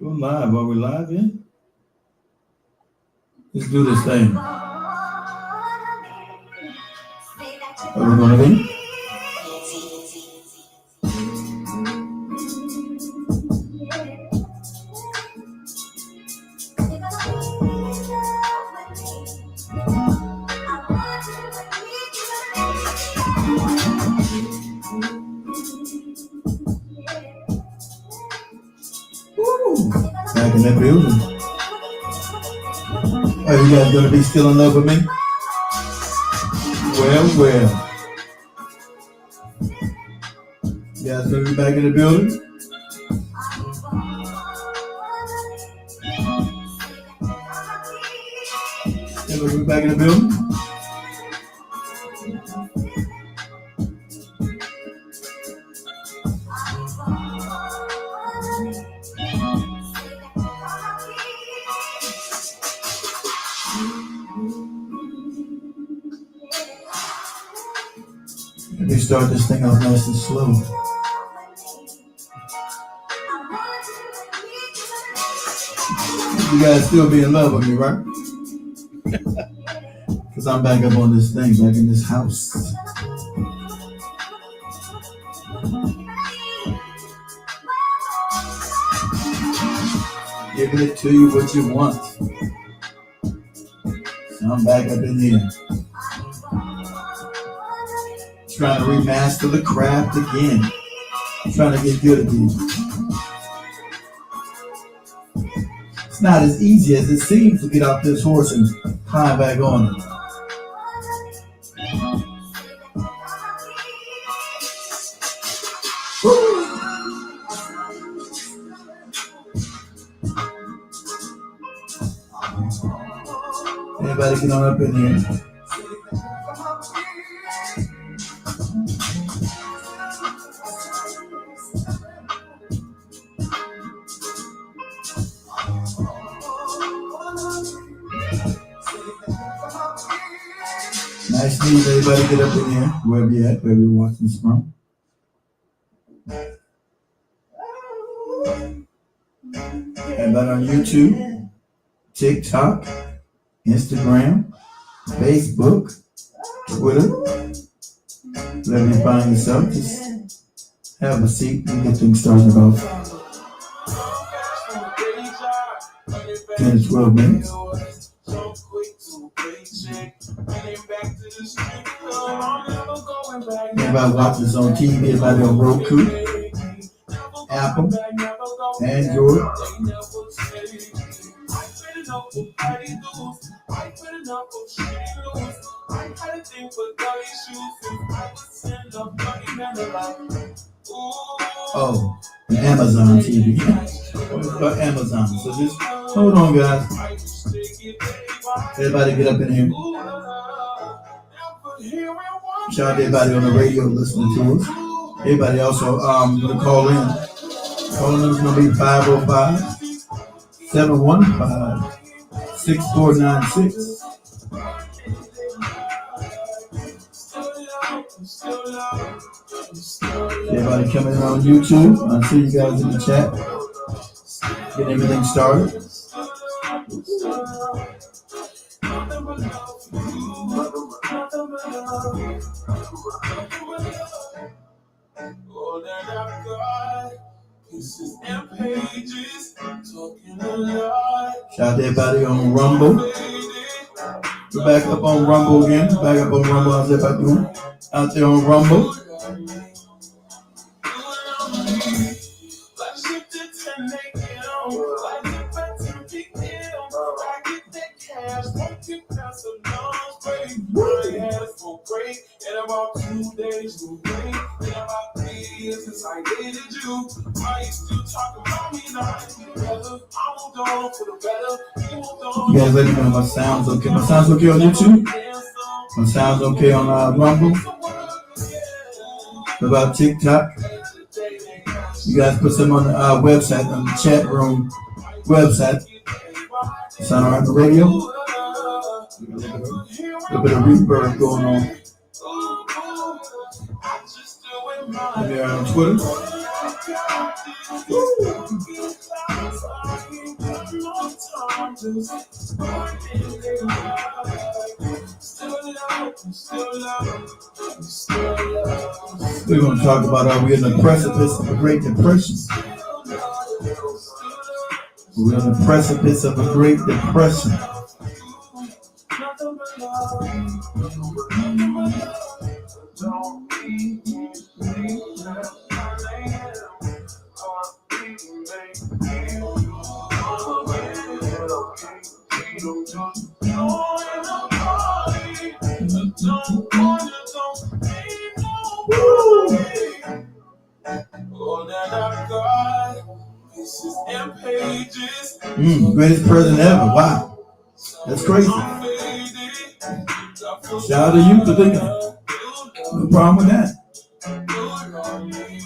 Go live. Are we live yet? Let's do this thing. Are we gonna be? Back in that building. Are you guys gonna be still in love with me? Well. You guys gonna be back in the building? You gonna be back in the building? Let me start this thing off nice and slow. You guys still be in love with me, right? Because I'm back up on this thing, back in this house. Giving it to you what you want. So I'm back up in here. Trying to remaster the craft again. Trying to get good at these. It's not as easy as it seems to get off this horse and climb back on it. Everybody get on up in here. Nice to meet everybody. Get up in here, wherever you're at, wherever you're watching this from. Everybody on YouTube, TikTok, Instagram, Facebook, Twitter. Wherever you find yourself, just have a seat and get things started about 10 to 12 minutes. Everybody watches this on TV, everybody on Roku, Apple, Android. Oh, and Amazon TV. But Amazon. So just hold on, guys. Everybody get up in here. Shout out to everybody on the radio listening to us. Everybody also gonna call in. Calling in is gonna be 505-715-6496. Everybody coming in on YouTube. I see you guys in the chat. Getting everything started. Shout out to everybody on Rumble. We're back up on Rumble again. Back up on Rumble. How's everybody doing? Out there on Rumble. You guys let me know my sound's okay. My sound's okay on YouTube? My sound's okay on Rumble? What about TikTok? You guys put some on the website, on the chat room website. Sound alright on the radio? A little bit of reverb going on. Maybe on Twitter. We're going to talk about are we in the precipice of a Great Depression? We're in the precipice of a Great Depression. Greatest president ever. Wow. That's crazy. Shout out to you for thinking. No problem with that.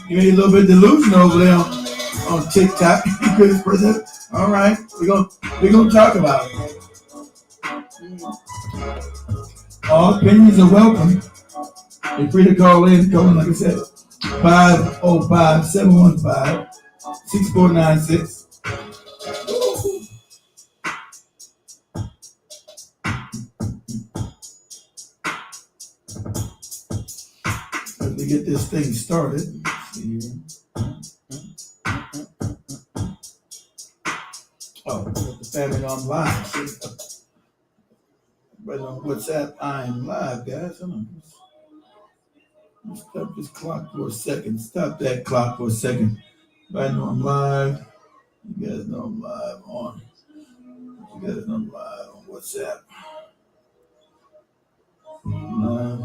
You may be a little bit delusional over there on TikTok. Greatest president. All right. We're gonna talk about it. All opinions are welcome. You're free to call in, like I said, 505-715-6496. Let me get this thing started. Oh, the family on live. Right on WhatsApp, I'm live, guys. Stop this clock for a second. Stop that clock for a second. I know I'm live. You guys know I'm live on. You guys know I'm live on WhatsApp. Live.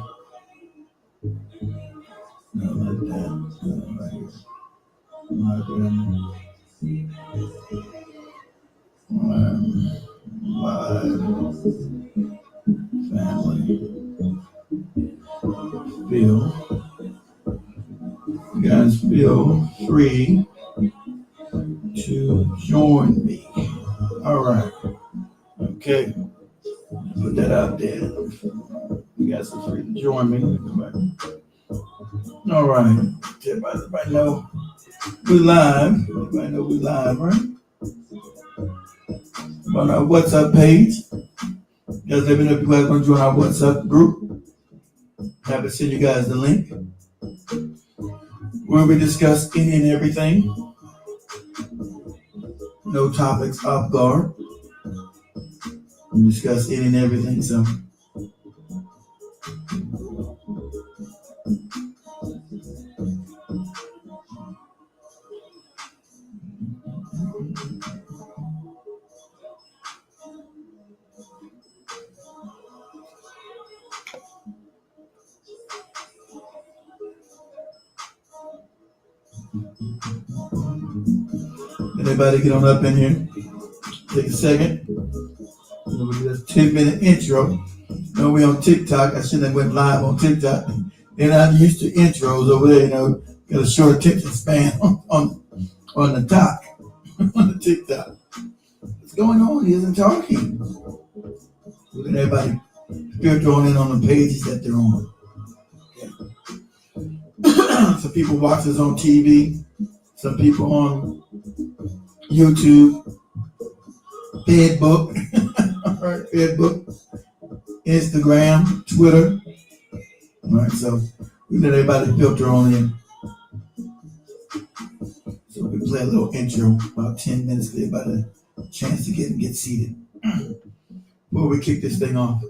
No, like that. No, right here. Live. Family. Feel. You guys feel free to join me. All right. Okay. Put that out there. You guys are free to join me. All right. Everybody know we live. Everybody know we live, right? On our WhatsApp page. Guys, let me know if you guys want to join our WhatsApp group. Happy to send you guys the link. Where we discuss any and everything. No topics off guard. We discuss any and everything, so. Anybody get on up in here? Take a second. We'll do this 10-minute intro. No, we on TikTok. I shouldn't have went live on TikTok. They're not used to intros over there, got a short attention span on the top, on the TikTok. What's going on? He isn't talking. Look at everybody still throwing in on the pages that they're on. Okay. Some people watch us on TV. Some people on YouTube, Facebook, Instagram, Twitter. All right, so we let everybody filter on in. So we play a little intro, about 10 minutes, give everybody a chance to get seated before we kick this thing off.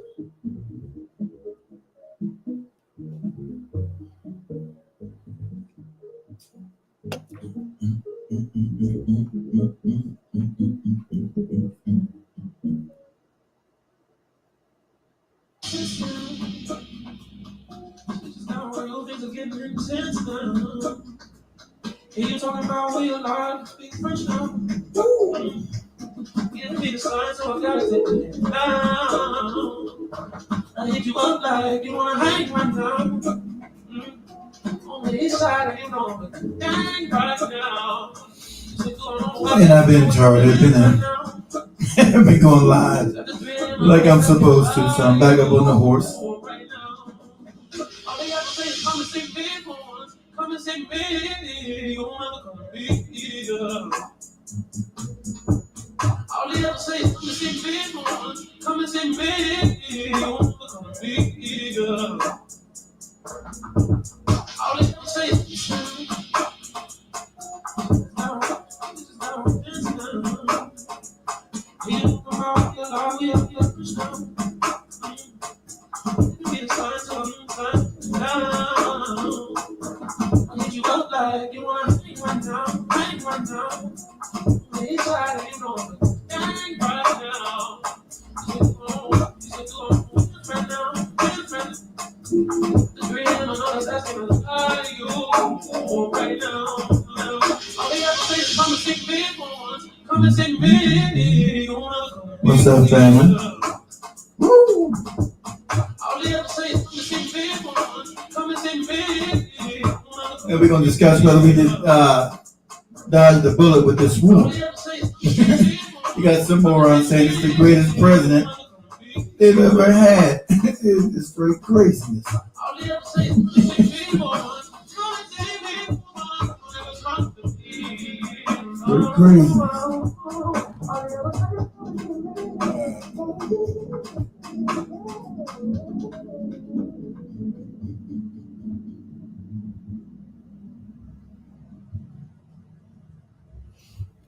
You talking about where you lie, speak French now. Give me the sign, so I gotta take it down. I hit you up like you wanna hang right now. On the east side, you know, dang right now. And I've been retarded, I've been going live like I'm supposed to, so I'm back up on the horse. All they ever say is same bed, you wanna become a bigger. All they ever say is like you wanna hang right now, hang right now. It's like you know, hang right now. You said go right now, friend. The dream of us asking us how you right now. All they have to say is come and take me once, come and take me. What's up, family? Woo! All they have to say is come and take me once, come and take me. And we're gonna discuss whether we did dodge the bullet with this swoop. You got some morons saying it's the greatest president they've ever had. It's straight craziness. Straight craziness.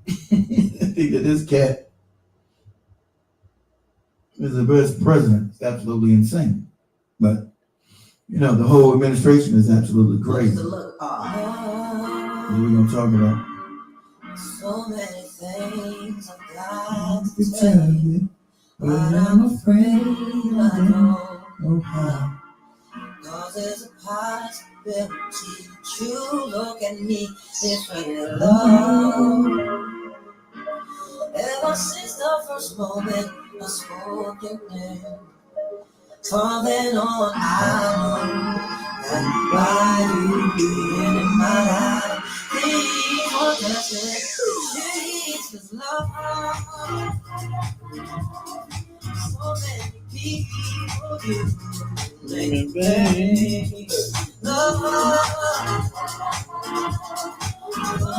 I think that this cat is the best president. It's absolutely insane. But, you know, the whole administration is absolutely crazy. What are we going to talk about? So many things I've got to tell you, but I'm afraid I don't know how. Cause there's a possibility that you look at me differently, love. Ever since the first moment I spoke your name, from then on I know that why you being in my life. Please don't touch it, please, 'cause love. So many people do many things. Love,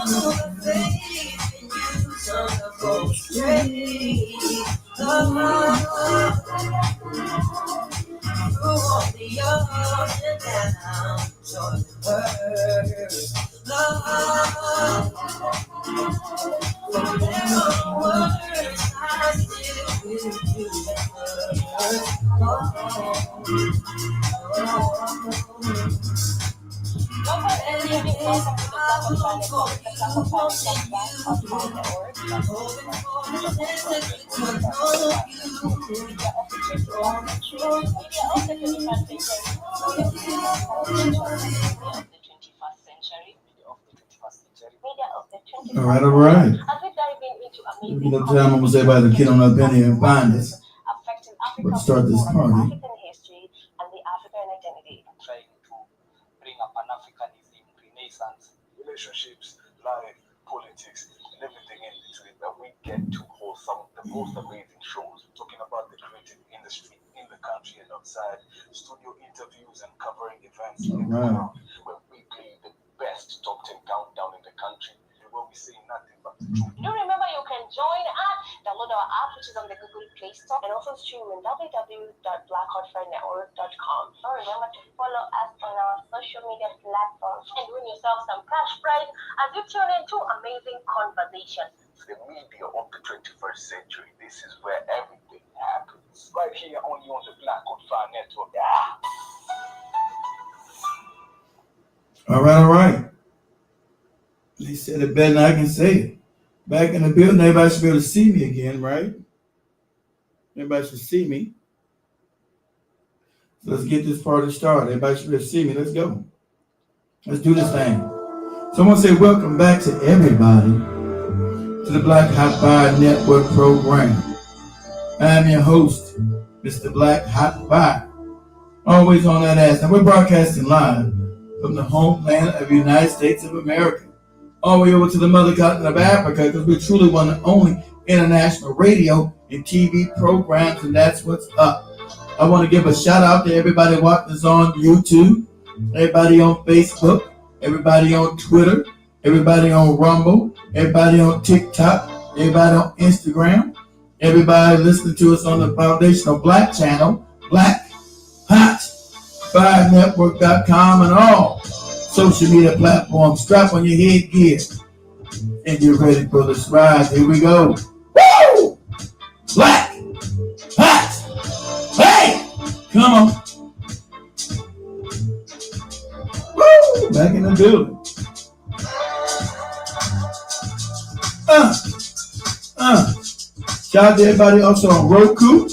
the faith in you, some of go straight. Love, through all the ups and downs, joy and hurt. Love, from there onwards, I still will do that. All right. You know, time I'm gonna say about the kid on up in here and find us. Let's start this party. African history and the African identity. Trying to bring up Pan-Africanism, Renaissance, relationships, life, politics, and everything in between. That we get to hold some of the most amazing shows, talking about the creative industry in the country and outside, studio interviews and covering events in the world, where we play the best top 10 countdown in the country, where we say nothing but the truth. Do remember you can join us, download our app, which is on the Google Play Store, and also stream in www.blackhotfirenetwork.com. Or remember to follow us on our social media platforms and win yourself some cash prize as you tune into amazing conversations. The media of the 21st century. This is where everything happens. Right here only on the Black Hot Fire Network. All right. They said it better than I can say it. Back in the building, everybody should be able to see me again, right? Everybody should see me. So let's get this party started. Everybody should be able to see me. Let's go. Let's do this thing. Someone say welcome back to everybody to the Black Hot Fire Network program. I'm your host, Mr. Black Hot Fire. Always on that ass. Now we're broadcasting live from the homeland of the United States of America, all the way over to the mother continent of Africa, because we're truly one of the only international radio and TV programs, and that's what's up. I want to give a shout out to everybody watching us on YouTube, everybody on Facebook, everybody on Twitter, everybody on Rumble, everybody on TikTok, everybody on Instagram, Everybody listening to us on the Foundational Black channel, Black Hot Fire Network.com, and all social media platforms. Strap on your headgear and get ready for this ride. Here we go. Woo! Black Hot. Hey! Come on. Woo! Back in the building. Shout out to everybody also on Roku,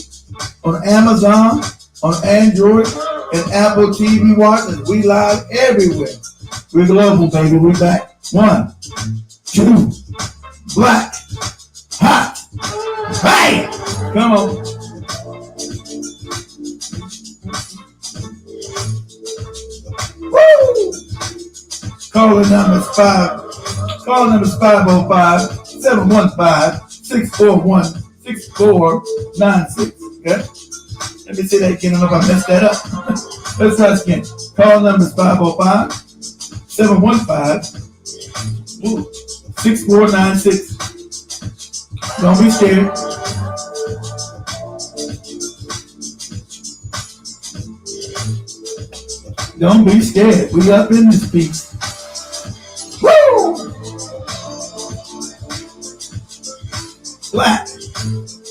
on Amazon, on Android, and Apple TV watchers. We live everywhere. We're global, baby. We back. 1, 2, Black Hot. Hey! Come on. Woo! Calling numbers 50715-641-6496. Okay? Let me say that again. I don't know if I messed that up. Let's try this again. Call numbers 505-715-6496. Don't be scared. Don't be scared. We up in this piece. Woo! Black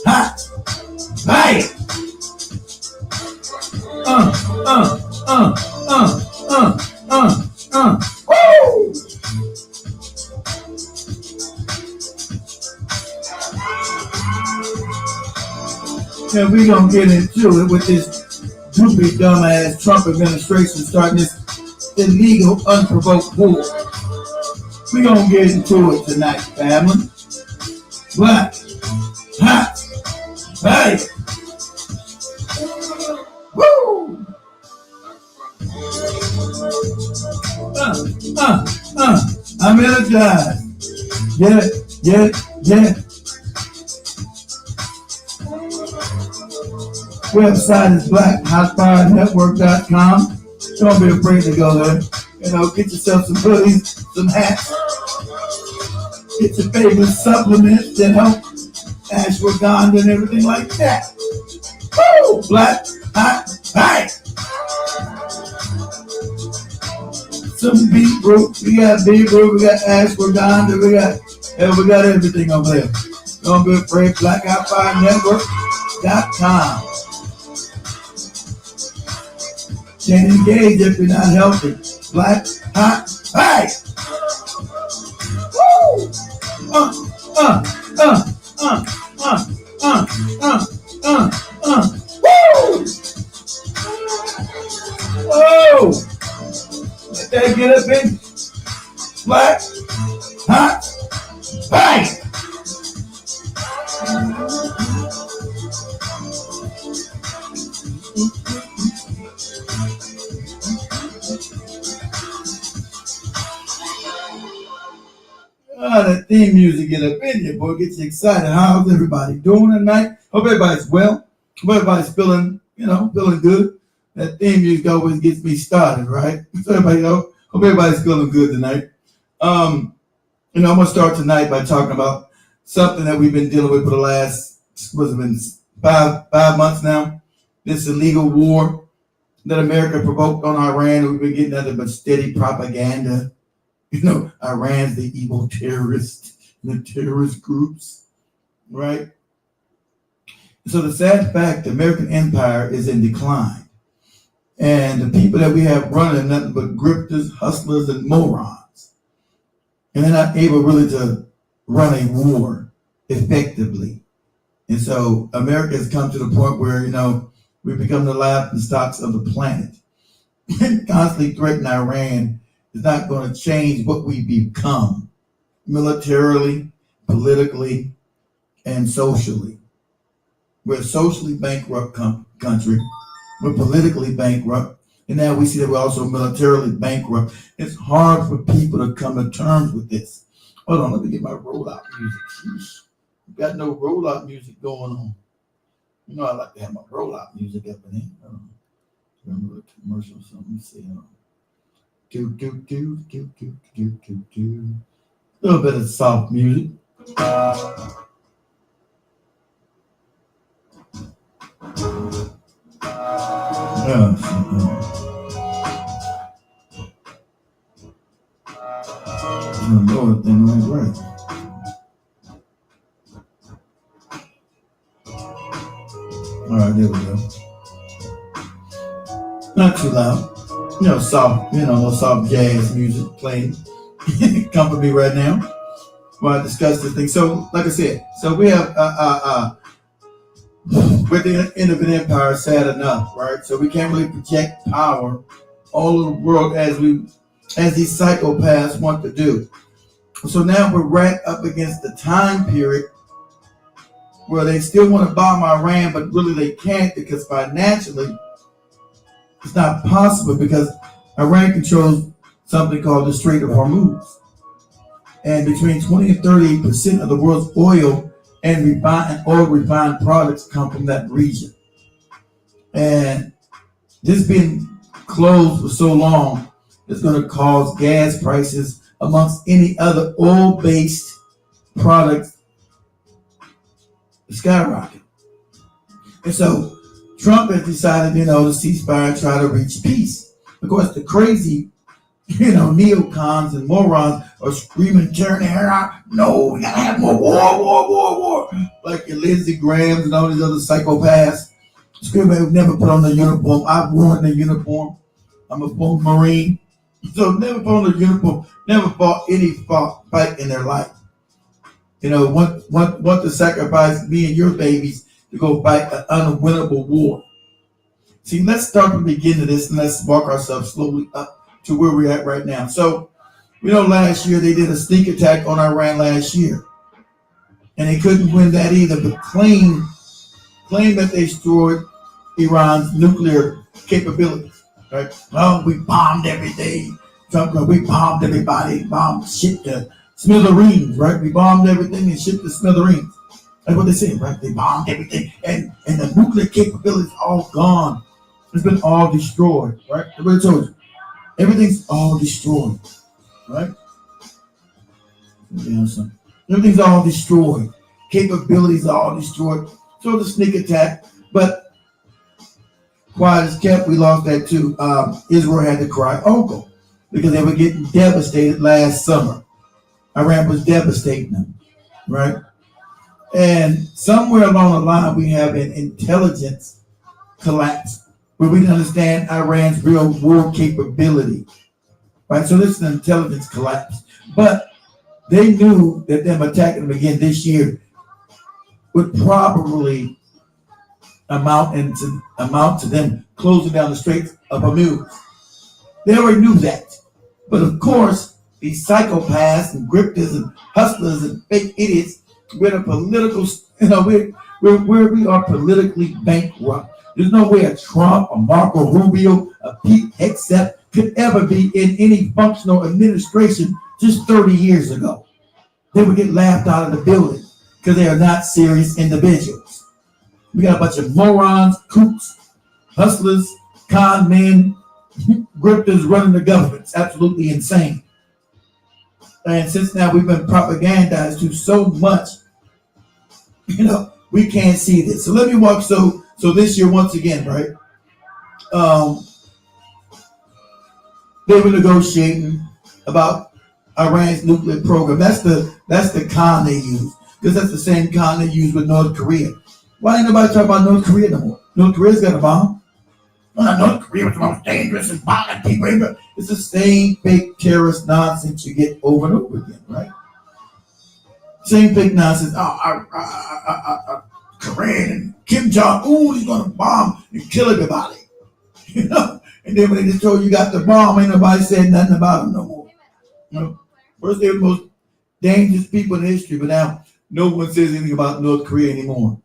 Hot. Hey! Woo! Yeah, we gonna get into it with this droopy dumbass Trump administration starting this illegal, unprovoked war. We gonna get into it tonight, family. Black Hot. Hey! Woo! I'm energized. Yeah. Website is blackhotfirenetwork.com. Don't be afraid to go there. Get yourself some hoodies, some hats. Get your favorite supplements that help ashwagandha and everything like that. Woo! Black Hot. Hey! Some beetroot. We got beetroot. We got ashwagandha. We got everything over there. Don't be afraid. blackhotfirenetwork.com. Can't engage if you're not healthy. Black Hot. Hey! Woo! Woo! Whoa! Let that get up in. Black Hot. Hey! That theme music get up in you, boy. Gets you excited. How's everybody doing tonight? Hope everybody's well. Hope everybody's feeling good. That theme music always gets me started, right? So everybody know. Hope everybody's feeling good tonight. I'm gonna start tonight by talking about something that we've been dealing with for the last, what's it been, five months now. This illegal war that America provoked on Iran. We've been getting nothing but steady propaganda. Iran's the evil terrorist, the terrorist groups, right? So the sad fact, the American empire is in decline. And the people that we have running nothing but grifters, hustlers, and morons. And they're not able really to run a war effectively. And so America has come to the point where, we've become the laughing stocks of the planet. Constantly threatening Iran is not going to change what we become militarily, politically, and socially. We're a socially bankrupt country. We're politically bankrupt. And now we see that we're also militarily bankrupt. It's hard for people to come to terms with this. Hold on, let me get my rollout music. Sheesh. Got no rollout music going on. I like to have my rollout music up in here. Remember the commercial or something? Let's see. Do. A little bit of soft music. Lord, thing ain't right. All right, there we go. Not too loud. Soft, no soft jazz music playing. Comfort me right now while I discuss this thing. So, like I said, so we have with the end of an empire, sad enough, right? So we can't really project power all over the world as these psychopaths want to do. So now we're right up against the time period where they still want to bomb Iran, but really they can't because financially it's not possible because Iran controls something called the Strait of Hormuz. And between 20 and 30% of the world's oil and oil refined products come from that region. And this being closed for so long is going to cause gas prices amongst any other oil-based products to skyrocket. And so Trump has decided, to ceasefire and try to reach peace. Of course, the crazy, neocons and morons are screaming, tearing their hair out. No, we gotta have more war. Like your Lindsey Grahams and all these other psychopaths screaming, they've never put on the uniform. I've worn the uniform. I'm a former Marine. So never put on the uniform, never fought any fight in their life. Want to sacrifice me and your babies to go fight an unwinnable war. See, let's start from the beginning of this and let's walk ourselves slowly up to where we're at right now. So, last year they did a sneak attack on Iran last year. And they couldn't win that either, but claim that they destroyed Iran's nuclear capabilities. Right? Well, we bombed everything. We bombed everybody, shipped to smithereens, right? We bombed everything and shipped to smithereens. That's what they said, right? They bombed everything, and the nuclear capability is all gone. It's been all destroyed, right? Everybody told you. Everything's all destroyed, right? Everything's all destroyed. Capabilities are all destroyed. So the sneak attack, but quiet as kept, we lost that too. Israel had to cry uncle because they were getting devastated last summer. Iran was devastating them, right? And somewhere along the line, we have an intelligence collapse where we understand Iran's real war capability, right? So this is an intelligence collapse. But they knew that them attacking them again this year would probably amount to them closing down the Straits of Hormuz. They already knew that. But of course, these psychopaths and grifters and hustlers and fake idiots, we're a political, we are politically bankrupt. There's no way a Trump, a Marco Rubio, a Pete Hegseth could ever be in any functional administration just 30 years ago. They would get laughed out of the building because they are not serious individuals. We got a bunch of morons, kooks, hustlers, con men, grifters running the government. It's absolutely insane. And since now we've been propagandized to so much, we can't see this. So let me walk. So this year, once again, right? They were negotiating about Iran's nuclear program. That's the con they use, because that's the same con they use with North Korea. Why ain't nobody talking about North Korea no more? North Korea's got a bomb. North Korea was the most dangerous and violent people. It's the same fake terrorist nonsense you get over and over again, right? Same fake nonsense. Korean and Kim Jong-un is going to bomb and kill everybody. And then when they just told you got the bomb, ain't nobody said nothing about them no more. First they were the most dangerous people in history, but now no one says anything about North Korea anymore,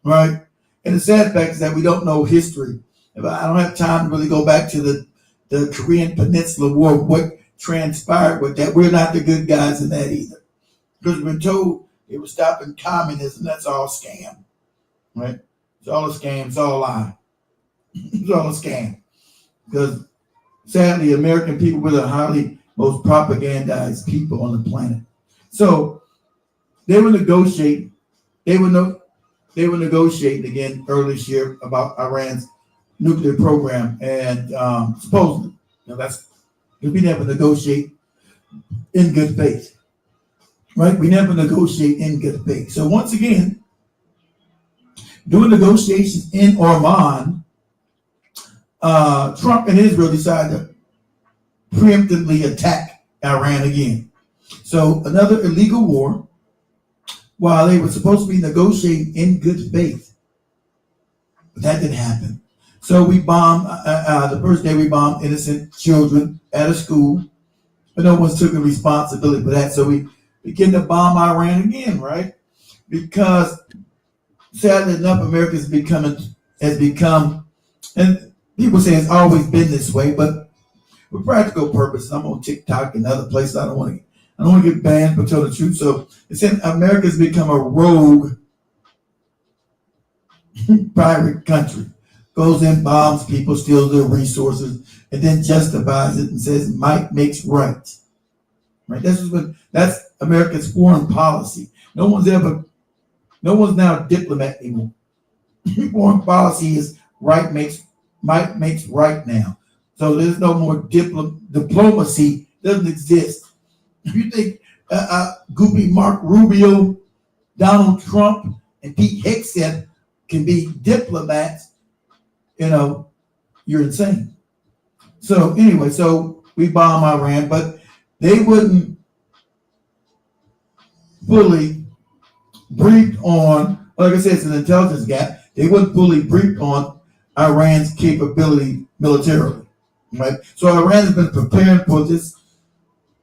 right? And the sad fact is that we don't know history. I don't have time to really go back to the Korean Peninsula War, what transpired with that. We're not the good guys in that either. Because we've been told it was stopping communism. That's all scam, right? It's all a scam. It's all a lie. It's all a scam. Because sadly, American people were the most propagandized people on the planet. So they were negotiating. They were negotiating again earlier this year about Iran's nuclear program, and supposedly, that's we never negotiate in good faith, right? We never negotiate in good faith. So once again, during negotiations in Oman, Trump and Israel decided to preemptively attack Iran again. So another illegal war, while they were supposed to be negotiating in good faith, but that didn't happen. So we bombed, the first day we bombed innocent children at a school, but no one's taking responsibility for that. So we begin to bomb Iran again, right? Because sadly enough, America has become, and people say it's always been this way, but for practical purposes, I'm on TikTok and other places. I don't want to get banned for telling the truth. So it's in America's become a rogue private country. Goes in, bombs people, steals their resources, and then justifies it and says might makes right. Right? That's America's foreign policy. No one's now a diplomat anymore. Foreign policy is might makes right now. So there's no more diplomacy doesn't exist. If you think goopy Mark Rubio, Donald Trump, and Pete Hegseth can be diplomats, you're insane. So anyway, so we bomb Iran, but they wouldn't fully brief on, like I said, it's an intelligence gap. They wouldn't fully brief on Iran's capability militarily, right? So Iran has been preparing for this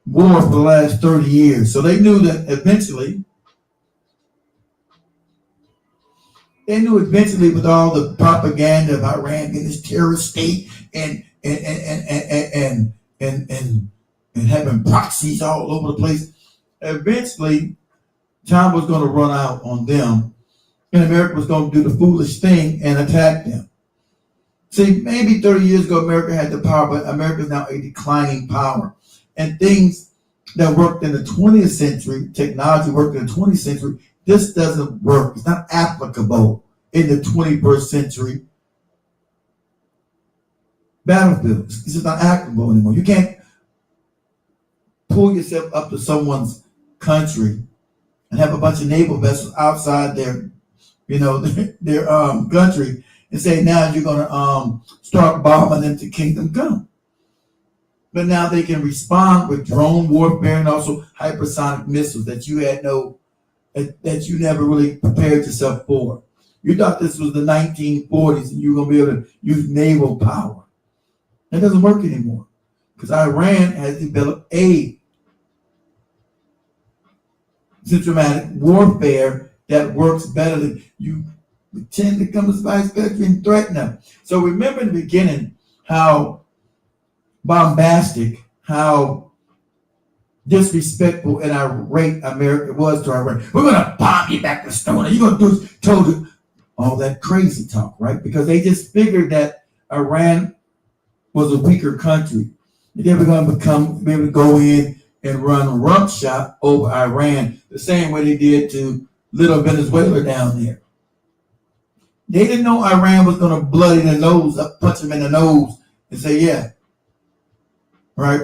war for the last 30 years. So they knew that eventually with all the propaganda of Iran being this terrorist state and having proxies all over the place, eventually time was going to run out on them, and America was going to do the foolish thing and attack them. See, maybe 30 years ago America had the power, but America is now a declining power. And things that worked in the 20th century, technology worked in the 20th century, this doesn't work. It's not applicable in the 21st century battlefield. It's just not applicable anymore. You can't pull yourself up to someone's country and have a bunch of naval vessels outside their country and say, now you're going to start bombing them to kingdom come. But now they can respond with drone warfare and also hypersonic missiles that you never really prepared yourself for. You thought this was the 1940s and you were going to be able to use naval power. That doesn't work anymore because Iran has developed a systematic warfare that works better than you pretend to come to spice country and threaten them. So remember in the beginning how bombastic, how disrespectful and irate America was to Iran. We're going to bomb you back to stone. You're going to do all that crazy talk, right? Because they just figured that Iran was a weaker country. They were going to be able to go in and run rump shot over Iran the same way they did to little Venezuela down there. They didn't know Iran was going to bloody their nose up, punch them in the nose and say, yeah. Right?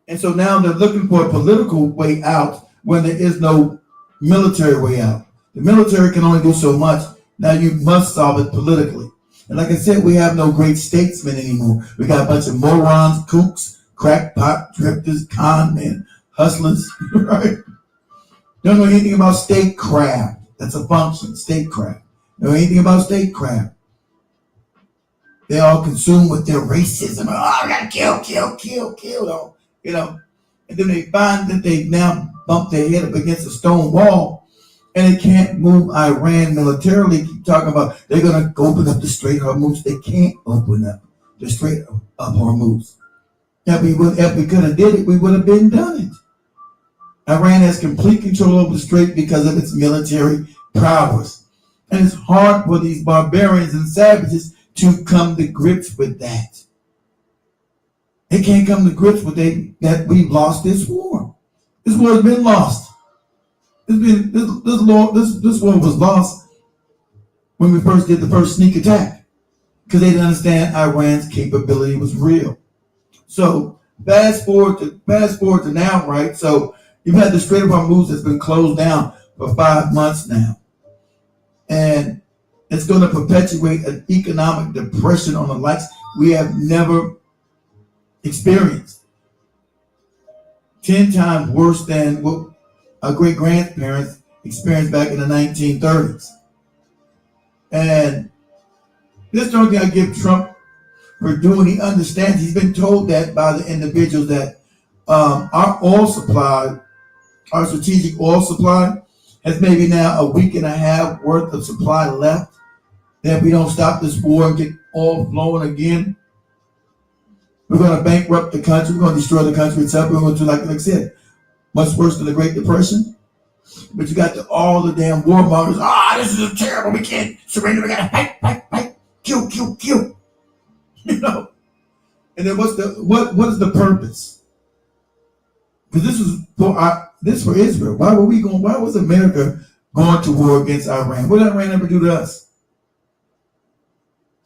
And so now they're looking for a political way out when there is no military way out. The military can only do so much. Now you must solve it politically. And like I said, we have no great statesmen anymore. We got a bunch of morons, kooks, crackpot, drifters, con men, hustlers, right? Don't know anything about statecraft. That's a function, statecraft. Don't know anything about statecraft. They're all consumed with their racism. Oh, I gotta kill. And then they find that they've now bumped their head up against a stone wall and they can't move Iran militarily. Keep talking about they're going to open up the Strait of Hormuz. They can't open up the Strait of Hormuz. If we could have did it, we would have been done it. Iran has complete control over the Strait because of its military prowess. And it's hard for these barbarians and savages to come to grips with that. They can't come to grips with that we've lost this war. This war has been lost. This war was lost when we first did the first sneak attack. because they didn't understand Iran's capability was real. So fast forward to now, right? So you've had the Strait of Hormuz that's been closed down for 5 months now, and it's going to perpetuate an economic depression on the likes we have never experienced. 10 times worse than what our great grandparents experienced back in the 1930s. And this is the only thing I give Trump for doing. He understands. He's been told that by the individuals that our oil supply, our strategic oil supply, has maybe now a week and a half worth of supply left. That if we don't stop this war and get oil flowing again, we're going to bankrupt the country. We're going to destroy the country itself. We're going to do, like I said, much worse than the Great Depression. But you got all the damn warmongers. This is terrible. We can't surrender. We got to fight, kill. You know. And then what is the purpose? Because this is for Israel. Why was America going to war against Iran? What did Iran ever do to us?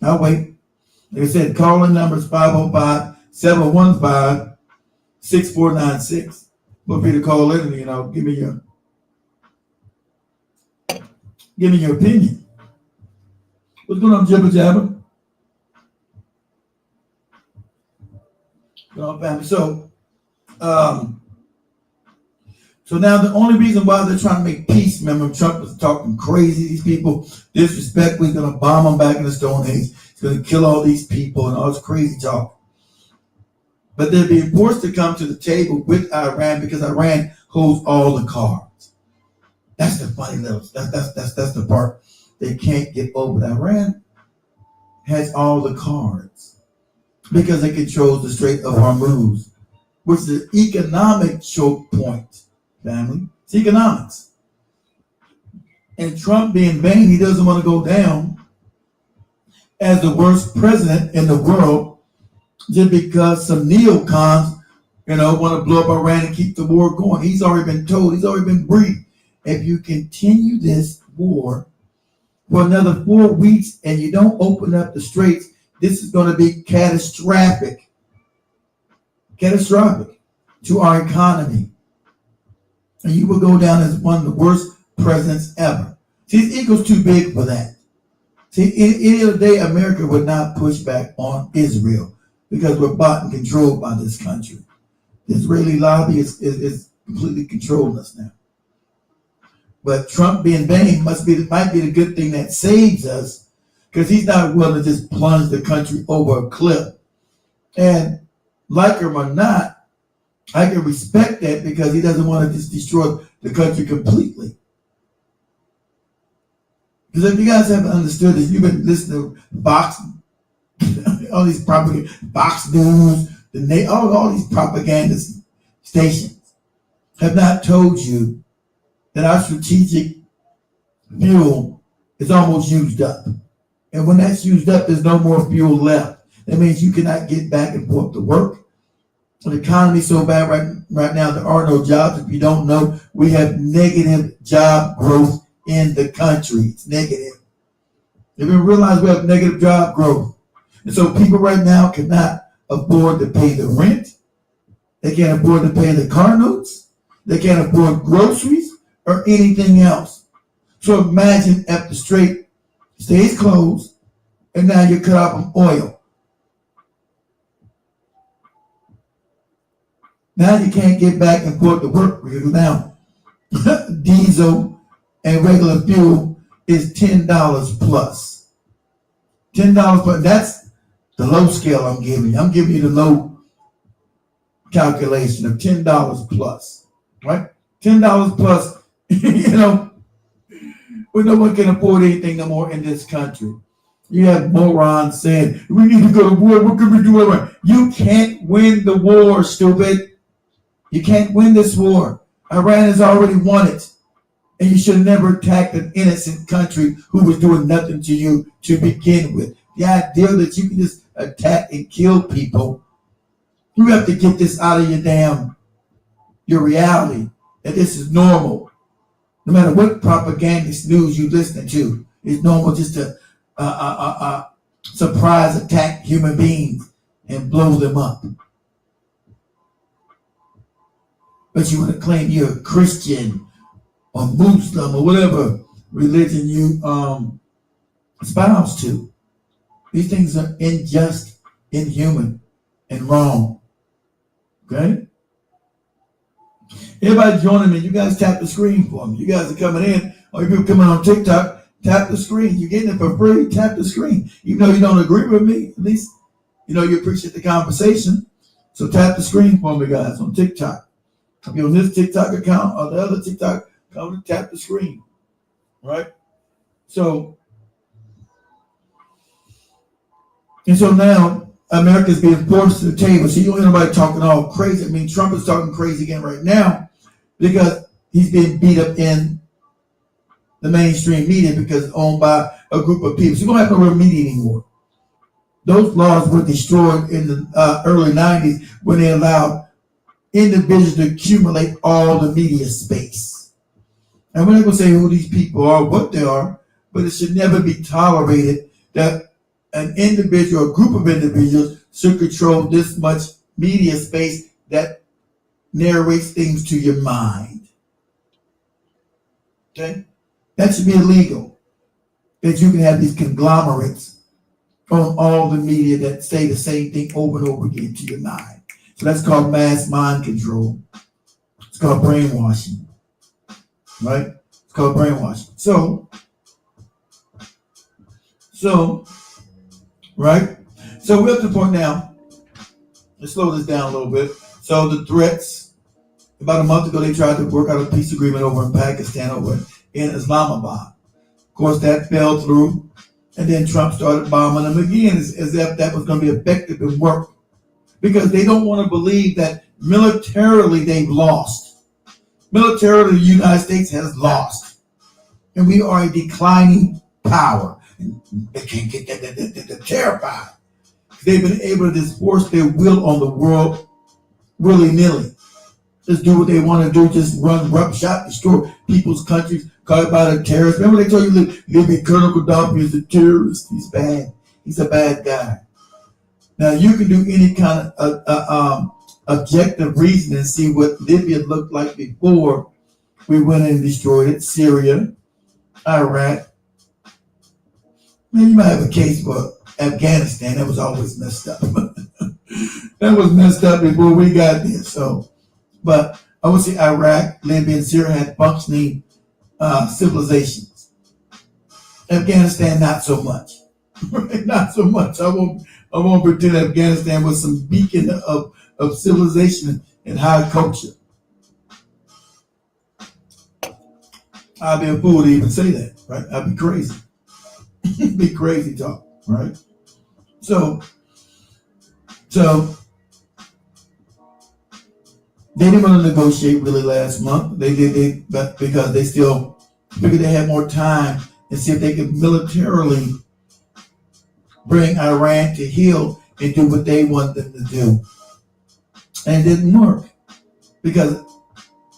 I'll wait. Like I said, call in numbers 505-715-6496. Feel free to call in and, give me your opinion. What's going on, Jibber Jabber? Family. So now the only reason why they're trying to make peace, remember Trump was talking crazy, these people, disrespectful, he's going to bomb them back in the Stone Age, he's going to kill all these people and all this crazy talk. But they're being forced to come to the table with Iran because Iran holds all the cards. That's the funny little, that's the part they can't get over. Iran has all the cards because it controls the Strait of Hormuz, which is an economic choke point, family. It's economics. And Trump being vain, he doesn't want to go down as the worst president in the world just because some neocons, want to blow up Iran and keep the war going. He's already been told, he's already been briefed. If you continue this war for another 4 weeks and you don't open up the straits, this is going to be catastrophic to our economy. And you will go down as one of the worst presidents ever. See, his ego's too big for that. See, any other day, America would not push back on Israel because we're bought and controlled by this country. The Israeli lobby is completely controlling us now. But Trump being vain might be the good thing that saves us, because he's not willing to just plunge the country over a cliff. And like him or not, I can respect that because he doesn't want to just destroy the country completely. Because if you guys haven't understood this, you've been listening to Fox, all these propaganda, Fox News, all these propaganda stations have not told you that our strategic fuel is almost used up. And when that's used up, there's no more fuel left. That means you cannot get back and forth to work. The economy is so bad right now, there are no jobs. If you don't know, we have negative job growth in the country. It's negative. If you realize we have negative job growth. And so people right now cannot afford to pay the rent. They can't afford to pay the car notes. They can't afford groceries or anything else. So imagine if the strait stays closed and now you're cut off from oil. Now you can't get back and forth to work because now diesel and regular fuel is $10 plus. $10 plus. That's the low scale I'm giving you. I'm giving you the low calculation of $10 plus. Right? $10 plus, when no one can afford anything no more in this country. You have morons saying, we need to go to war. What can we do? You can't win the war, stupid. You can't win this war. Iran has already won it. And you should never attack an innocent country who was doing nothing to you to begin with. The idea that you can just attack and kill people, you have to get this out of your reality, that this is normal. No matter what propagandist news you listen to, it's normal just to surprise attack human beings and blow them up. But you want to claim you're a Christian or Muslim or whatever religion you espouse to. These things are unjust, inhuman, and wrong. Okay? Everybody joining me, you guys tap the screen for me. You guys are coming in, or if you're coming on TikTok, tap the screen. You're getting it for free, tap the screen. Even though you don't agree with me, at least you know you appreciate the conversation. So tap the screen for me, guys, on TikTok. If you're on this TikTok account or the other TikTok, come and tap the screen. Right? So now America's being forced to the table. So you don't hear nobody talking all crazy. I mean, Trump is talking crazy again right now because he's being beat up in the mainstream media because it's owned by a group of people. So you don't have no real media anymore. Those laws were destroyed in the early 90s when they allowed individuals to accumulate all the media space. And we're not going to say who these people are, what they are, but it should never be tolerated that an individual or group of individuals should control this much media space that narrates things to your mind. Okay? That should be illegal. That you can have these conglomerates on all the media that say the same thing over and over again to your mind. So that's called mass mind control. It's called brainwashing. Right? It's called brainwashing. Right? So we're at the point now, let's slow this down a little bit. So the threats, about a month ago, they tried to work out a peace agreement over in Pakistan, over in Islamabad. Of course, that fell through, and then Trump started bombing them again as if that was going to be effective and work. Because they don't want to believe that militarily they've lost. Militarily, the United States has lost. And we are a declining power. And they can't get that. They're terrified. They've been able to just force their will on the world willy-nilly. Just do what they want to do. Just run, roughshod, destroy people's countries, caught by the terrorists. Remember they told you Libby Colonel Gaddafi is a terrorist. He's bad. He's a bad guy. Now you can do any kind of objective reason and see what Libya looked like before we went and destroyed it. Syria, Iraq. Man, you might have a case for Afghanistan. That was always messed up. That was messed up before we got there. So, but I would say Iraq, Libya, and Syria had functioning civilizations. Afghanistan, not so much. Not so much. I won't pretend Afghanistan was some beacon of civilization and high culture. I'd be a fool to even say that, right? I'd be crazy. Be crazy talk, right? So they didn't want to negotiate really last month. They because they still figured they had more time and see if they could militarily bring Iran to heel and do what they want them to do. And it didn't work because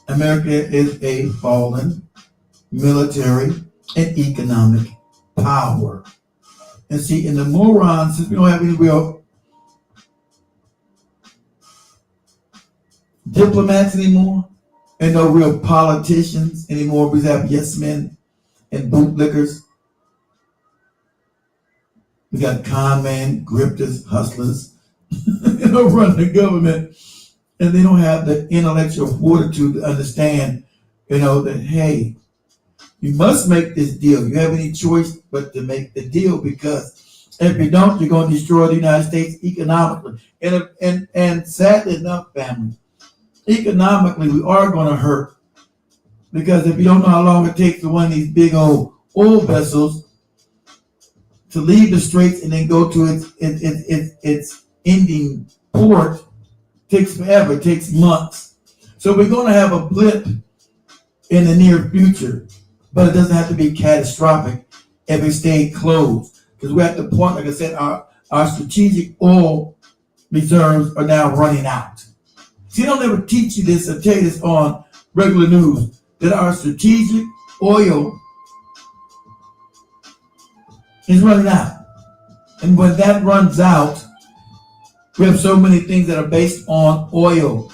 America is a fallen military and economic power. And see, in the morons, since we don't have any real diplomats anymore and no real politicians anymore, we have yes men and bootlickers. We got con men, grifters, hustlers, run the government, and they don't have the intellectual fortitude to understand, that hey, you must make this deal. You have any choice but to make the deal, because if you don't, you're going to destroy the United States economically. And sadly enough, family, economically we are going to hurt, because if you don't know how long it takes for one of these big old oil vessels to leave the straits and then go to its ending port, it takes forever. It takes months. So we're going to have a blip in the near future. But it doesn't have to be catastrophic if it stayed closed. Because we're at the point, like I said, our strategic oil reserves are now running out. See, they don't ever teach you this or tell you this on regular news, that our strategic oil is running out. And when that runs out, we have so many things that are based on oil,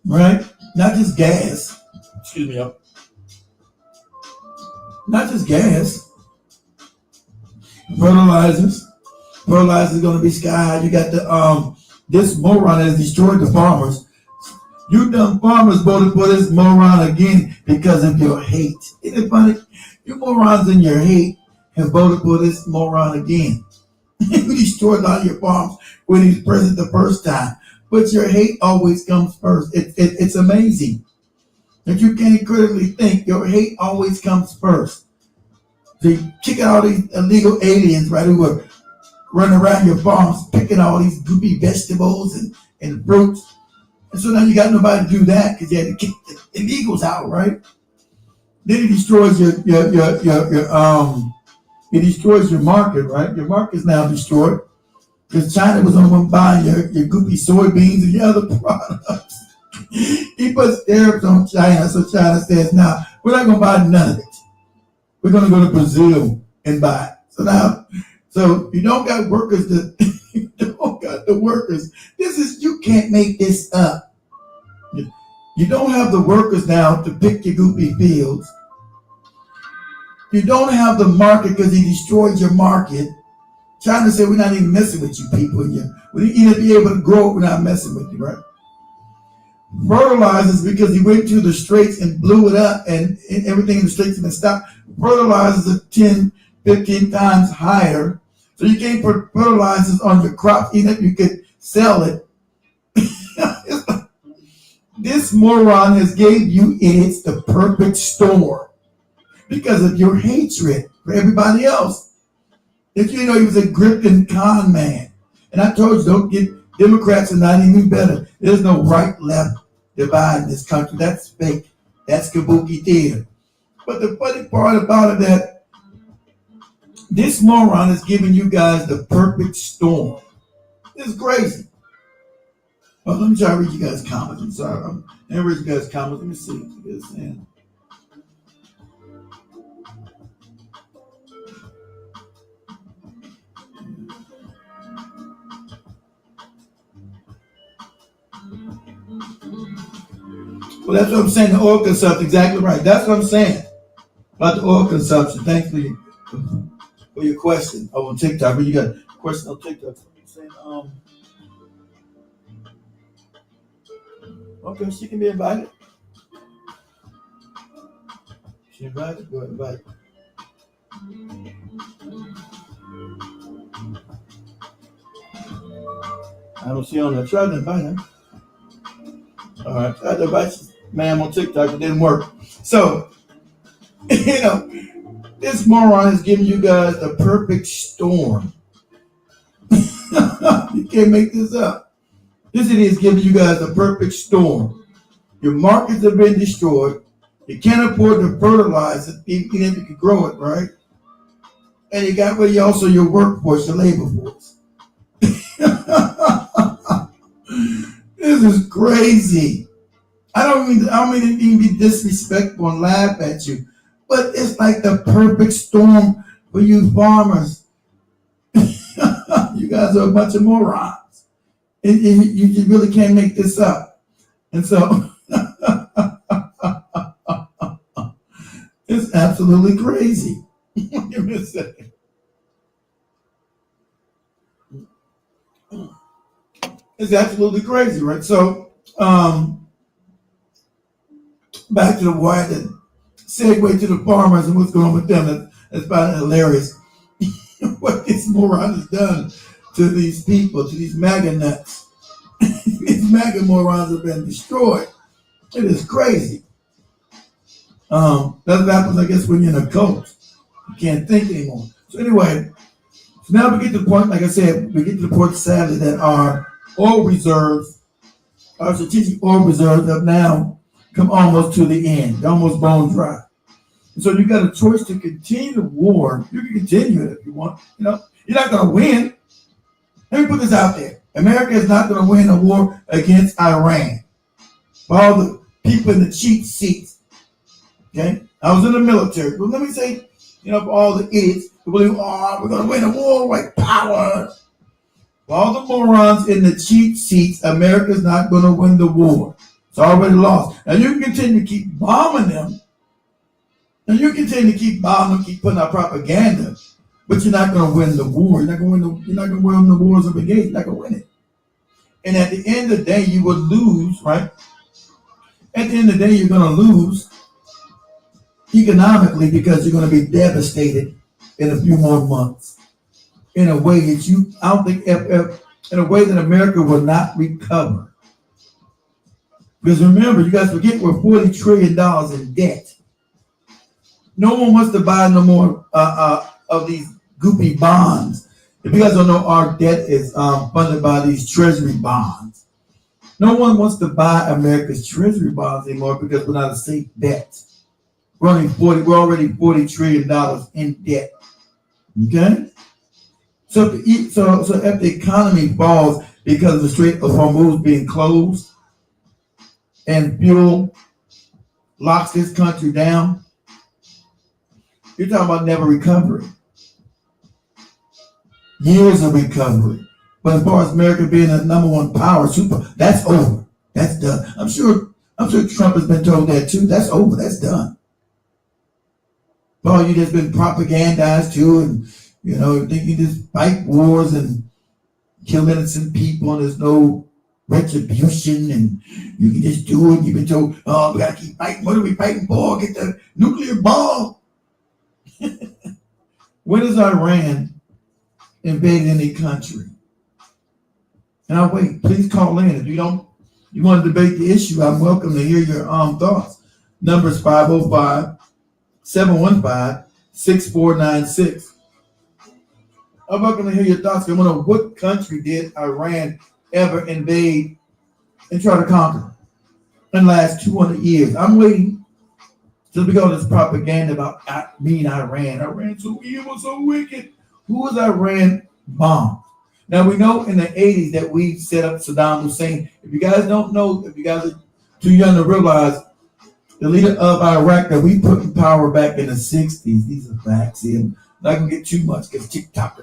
right? Not just gas. Excuse me, y'all. Not just gas. Fertilizers. Fertilizer is going to be sky high. You got the this moron has destroyed the farmers. You dumb farmers voted for this moron again because of your hate. Isn't it funny? You morons in your hate have voted for this moron again. You destroyed all your farms when he's president the first time. But your hate always comes first. It's amazing that you can't critically think. Your hate always comes first. So you kick out all these illegal aliens, right, who are running around your farms picking all these goopy vegetables and fruits. And so now you got nobody to do that because you had to kick the illegals out, right? Then it destroys your it destroys your market, right? Your market is now destroyed because China was on one buying your goopy soybeans and your other products. He puts tariffs on China, so China says, "Now we're not going to buy none of it. We're going to go to Brazil and buy it." So you don't got workers you don't got the workers. You can't make this up. You don't have the workers now to pick your goopy fields. You don't have the market because he destroyed your market. China said, "We're not even messing with you people. We need to be able to grow it. We're not messing with you," right? Fertilizers, because he went to the straits and blew it up and everything in the straits has been stopped. Fertilizers are 10, 15 times higher. So you can't put fertilizers on your crop, even if you could sell it. This moron has gave you idiots the perfect storm because of your hatred for everybody else. If you know he was a grifting con man. And I told you, don't get Democrats are not even better. There's no right-left divide in this country. That's fake. That's kabuki theater. But the funny part about it that this moron is giving you guys the perfect storm. It's crazy. Well, let me try to read you guys' comments. I'm sorry. I'm going to read you guys' comments. Let me see what you guys are saying. Well, that's what I'm saying. The oil consumption, exactly right. That's what I'm saying about the oil consumption. Thanks for your question on TikTok. You got a question on TikTok. Saying, okay, she can be invited. She invited? Go ahead, invite. I don't see her on there. Try to invite her. All right, try to invite ma'am on TikTok. It didn't work. So, this moron is giving you guys the perfect storm. You can't make this up. This idiot is giving you guys the perfect storm. Your markets have been destroyed. You can't afford to fertilize it, even if you can grow it, right? And you got rid of also your workforce, your labor force. This is crazy. I don't mean to even be disrespectful and laugh at you, but it's like the perfect storm for you farmers. You guys are a bunch of morons. You really can't make this up. And so it's absolutely crazy. Give me a second. It's absolutely crazy, right? So back to the wire, that segue to the farmers and what's going on with them. That's about hilarious. What this moron has done to these people, to these MAGA nuts. These MAGA morons have been destroyed. It is crazy. That's what happens, I guess, when you're in a cult. You can't think anymore. So anyway, so now we get to the point, like I said, we get to the point, sadly, that our oil reserves, our strategic oil reserves have now come almost to the end. They're almost bone dry. And so you got a choice to continue the war. You can continue it if you want. You're not going to win. Let me put this out there. America is not going to win a war against Iran. For all the people in the cheap seats. Okay? I was in the military. But let me say, for all the idiots We believe, oh, we're going to win a war, white power. All the morons in the cheap seats, America's not going to win the war. It's already lost. Now you can continue to keep bombing them. And you continue to keep bombing them, keep putting out propaganda. But you're not going to win the war. You're not going to win the wars of the gate. You're not going to win it. And at the end of the day, you will lose, right? At the end of the day, you're going to lose economically because you're going to be devastated in a few more months. In a way that I don't think, in a way that America will not recover. Because remember, you guys forget we're $40 trillion in debt. No one wants to buy no more of these goopy bonds. If you guys don't know, our debt is funded by these treasury bonds. No one wants to buy America's treasury bonds anymore because we're not a safe bet. We're already $40 trillion in debt. Okay? So if the economy falls because of the Strait of Hormuz being closed and fuel locks this country down, you're talking about never recovering. Years of recovery. But as far as America being the number one power, that's over. That's done. I'm sure Trump has been told that too. That's over. That's done. For all you that's been propagandized too, and you think you just fight wars and kill innocent people and there's no retribution and you can just do it. You've been told, oh, we gotta keep fighting. What are we fighting for? Get the nuclear bomb. When has Iran invaded any country? Now wait, please call in. If you want to debate the issue, I'm welcome to hear your thoughts. Numbers 505-715-6496. I'm welcome to hear your thoughts. I want to know, what country did Iran ever invade and try to conquer in the last 200 years? I'm waiting just because this propaganda about Iran. Iran's so evil, so wicked. Who was Iran bombed? Now we know in the 80s that we set up Saddam Hussein. If you guys don't know, if you guys are too young to realize, the leader of Iraq that we put in power back in the 60s, these are facts here. I'm not going to get too much because TikTok.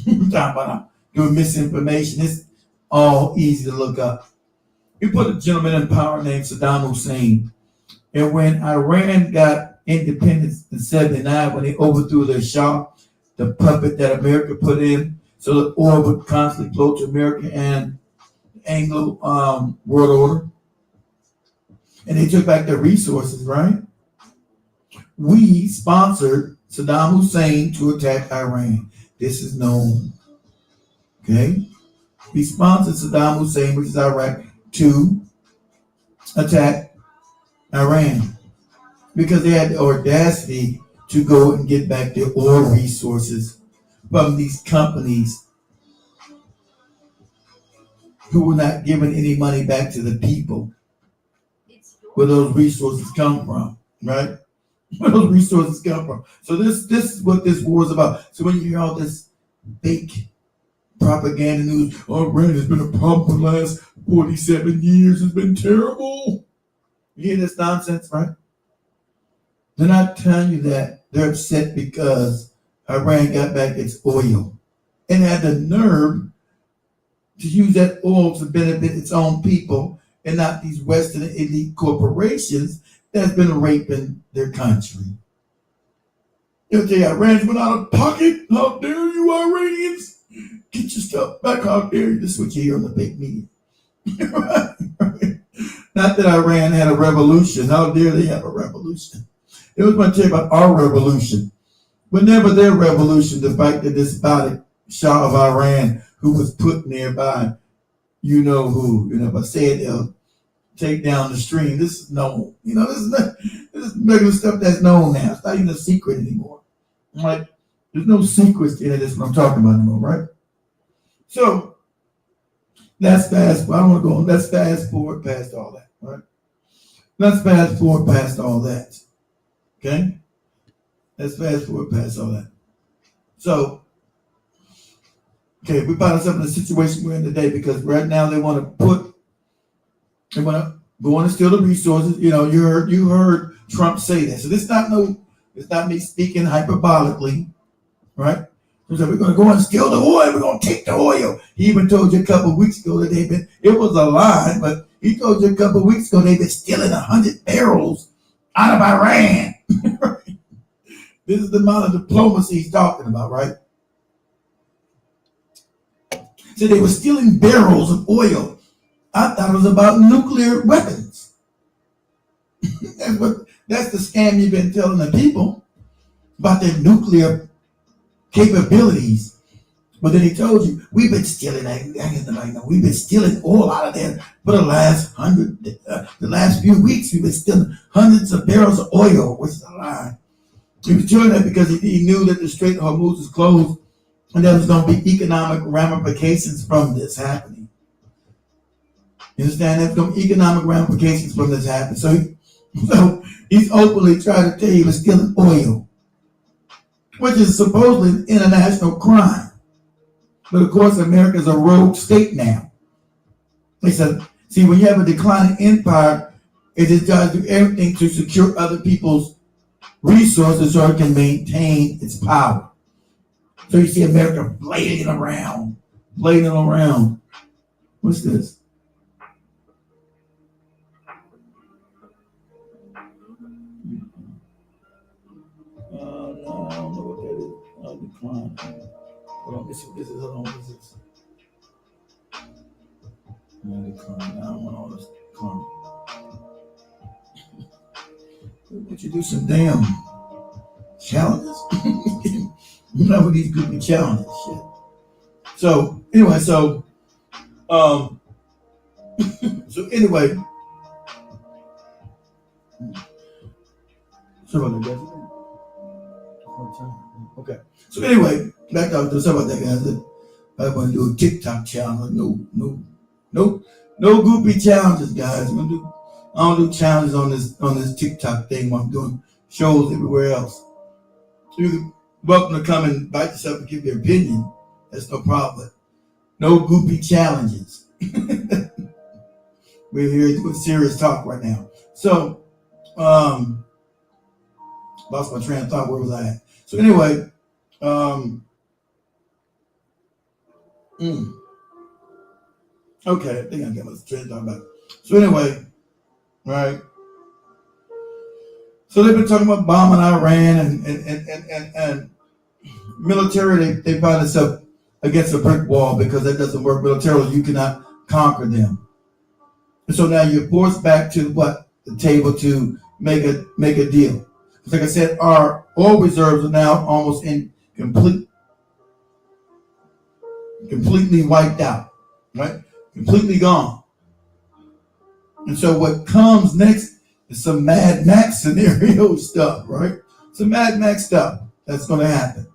Talking about doing misinformation. It's all easy to look up. We put a gentleman in power named Saddam Hussein. And when Iran got independence in 79, when they overthrew their Shah, the puppet that America put in, so the oil would constantly flow to America and Anglo world order. And they took back their resources, right? We sponsored Saddam Hussein to attack Iran. This is known. Okay? We sponsored Saddam Hussein, which is Iraq, to attack Iran because they had the audacity to go and get back their oil resources from these companies who were not giving any money back to the people. Where those resources come from, right? Where those resources come from. So this is what this war is about. So when you hear all this fake propaganda news, Iran has been a problem for the last 47 years. It's been terrible. You hear this nonsense, right? They're not telling you that. They're upset because Iran got back its oil and had the nerve to use that oil to benefit its own people and not these Western elite corporations that's been raping their country. They'll tell you Iran's went out of pocket. How dare you, Iranians? Get your stuff back. How dare you? This is what you hear on the fake media. Right? Not that Iran had a revolution. How dare they have a revolution? It was going to tell you about our revolution. But never their revolution to fight the despotic Shah of Iran who was put there by you know who. If I say it, they'll take down the stream. This is known. This is regular stuff that's known now. It's not even a secret anymore. Like, there's no secrets in it. That's what I'm talking about anymore, right? So, let's fast forward past all that, right? Let's fast forward past all that. Okay? Let's fast forward past all that. So, okay, we find ourselves in the situation we're in today because right now they want to go on and steal the resources. You heard Trump say that. So it's not me speaking hyperbolically. right? He said, we're going to go and steal the oil. We're going to take the oil. He even told you a couple of weeks ago that it was a lie, but he told you a couple of weeks ago they've been stealing 100 barrels out of Iran. This is the amount of diplomacy he's talking about, right? So they were stealing barrels of oil. I thought it was about nuclear weapons. That's the scam you've been telling the people about their nuclear capabilities. But then he told you, we've been stealing, we've been stealing oil out of there for the last few weeks. We've been stealing hundreds of barrels of oil, which is a lie. He was doing that because he knew that the Strait of Hormuz is closed and there was going to be economic ramifications from this happening. You understand? There's going to be economic ramifications from this happening. So he's openly trying to tell you he was stealing oil, which is supposedly an international crime. But of course, America is a rogue state now. They said, see, when you have a declining empire, it just tries to do everything to secure other people's resources so it can maintain its power. So you see America flailing around. What's this? No, I don't know what that is. Decline. Hold on, this is, hold on, what is this? Decline. I don't want all this decline. Would you do some damn challenges? You know what these goofy challenges shit. So anyway, so anyway. Sorry about that, guys. Okay. So anyway, back to something about that, guys. I want to do a TikTok challenge. No goofy challenges, guys. I don't do challenges on this TikTok thing while I'm doing shows everywhere else. You're welcome to come and bite yourself and give your opinion. That's no problem. No goofy challenges. We're here doing serious talk right now. So, lost my train of thought. Where was I at? So anyway, okay, I think I got my train of thought back. So anyway, right. So they've been talking about bombing Iran and military. They find themselves against a brick wall because that doesn't work militarily. You cannot conquer them. And so now you're forced back to the table to make a deal. Like I said, our oil reserves are now almost completely wiped out, right? Completely gone. And so what comes next is some Mad Max scenario stuff, right? Some Mad Max stuff that's going to happen.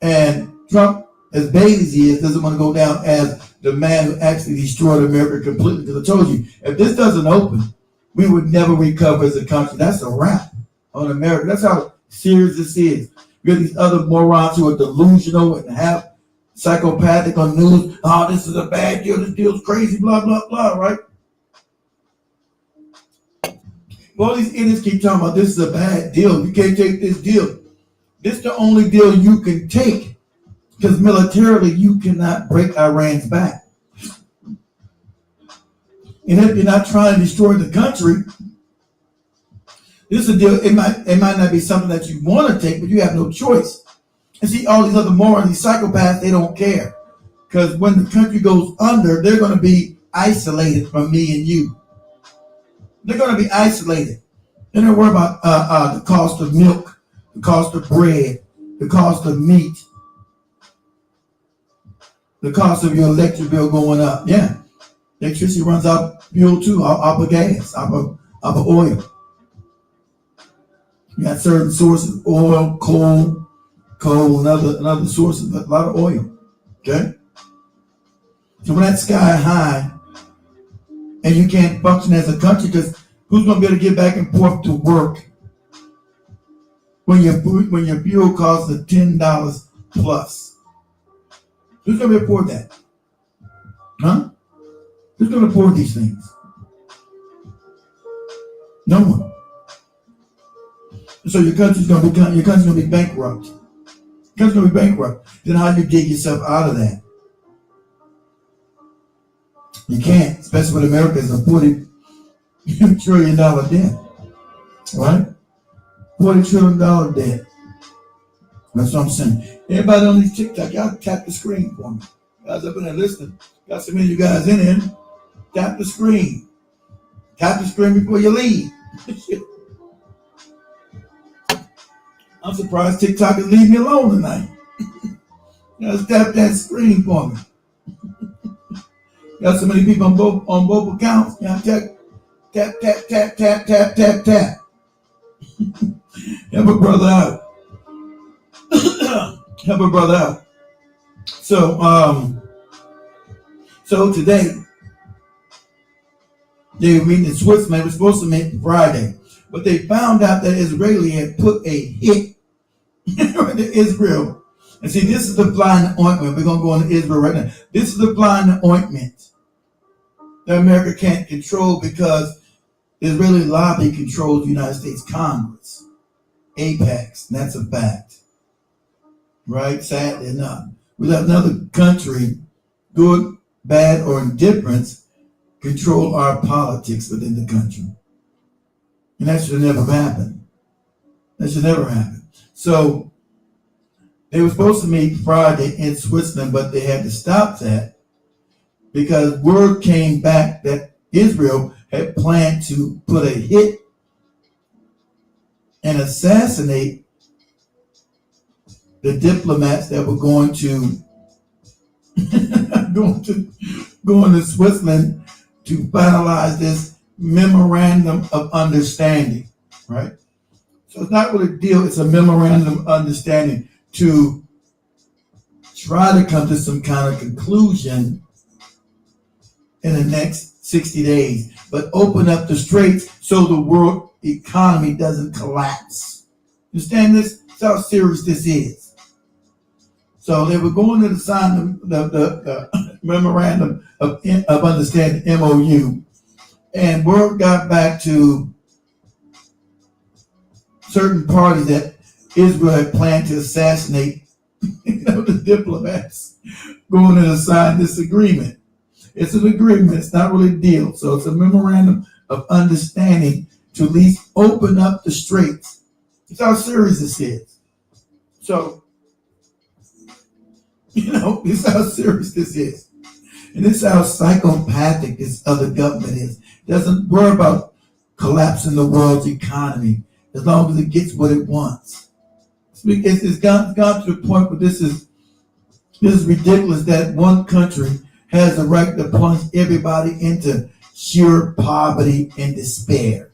And Trump, as bad as he is, doesn't want to go down as the man who actually destroyed America completely. Because I told you, if this doesn't open, we would never recover as a country. That's a wrap on America. That's how serious this is. We have these other morons who are delusional and half psychopathic on news. Oh, this is a bad deal. This deal's crazy, blah, blah, blah, right? All these idiots keep talking about this is a bad deal. You can't take this deal. This is the only deal you can take because militarily you cannot break Iran's back. And if you're not trying to destroy the country, this is a deal. It might not be something that you want to take, but you have no choice. And see, all these other morons, these psychopaths, they don't care. Because when the country goes under, they're going to be isolated from me and you. They're going to be isolated. They don't worry about the cost of milk, the cost of bread, the cost of meat, the cost of your electric bill going up. Yeah, electricity runs out fuel too, off of gas, off of oil. You got certain sources, oil, coal, and other sources, but a lot of oil. Okay? So when that's sky high and you can't function as a country, because who's going to be able to get back and forth to work when your fuel costs $10 plus? Who's going to afford that? Huh? Who's going to afford these things? No one. So your country's going to be bankrupt. Country's going to be bankrupt. Then how do you get yourself out of that? You can't, especially with America is a $40 trillion debt. Right? $40 trillion debt. That's what I'm saying. Everybody on these TikTok, y'all tap the screen for me. Guys up in there listening. Got so many of you guys in there. Tap the screen. Tap the screen before you leave. I'm surprised TikTok is leaving me alone tonight. Guys, tap that screen for me. Got so many people on both accounts. Y'all tap. Help a brother out. Help a brother out. So today they were meeting in Switzerland. It was supposed to meet Friday, but they found out that Israeli had put a hit into Israel. And see, this is the blind ointment. We're gonna go into Israel right now. This is the blind ointment that America can't control because Israeli lobby controls the United States Congress, Apex. That's a fact, right? Sadly enough, we let another country, good, bad, or indifference, control our politics within the country, and that should never happen. That should never happen. So they were supposed to meet Friday in Switzerland, but they had to stop that because word came back that Israel had planned to put a hit and assassinate the diplomats that were going to going to Switzerland to finalize this memorandum of understanding, right? So it's not really a deal, it's a memorandum of understanding to try to come to some kind of conclusion in the next 60 days, but open up the straits so the world economy doesn't collapse. You understand this? That's how serious this is. So they were going to sign the memorandum of understanding, MOU, and word got back to certain parties that Israel had planned to assassinate the diplomats going to sign this agreement. It's an agreement. It's not really a deal. So it's a memorandum of understanding to at least open up the straits. That's how serious this is. So, this is how serious this is. And this is how psychopathic this other government is. It doesn't worry about collapsing the world's economy as long as it gets what it wants. It's gone to the point where this is ridiculous that one country has the right to plunge everybody into sheer poverty and despair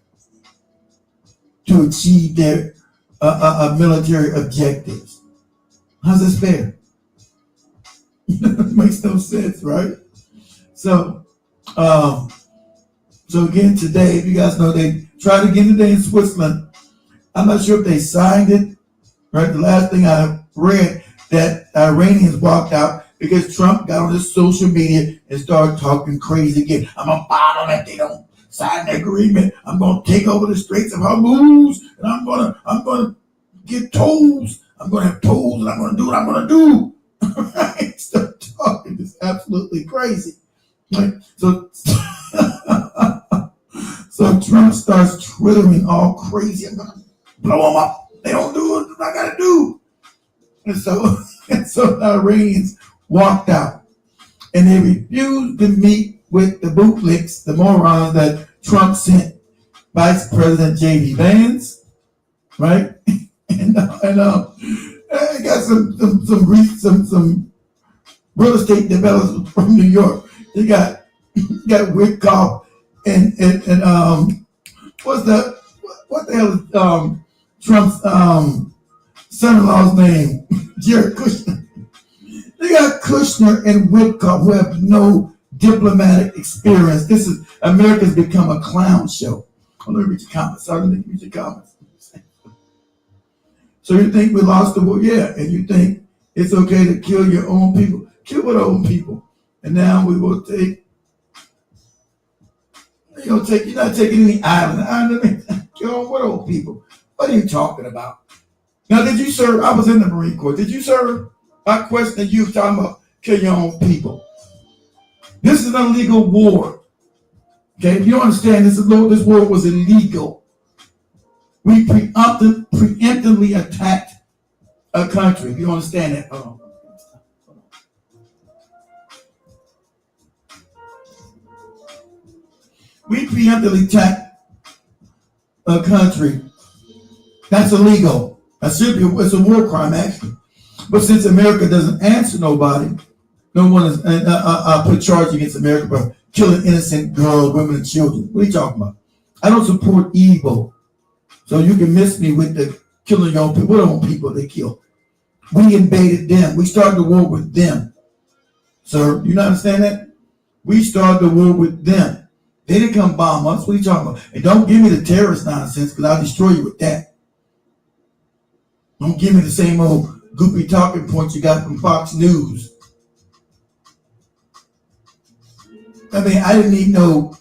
to achieve their military objectives. How's this fair? It makes no sense, right? So again today, if you guys know, they tried again today in Switzerland. I'm not sure if they signed it, right? The last thing I read, that Iranians walked out because Trump got on his social media and started talking crazy again. I'm going to fight on that. They don't sign the agreement. I'm going to take over the Straits of Hormuz, and I'm going to get tolls. I'm going to have tolls, and I'm going to do what I'm going to do. Right? Start talking. It's absolutely crazy. Right? So Trump starts twittering all crazy. I'm going to blow them up. They don't do what I got to do. And so the Iranians walked out, and they refused to meet with the bootlicks, the morons that Trump sent Vice President J.D. Vance, right? and I got some real estate developers from New York. They got Witkoff and what the hell is Trump's son-in-law's name? Jared Kushner. They got Kushner and Witkoff who have no diplomatic experience. This is America's become a clown show. Let me read your comments. Sorry, let me read your comments. So you think we lost the war? Yeah, and you think it's okay to kill your own people? Kill our own people. And now we will take. You're not taking any island. Kill what old people? What are you talking about? Now, did you serve? I was in the Marine Corps. Did you serve? I question you talking about kill your own people. This is an illegal war. Okay, if you don't understand, this war was illegal. We preemptively attacked a country. If you don't understand that, hold on. We preemptively attacked a country. That's illegal. It's a war crime, actually. But since America doesn't answer nobody, no one is put a charge against America for killing innocent girls, women, and children. What are you talking about? I don't support evil. So you can miss me with the killing your own people. What own people they kill? We invaded them. We started the war with them. Sir, you not understand that? We started the war with them. They didn't come bomb us. What are you talking about? And don't give me the terrorist nonsense, because I'll destroy you with that. Don't give me the same old goopy talking points you got from Fox News. I mean, I didn't need no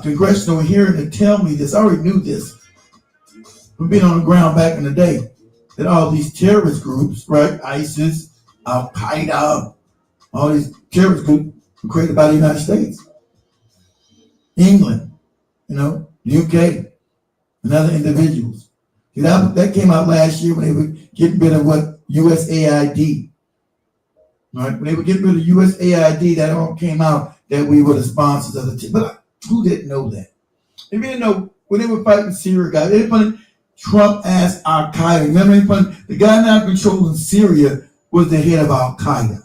congressional hearing to tell me this. I already knew this from being on the ground back in the day, that all these terrorist groups, right, ISIS, Al-Qaeda, all these terrorist groups were created by the United States. England, UK, and other individuals. That came out last year when they were getting rid of USAID. Right? When they were getting rid of USAID, that all came out that we were the sponsors of the But who didn't know that? They didn't know when they were fighting Syria, guys. They put Trump asked Al-Qaeda. Remember, the guy now controlling Syria was the head of Al-Qaeda.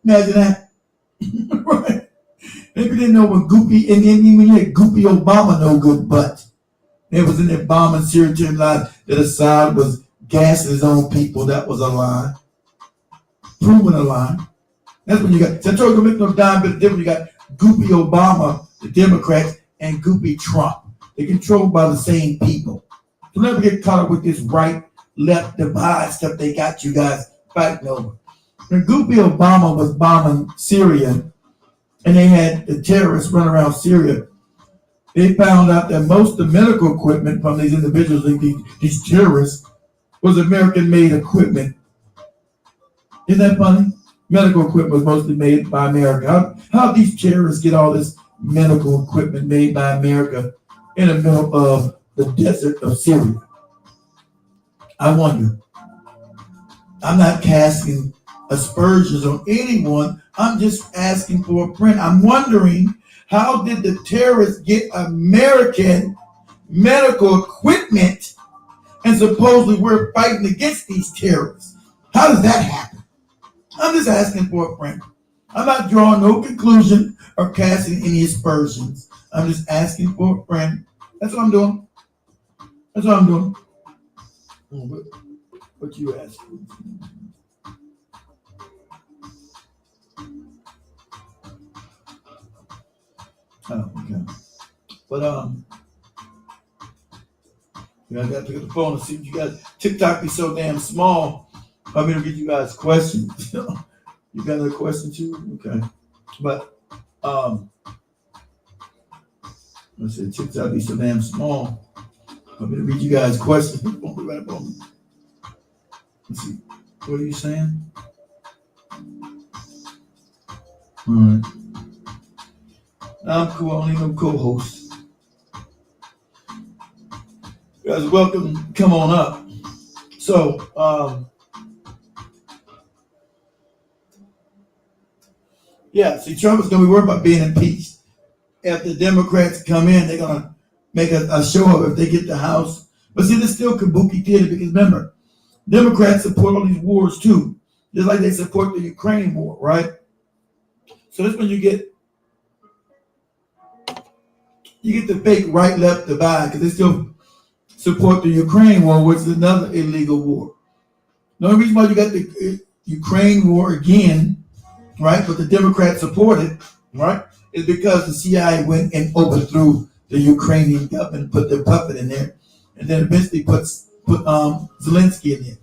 Imagine that. Right? Maybe they didn't know when Goopy, and then when you had Goopy Obama, no good butt. They was in there bombing Syria, telling lies that Assad was gassing his own people. That was a lie. Proven a lie. That's when you got, so I told you to make no dime bit of difference. You got Goopy Obama, the Democrats, and Goopy Trump. They're controlled by the same people. So never get caught up with this right, left divide stuff they got you guys fighting over. When Goopy Obama was bombing Syria, and they had the terrorists run around Syria, they found out that most of the medical equipment from these individuals, these terrorists, was American-made equipment. Isn't that funny? Medical equipment was mostly made by America. How these terrorists get all this medical equipment made by America in the middle of the desert of Syria? I wonder. I'm not casting aspersions on anyone. I'm just asking for a friend. I'm wondering, how did the terrorists get American medical equipment and supposedly we're fighting against these terrorists? How does that happen? I'm just asking for a friend. I'm not drawing no conclusion or casting any aspersions. I'm just asking for a friend. That's what I'm doing. That's what I'm doing. What you asking? Oh, okay. But I got to pick up the phone and see what you guys. TikTok be so damn small. I'm gonna get you guys questions. You got another question too? Okay. But let's see, TikTok be so damn small. I'm gonna read you guys questions. Let's see. What are you saying? All right. I'm cool. I don't need no co-host. You guys are welcome. Come on up. So, yeah, see, Trump is going to be worried about being impeached. If the Democrats come in, they're going to make a show of it if they get the House. But see, there's still kabuki theater, because remember, Democrats support all these wars too, just like they support the Ukraine war, right? So that's when you get the fake right-left divide, because they still support the Ukraine war, which is another illegal war. The only reason why you got the Ukraine war again, right, but the Democrats support it, right, is because the CIA went and overthrew the Ukrainian government, put their puppet in there, and then eventually put Zelensky in there.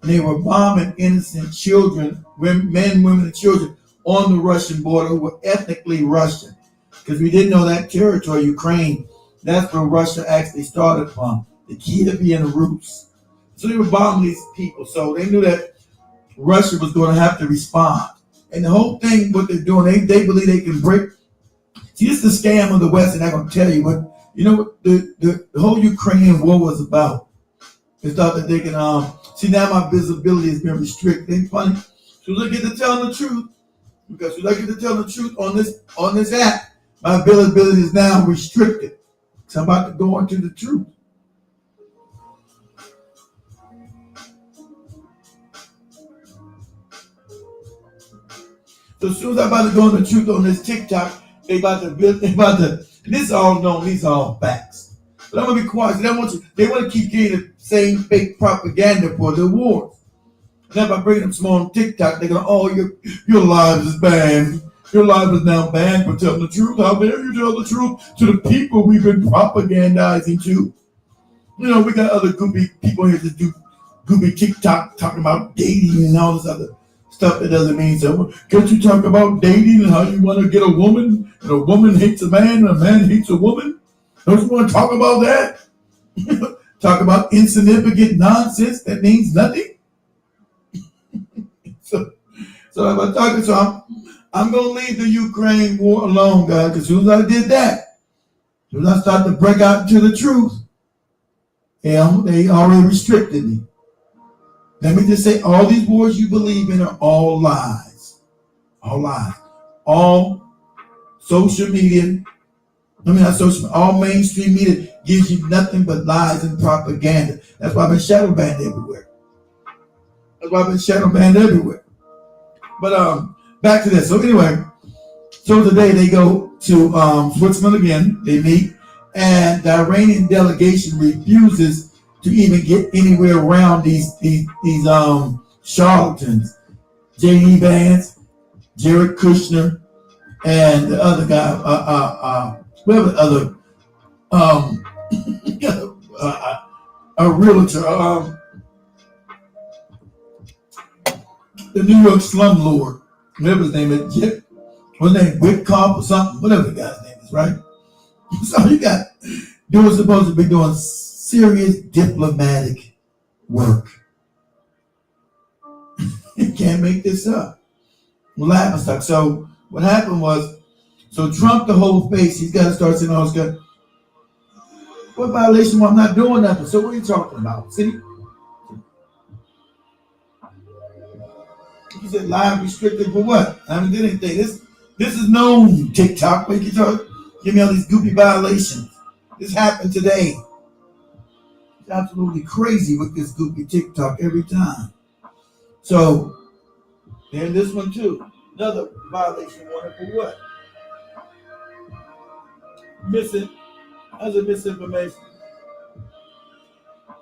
And they were bombing innocent children, men, women, and children on the Russian border who were ethnically Russian. Because we didn't know that territory, Ukraine, that's where Russia actually started from, the Kievian roots. So they were bombing these people. So they knew that Russia was going to have to respond. And the whole thing, what they're doing, they believe they can break. See, this is the scam of the West, and I'm going to tell you what, what the whole Ukrainian war was about. They thought that they can, see, now my visibility has been restricted. Ain't funny? So look at the telling the truth. Because you like to tell the truth on this app, my availability is now restricted. So I'm about to go into the truth. So as soon as I'm about to go into the truth on this TikTok, they about to, this is all known, these are all facts. But I'm gonna be quiet. They want to keep getting the same fake propaganda for the wars. And if I bring them some on TikTok, they're going, oh, your lives is banned. Your life is now banned for telling the truth. How dare you tell the truth to the people we've been propagandizing to? We got other goopy people here that do goopy TikTok talking about dating and all this other stuff that doesn't mean so. Can't you talk about dating and how you want to get a woman and a woman hates a man and a man hates a woman? Don't you want to talk about that? Talk about insignificant nonsense that means nothing? So if I'm talking, I'm going to leave the Ukraine war alone, guys, because as soon as I did that, as soon as I started to break out into the truth, they already restricted me. Let me just say, all these wars you believe in are all lies. All lies. All social media, all mainstream media gives you nothing but lies and propaganda. That's why I've been shadow banned everywhere. But back to this. So anyway, so today they go to Switzerland again. They meet, and the Iranian delegation refuses to even get anywhere around these charlatans. J.D. Vance, Jared Kushner, and the other guy, whoever the other, a realtor, the New York slumlord, whatever his name is, Witkoff or something, whatever the guy's name is, right? So you got dudes supposed to be doing serious diplomatic work. You can't make this up. So what happened was, Trump, the whole face, he's got to start saying all this stuff. What violation? Well, I'm not doing nothing. So what are you talking about? See? He said live restricted for what? I haven't did anything. This is known, TikTok. Where you talk, give me all these goopy violations. This happened today. It's absolutely crazy with this goopy TikTok every time. So, and this one too. Another violation warning for what? Misinformation.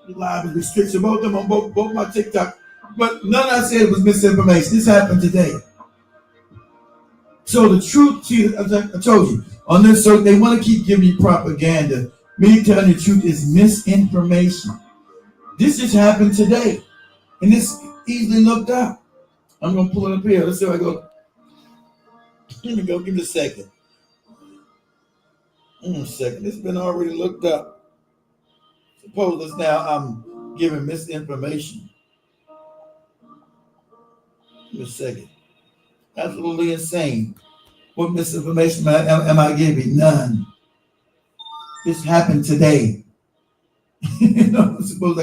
Live is restriction. Both of them on both my TikTok. But none I said was misinformation. This happened today. So the truth, see, I told you, on this, so they want to keep giving you propaganda. Me telling the truth is misinformation. This just happened today. And this easily looked up. I'm going to pull it up here. Let's see how I go. Let me go. Give me a second. A second. It's been already looked up. Suppose this now I'm giving misinformation. Give me a second. Absolutely insane. What misinformation am I giving? None. This happened today. Suppose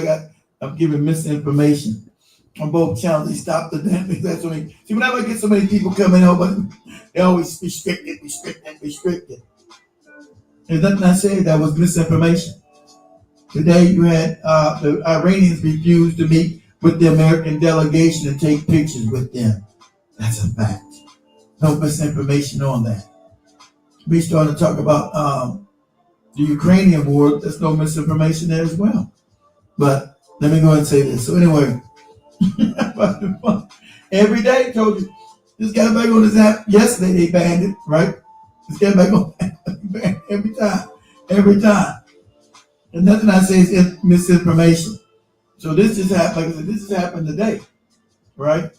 I'm giving misinformation on both channels. They stopped the damn thing. That's what I mean. See, whenever I get so many people coming over, they always restricted. There's nothing I said that was misinformation. Today you had the Iranians refused to meet with the American delegation and take pictures with them. That's a fact. No misinformation on that. We started to talk about the Ukrainian war. There's no misinformation there as well. But let me go ahead and say this. So anyway, every day, told you, this guy back on his app. Yesterday they banned it, right? This guy back on banned every time. And nothing I say is misinformation. So this just happened. Like I said, this has happened today, right?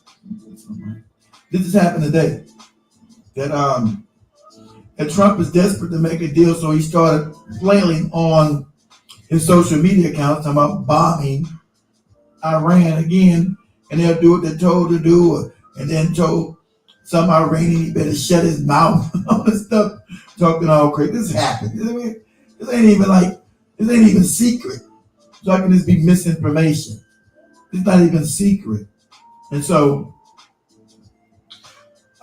This has happened today. That Trump is desperate to make a deal, so he started flailing on his social media accounts talking about bombing Iran again, and they'll do what they're told to do, and then told some Iranian he better shut his mouth and all this stuff, talking all crazy. This happened. This ain't even secret. So how can this be misinformation? It's not even secret. And so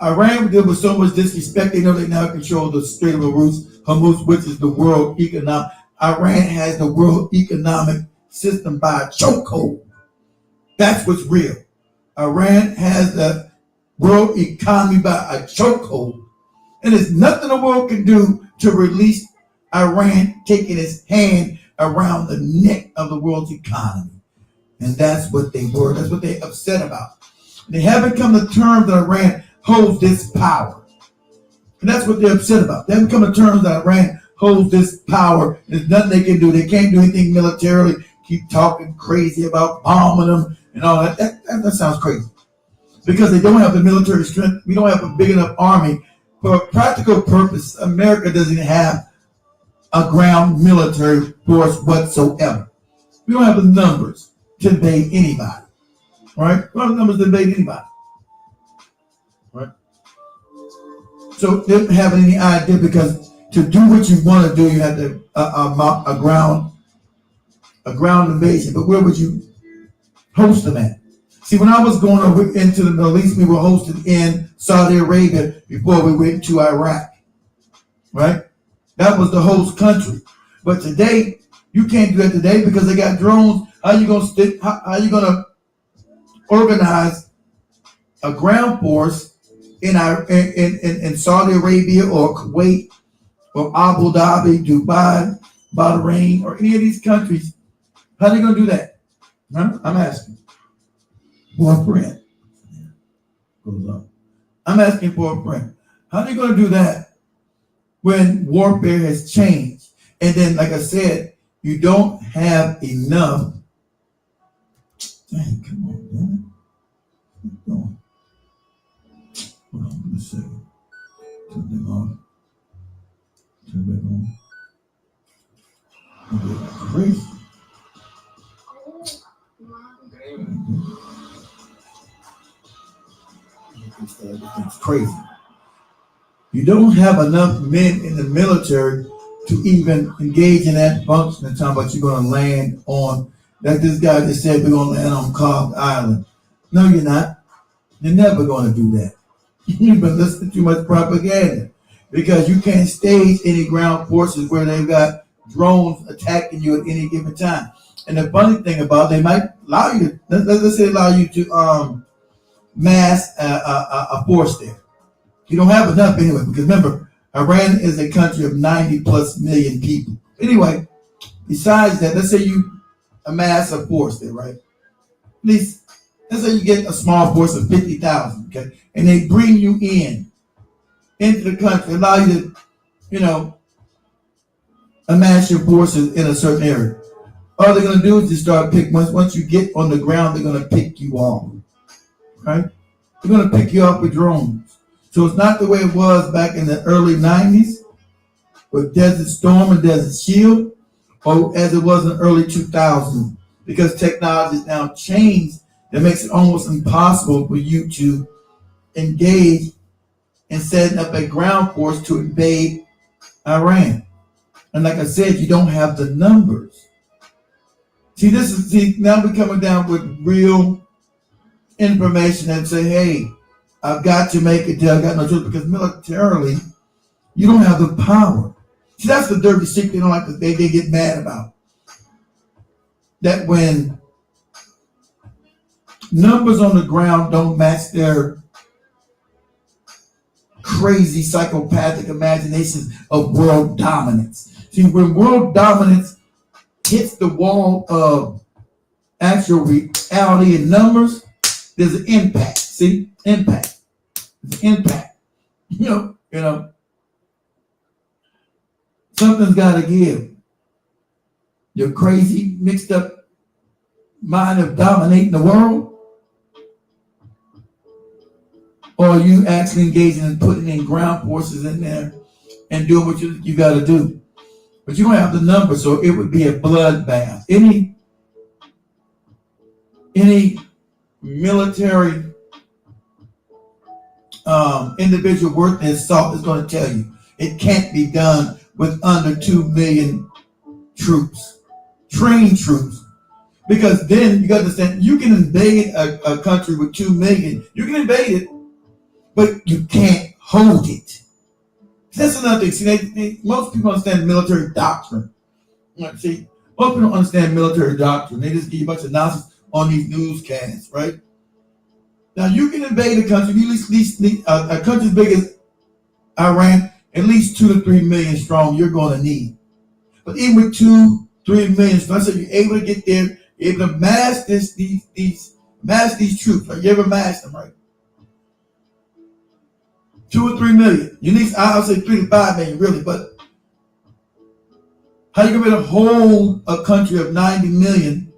Iran did with so much disrespect, they know they now control the Strait of Hormuz, which is the world economic. Iran has the world economic system by a chokehold. That's what's real. Iran has the world economy by a chokehold. And there's nothing the world can do to release Iran taking its hand around the neck of the world's economy. And that's what they were. That's what they're upset about. They haven't come to terms that Iran holds this power. And that's what they're upset about. They haven't come to terms that Iran holds this power. There's nothing they can do. They can't do anything militarily. Keep talking crazy about bombing them and all that. That sounds crazy. Because they don't have the military strength. We don't have a big enough army. For a practical purpose, America doesn't have a ground military force whatsoever. We don't have the numbers to invade anybody. Right? We don't have the numbers to invade anybody. Right? So they don't have any idea, because to do what you want to do, you have to mount a ground invasion. But where would you host them at? See, when I was going over into the Middle East, we were hosted in Saudi Arabia before we went to Iraq. Right? That was the host country. But today, you can't do that today because they got drones. How you gonna organize a ground force in Saudi Arabia or Kuwait or Abu Dhabi, Dubai, Bahrain, or any of these countries? How are they gonna do that? Huh? I'm asking. For a friend. Goes on. I'm asking for a friend. How are they going to do that when warfare has changed? And then, like I said, you don't have enough. Dang, come on, man. Keep going. Hold on a second. Turn them on. Turn back on. They're crazy. It's crazy. You don't have enough men in the military to even engage in that function and talking about you're going to land on, like this guy just said, we're going to land on Cobb Island. No, you're not. You're never going to do that. You've been listening to too much propaganda, because you can't stage any ground forces where they've got drones attacking you at any given time. And the funny thing about it, they might allow you to, let's say allow you to mass a force there. You don't have enough anyway, because remember, Iran is a country of 90 plus million people. Anyway, besides that, let's say you amass a force there, right? At least, let's say you get a small force of 50,000, okay? And they bring you into the country, allow you to, amass your forces in a certain area. All they're going to do is just start picking. Once you get on the ground, they're going to pick you off. Right? They're going to pick you off with drones. So it's not the way it was back in the early 90s with Desert Storm and Desert Shield, or as it was in the early 2000s, because technology has now changed that makes it almost impossible for you to engage in setting up a ground force to invade Iran. And like I said, you don't have the numbers. See, now we're coming down with real information and say, hey, I've got to make it till I got no choice, because militarily, you don't have the power. See, that's the dirty secret they don't like, that they get mad about. That when numbers on the ground don't match their crazy psychopathic imaginations of world dominance. See, when world dominance hits the wall of actual reality and numbers, there's an impact. See, impact. There's an impact. You know, something's got to give. Your crazy, mixed up mind of dominating the world, or are you actually engaging and putting in ground forces in there and doing what you got to do? But you don't have the numbers, so it would be a bloodbath. Any any military individual worth their salt is going to tell you it can't be done with under 2 million troops, trained troops. Because then you got to understand, you can invade a country with 2 million. You can invade it, but you can't hold it. That's another thing. See, most people understand military doctrine. See, most people don't understand military doctrine. They just give you a bunch of nonsense on these newscasts, right? Now, you can invade a country, at least a country as big as Iran, at least 2 to 3 million strong, you're going to need. But even with 2, 3 million strong, so you're able to get there, you're able to mass these troops. Right? You ever mass them, right? 2 or 3 million. You need, I'll say 3 to 5 million, really, but how you going to hold a country of 90 million?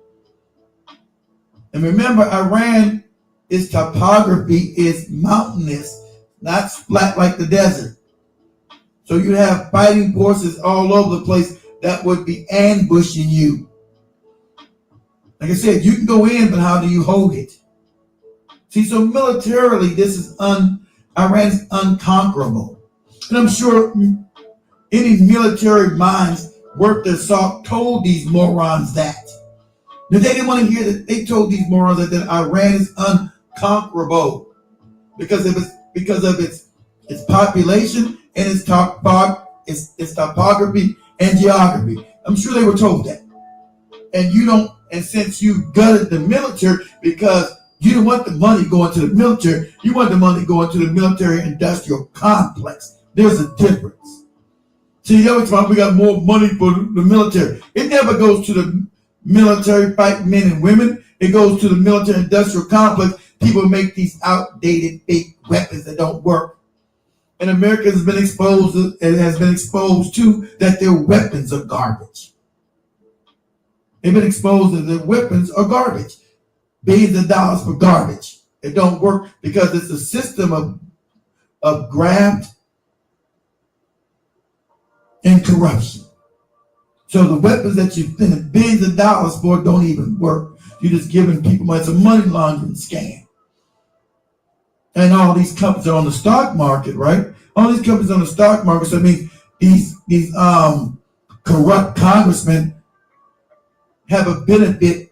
And remember, Iran, its topography is mountainous, not flat like the desert. So you have fighting forces all over the place that would be ambushing you. Like I said, you can go in, but how do you hold it? See, so militarily, this is Iran's unconquerable. And I'm sure any military minds worth their salt told these morons that. But they didn't want to hear that. They told these morons that Iran is unconquerable because of its population and its topography and geography. I'm sure they were told that. And you don't, and since you gutted the military because you didn't want the money going to the military, you want the money going to the military industrial complex. There's a difference. See, every time we got more money for the military. It never goes to the military fighting men and women. It goes to the military industrial complex. People make these outdated fake weapons that don't work. And America has been exposed to that their weapons are garbage. They've been exposed that their weapons are garbage. Billions of dollars for garbage. It don't work because it's a system of graft and corruption. So the weapons that you spend billions of dollars for don't even work. You're just giving people money. It's a money laundering scam. And all these companies are on the stock market, right? All these companies on the stock market. So I mean, these corrupt congressmen have a benefit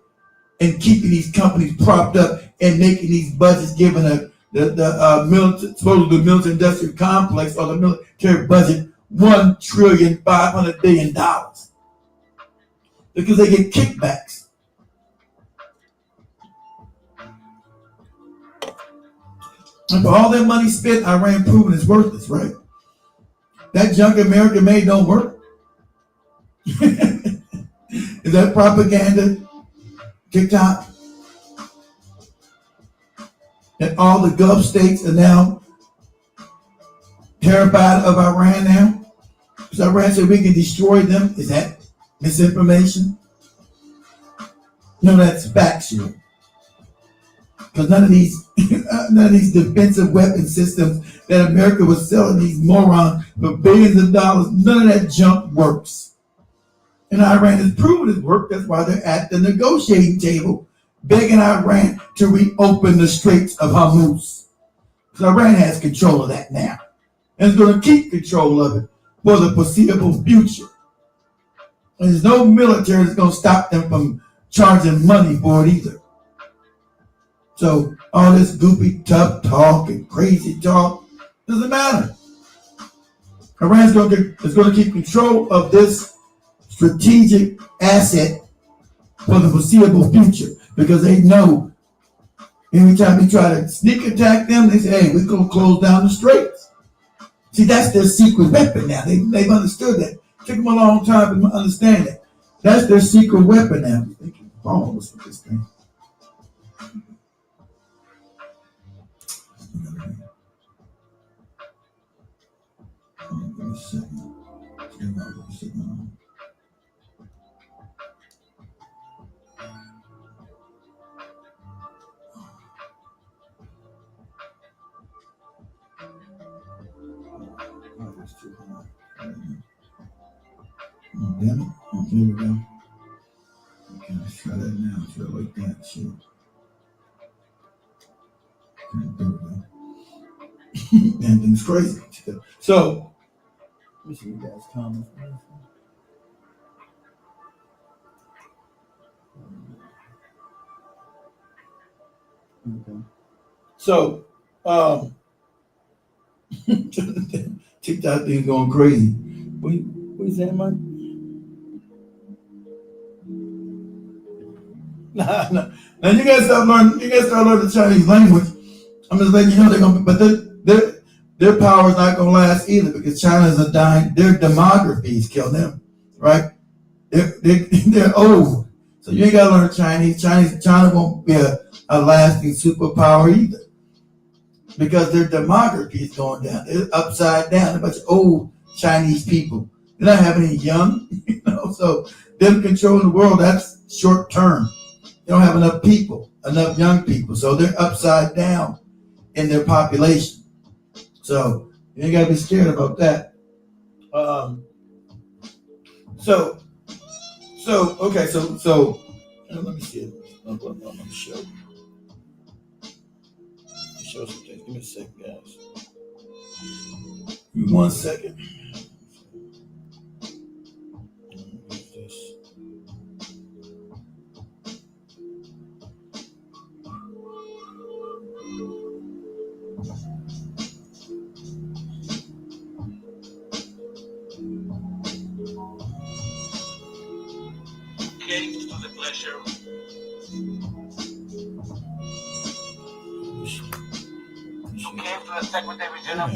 in keeping these companies propped up and making these budgets, giving the military industrial complex or the military budget $1.5 trillion because they get kickbacks. And for all that money spent, Iran proving is worthless, right? That junk America made don't work. Is that propaganda? TikTok? And all the Gulf states are now terrified of Iran now? Because Iran said we can destroy them. Is that misinformation? No, that's factual. Because none of these defensive weapon systems that America was selling these morons for billions of dollars, none of that junk works. And Iran has proven it work. That's why they're at the negotiating table begging Iran to reopen the Straits of Hormuz. Because Iran has control of that now. And is going to keep control of it for the foreseeable future. And there's no military that's going to stop them from charging money for it either. So all this goofy, tough talk and crazy talk doesn't matter. Iran is going to keep control of this strategic asset for the foreseeable future because they know every time they try to sneak attack them, they say, hey, we're going to close down the straits. See, that's their secret weapon now. They've understood that. It took them a long time to understand that. That's their secret weapon now. I'm thinking, balls with this thing. Give me a second. Oh, damn it. Oh, here we go. Okay, let's try that now. Try like that. Shit. And things crazy. So, let me see you guys' comments. Okay. So, TikTok thing's going crazy. What you saying, man? Nah. Now you guys start learning. You guys start learning the Chinese language. I'm just letting you know they're gonna. But their power is not gonna last either because China's a dying. Their demographies kill them, right? They're old, so you ain't gotta learn Chinese. China won't be a lasting superpower either because their demography is going down. They're upside down. A bunch of old Chinese people. They're not having any young, So them controlling the world, that's short term. They don't have enough people, enough young people, so they're upside down in their population. So you ain't gotta be scared about that. So let me see it. Let me show some things. Give me a second, guys. Give me 1 second. Came to the pleasure. You came to the Secretary General.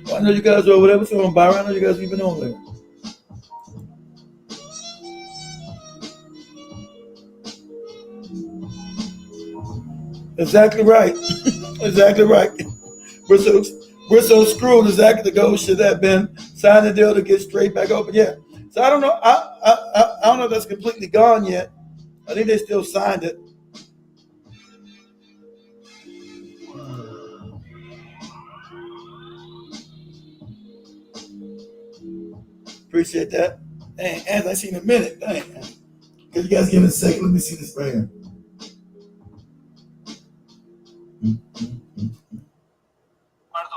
Well, I know you guys are over there. What's going on, Byron? I know you guys have been over there. Exactly right. Exactly right. We're so screwed. Exactly. The goal should have been sign the deal to get straight back open. Yeah. So I don't know. I don't know if that's completely gone yet. I think they still signed it. Appreciate that. Dang, as I seen in a minute. Dang. Can you guys give me a second? Let me see this right here.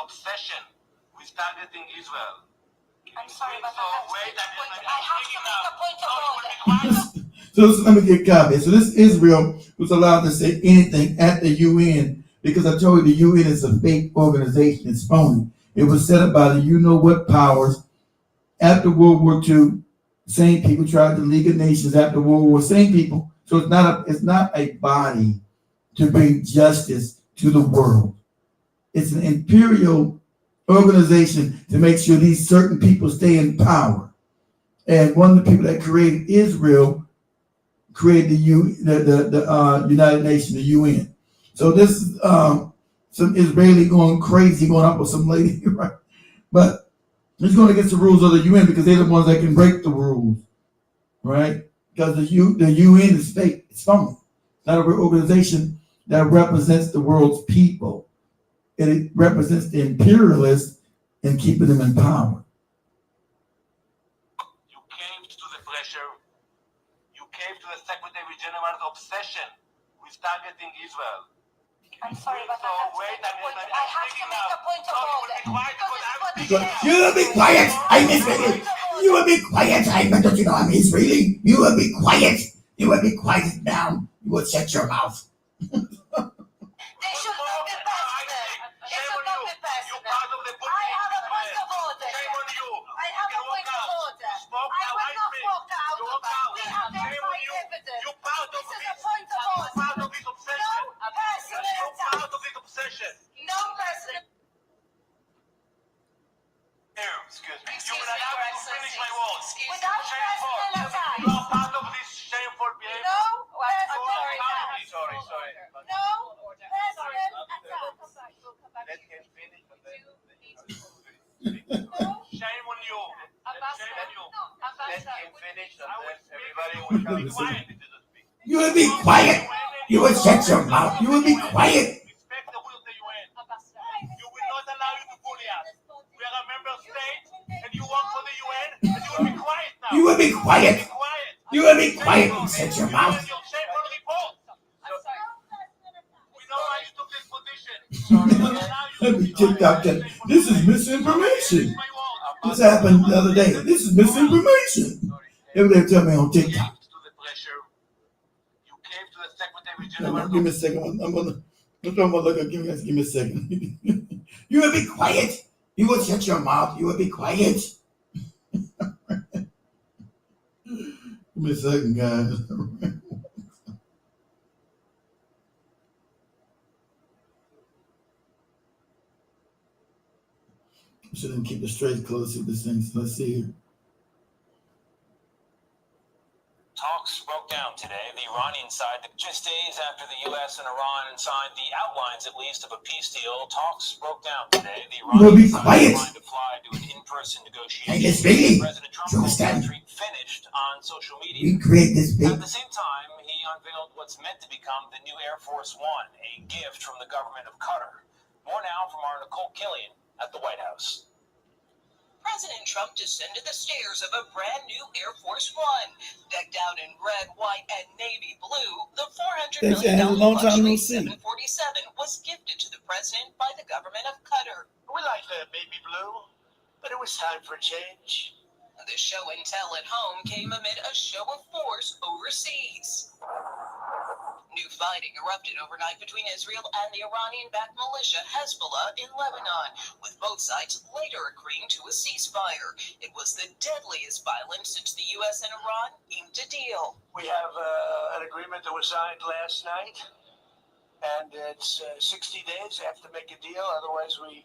Obsession with targeting Israel. I'm sorry, but I have to make a point of order. So let me get a copy. So this Israel was allowed to say anything at the UN because I told you the UN is a fake organization. It's phony. It was set up by the you-know-what powers after World War II. Same people tried the League of Nations after World War. Same people. So it's not a body to bring justice to the world. It's an imperial organization to make sure these certain people stay in power. And one of the people that created Israel created the United Nations, the UN. So this is some Israeli going crazy, going up with some lady, right? But it's going against the rules of the UN because they're the ones that can break the rules, right? Because the UN is fake. It's phony. It's not an organization that represents the world's people. It represents the imperialists and keeping them in power. You came to the pressure. You came to the Secretary General's obsession with targeting Israel. I'm sorry, but I have to make a point of order. You will be quiet. I'm Israeli. You will be quiet. Don't you know I'm Israeli? You will be quiet. You will be quiet now. You will shut your mouth. They should not be personal. It should not be personal. I have a point of order. I have a point of order. I will not walk out of that. We have verified evidence. This is a point of order. No personal attack. No personal. Excuse me. You will allow me to finish my words. Without personal attack. You are part of this shameful behavior. No personal attack. Sorry. No personal attack. Let him finish and then shame on you. Shame on you. Let him finish and then everybody will come be quiet. You will be quiet. You will shut your mouth. You will be quiet. Respect the will of the UN. You will not allow you to bully us. We are a member state and you work for the UN and you will be quiet now. You will be quiet. You will be quiet and shut your mouth. Your shameful report. We know why you took this Let me TikTok that. This is misinformation. This happened the other day. This is misinformation. Every day tell me on TikTok. Give me a second. I'm gonna look up. Give me a second. You will be quiet. You will shut your mouth. You will be quiet. Give me a second, guys. I shouldn't keep the straight close to this thing. So let's see here. Talks broke down today. The Iranian side, just days after the U.S. and Iran signed the outlines, at least, of a peace deal, talks broke down today. The Iranian side trying to fly to an in-person negotiation. Really? President Trump finished on social media. You create this big. At the same time, he unveiled what's meant to become the new Air Force One, a gift from the government of Qatar. More now from our Nicole Killian at the White House. President Trump descended the stairs of a brand new Air Force One. Decked out in red, white, and navy blue, the $400 million luxury 747 was gifted to the president by the government of Qatar. We like the baby blue, but it was time for a change. The show and tell at home came amid a show of force overseas. New fighting erupted overnight between Israel and the Iranian-backed militia Hezbollah in Lebanon, with both sides later agreeing to a ceasefire. It was the deadliest violence since the U.S. and Iran inked a deal. We have an agreement that was signed last night, and it's 60 days. They have to make a deal, otherwise we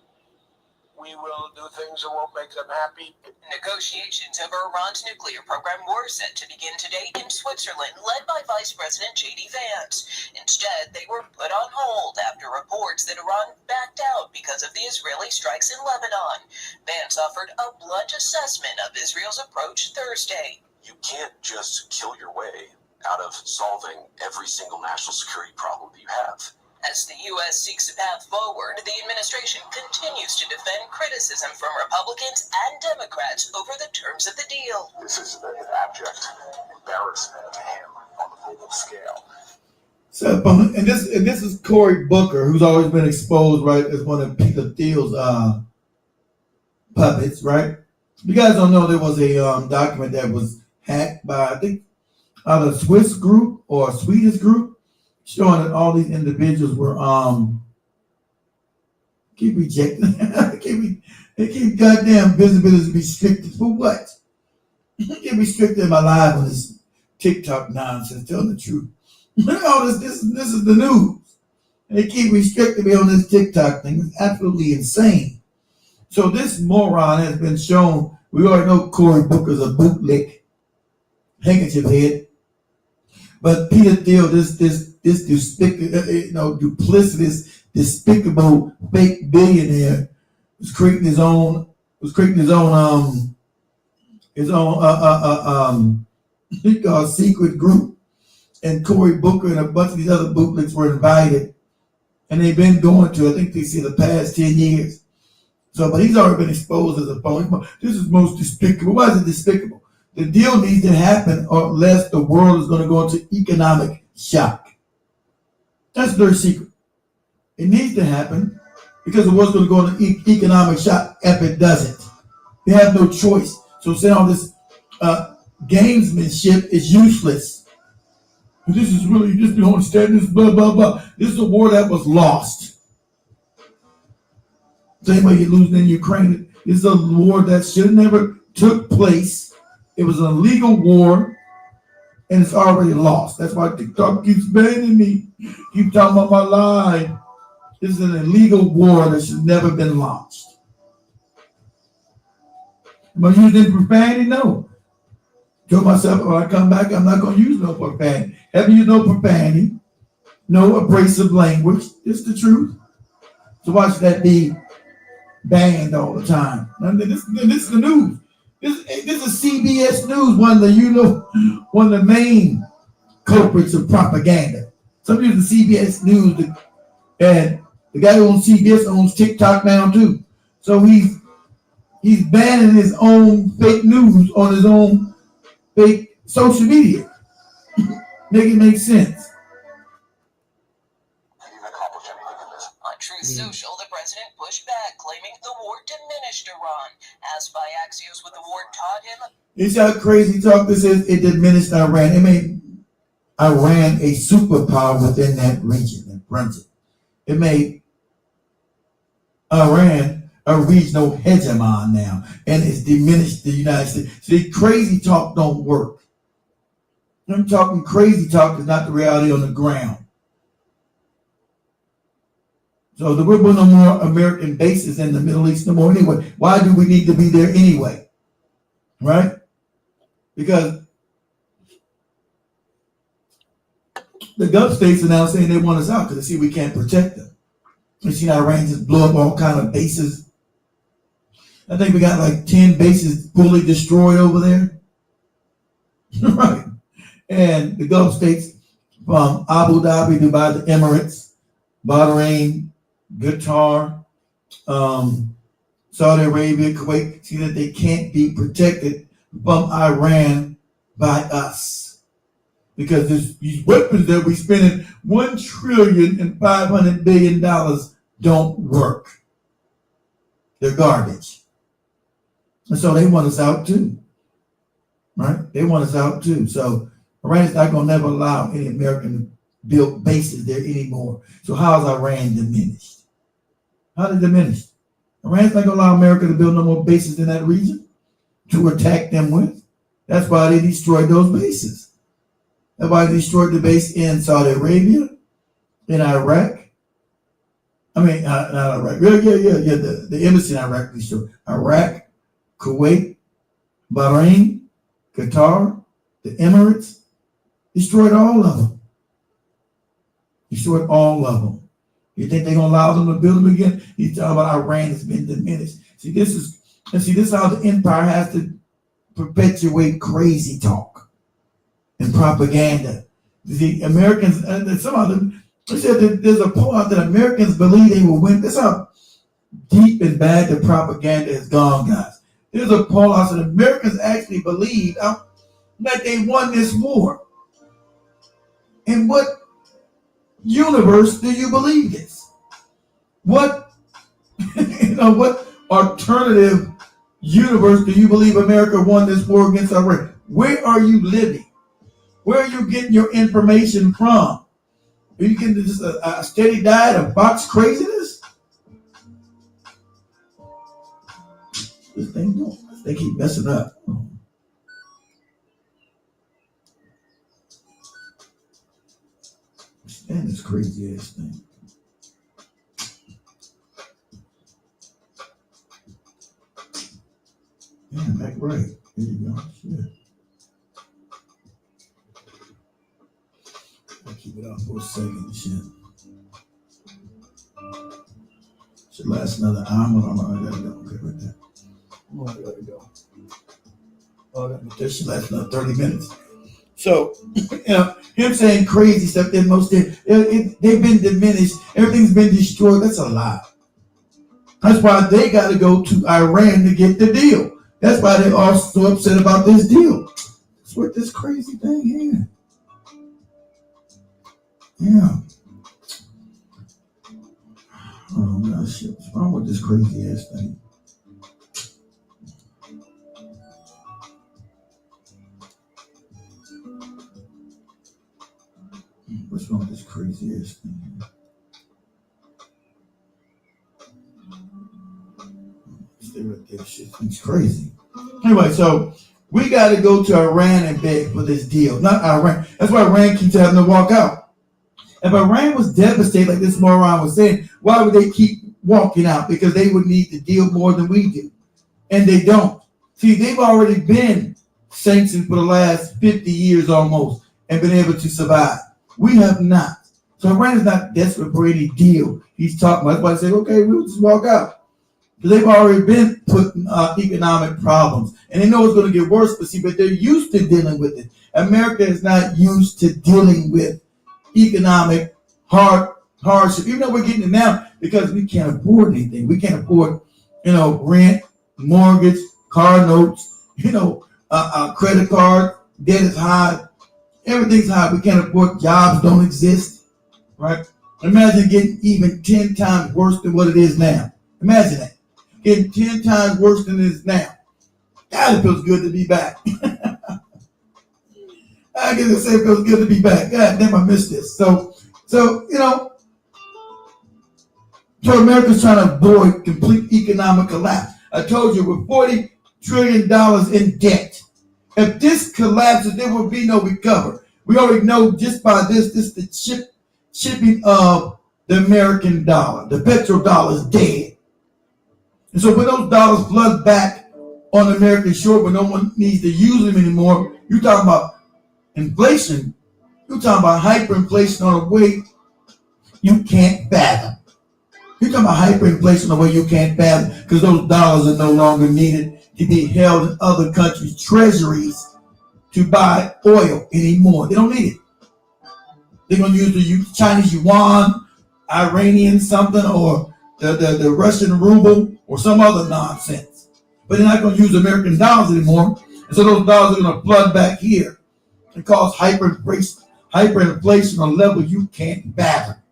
will do things that won't make them happy. Negotiations over Iran's nuclear program were set to begin today in Switzerland, led by Vice President J.D. Vance. Instead, they were put on hold after reports that Iran backed out because of the Israeli strikes in Lebanon. Vance offered a blunt assessment of Israel's approach Thursday. You can't just kill your way out of solving every single national security problem that you have. As the U.S. seeks a path forward, the administration continues to defend criticism from Republicans and Democrats over the terms of the deal. This is an abject embarrassment to him on the global scale. So, and this is Cory Booker, who's always been exposed, right, as one of Peter Thiel's puppets, right? If you guys don't know, there was a document that was hacked by, I think, either a Swiss group or a Swedish group, showing that all these individuals were keep rejecting. they keep goddamn visibility restricted for what? Get restricted in my life on this TikTok nonsense, telling the truth. All this is the news. And they keep restricting me on this TikTok thing. It's absolutely insane. So this moron has been shown. We already know Cory Booker's a bootlick handkerchief head. But Peter Thiel, this duplicitous, despicable, fake billionaire, was creating his own secret group, and Cory Booker and a bunch of these other bootlicks were invited, and they've been going to, I think they see the past 10 years. So, but he's already been exposed as a phony. This is most despicable. Why is it despicable? The deal needs to happen, or else the world is going to go into economic shock. That's their secret. It needs to happen because the world's going to go into economic shock if it doesn't. They have no choice. So saying all this gamesmanship is useless. This is really, you just don't understand this, blah, blah, blah. This is a war that was lost. Same way you're losing in Ukraine. This is a war that should have never took place. It was an illegal war, and it's already lost. That's why TikTok keeps banning me. Keep talking about my life. This is an illegal war that should never been launched. Am I using profanity? No. Told myself when I come back, I'm not going to use no profanity. Haven't used no profanity, no abrasive language. It's the truth. So why should that be banned all the time? This is the news. This is CBS News, one of the main culprits of propaganda. Some use the CBS News, and the guy who owns CBS owns TikTok now too. So he's banning his own fake news on his own fake social media. Make it make sense. On Truth On social, the president pushed back, claiming the war diminished Iran. Asked by Axios what the war taught him. You see how crazy talk this is? It diminished Iran. It made Iran a superpower within that region and runs it. It made Iran a regional hegemon now, and it's diminished the United States. See, crazy talk don't work. I'm talking crazy talk is not the reality on the ground. So there will be no more American bases in the Middle East no more anyway. Why do we need to be there anyway? Right? Because the Gulf states are now saying they want us out because they see we can't protect them. You see Iran just blow up all kind of bases. I think we got like 10 bases fully destroyed over there. Right. And the Gulf states from Abu Dhabi, Dubai, the Emirates, Bahrain, Qatar, Saudi Arabia, Kuwait, see that they can't be protected from Iran by us. Because these weapons that we spending $1.5 trillion don't work. They're garbage. And so they want us out too. Right? They want us out too. So Iran's not going to never allow any American built bases there anymore. So how is Iran diminished? How did it diminish? Iran's not going to allow America to build no more bases in that region to attack them with. That's why they destroyed those bases. That's why they destroyed the base in Saudi Arabia, in Iraq. I mean, not Iraq. Yeah. The embassy in Iraq destroyed. Iraq, Kuwait, Bahrain, Qatar, the Emirates, destroyed all of them. Destroyed all of them. You think they're gonna allow them to build them again? He's talking about Iran has been diminished. See, this is how the empire has to perpetuate crazy talk and propaganda. The Americans, and some of them, they said that there's a poll out that Americans believe they will win. That's how deep and bad the propaganda has gone, guys. There's a poll out that Americans actually believe that they won this war. In what universe do you believe this? What what alternative universe do you believe America won this war against Iran? Where are you living? Where are you getting your information from? Are you getting just a steady diet of box craziness? This thing don't. They keep messing up. Man, this crazy ass thing. Yeah, back right. There you go. Shit. I'll keep it off for a second. Shit. Should last another hour. I gotta go. Okay, right there. Oh, I gotta go. This should last another 30 minutes. So, him saying crazy stuff that most they've been diminished, everything's been destroyed. That's a lie. That's why they got to go to Iran to get the deal. That's why they are so upset about this deal. It's with this crazy thing here. Yeah. Oh my shit! What's wrong with this crazy ass thing? What's wrong with this crazy ass thing? Stay right there. Shit, it's crazy. Anyway, so we got to go to Iran and beg for this deal. Not Iran. That's why Iran keeps having to walk out. If Iran was devastated, like this moron was saying, why would they keep walking out? Because they would need the deal more than we do. And they don't. See, they've already been sanctioned for the last 50 years almost and been able to survive. We have not. So Iran is not desperate for any deal he's talking about. That's why they say, okay, we'll just walk out. Because they've already been put in economic problems. And they know it's going to get worse, but they're used to dealing with it. America is not used to dealing with economic hardship. Even though we're getting it now because we can't afford anything. We can't afford, rent, mortgage, car notes, credit card, debt is high. Everything's high. We can't afford, jobs don't exist, right? Imagine getting even 10 times worse than what it is now. Imagine that. Getting 10 times worse than it is now. God, it feels good to be back. I guess I say it feels good to be back. God damn, I missed this. So you know, so America's trying to avoid complete economic collapse. I told you, with $40 trillion in debt, if this collapses, there will be no recovery. We already know just by this is the shipping of the American dollar. The petrodollar is dead. And so when those dollars flood back on the American shore, when no one needs to use them anymore, you're talking about inflation. You're talking about hyperinflation on a way you can't fathom. You're talking about hyperinflation on a way you can't fathom, because those dollars are no longer needed to be held in other countries' treasuries to buy oil anymore. They don't need it. They're going to use the Chinese yuan, Iranian something, or the Russian ruble, or some other nonsense. But they're not going to use American dollars anymore. And so those dollars are going to flood back here and cause hyperinflation on a level you can't fathom.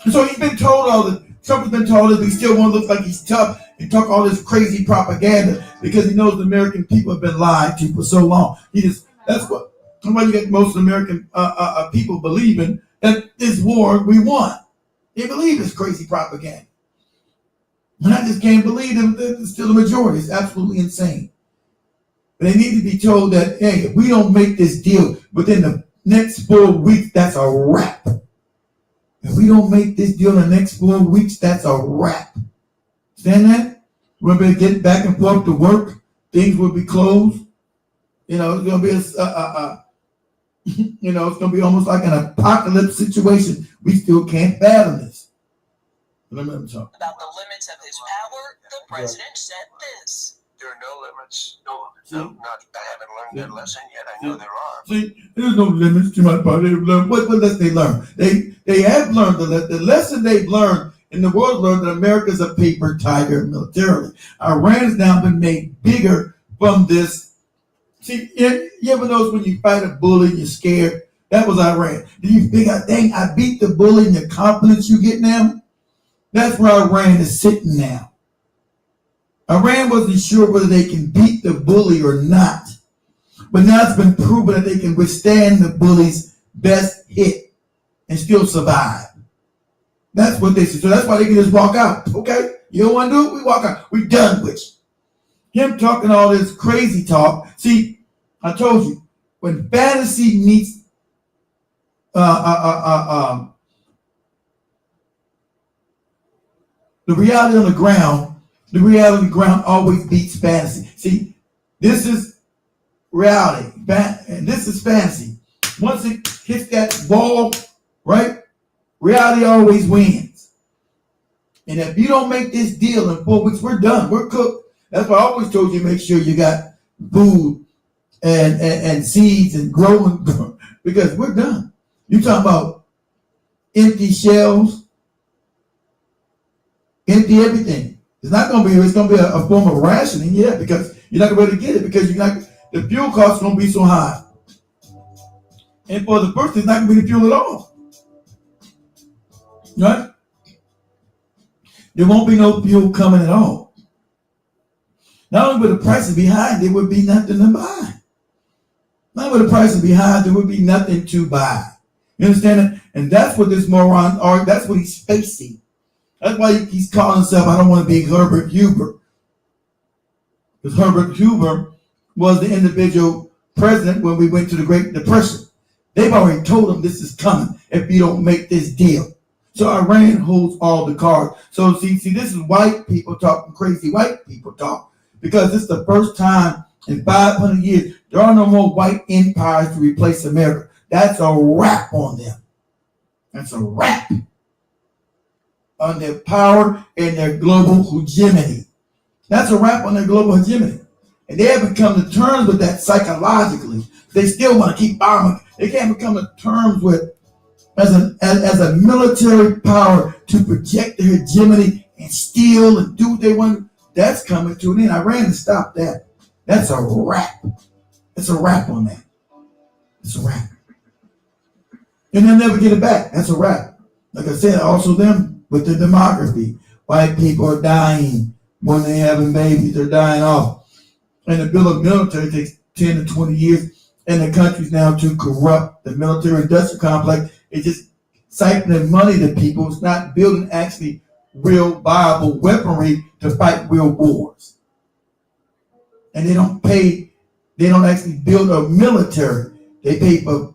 And so he's been told all this. Trump has been told that he still want to look like he's tough and talk all this crazy propaganda because he knows the American people have been lied to for so long. That's why you get most American people believing that this war we won. They believe this crazy propaganda. And I just can't believe them. It's still the majority. It's absolutely insane. But they need to be told that, hey, if we don't make this deal within the next 4 weeks, that's a wrap. If we don't make this deal in the next 4 weeks, that's a wrap. Understand that? We're going to get back and forth to work. Things will be closed. You know, it's going to be it's going to be almost like an apocalypse situation. We still can't fathom this. Let me talk. About the limits of his power, the president said this. There are no limits. No, I haven't learned that lesson yet. I know there are. See, there's no limits to my power. What lesson they learn? They have learned the lesson they've learned, and the world learned that America's a paper tiger militarily. Iran has now been made bigger from this. See, you ever notice when you fight a bully and you're scared? That was Iran. Do you think, dang, I beat the bully, and the confidence you get now? That's where Iran is sitting now. Iran wasn't sure whether they can beat the bully or not. But now it's been proven that they can withstand the bully's best hit and still survive. That's what they say. So that's why they can just walk out. Okay? You don't want to do it? We walk out. We done with you. Him talking all this crazy talk. See, I told you, when fantasy meets the reality on the ground, the reality on the ground always beats fantasy. See, this is reality, and this is fantasy. Once it hits that wall, right, reality always wins. And if you don't make this deal in 4 weeks, we're done. We're cooked. That's why I always told you, make sure you got food and seeds and growing, because we're done. You talking about empty shelves, empty everything. It's going to be a form of rationing, yeah, because you're not going to be able to get it because the fuel cost is going to be so high. And for the person, it's not going to be the fuel at all. Right? There won't be no fuel coming at all. Not only would the prices be high, there would be nothing to buy. Not only would the prices be high, there would be nothing to buy. You understand it? And that's what this moron, or that's what he's facing. That's why he's calling himself, I don't want to be Herbert Hoover. Because Herbert Hoover was the individual president when we went to the Great Depression. They've already told him this is coming if you don't make this deal. So Iran holds all the cards. So see, this is white people talking crazy white people talk. Because this is the first time in 500 years, there are no more white empires to replace America. That's a wrap on them. That's a wrap on their power and their global hegemony. That's a wrap on their global hegemony. And they haven't come to terms with that psychologically. They still want to keep arming. They can't come to terms with as a military power to project their hegemony and steal and do what they want. That's coming to an end. Iran to stop that. That's a wrap. It's a wrap on that. It's a wrap. And they'll never get it back. That's a wrap. Like I said, also them with the demography. White people are dying when they're having babies. They're dying off. And the bill of military takes 10 to 20 years. And the country's now to corrupt the military industrial complex. It's just siphoning money to people. It's not building actually real viable weaponry to fight real wars. And they don't actually build a military. They pay for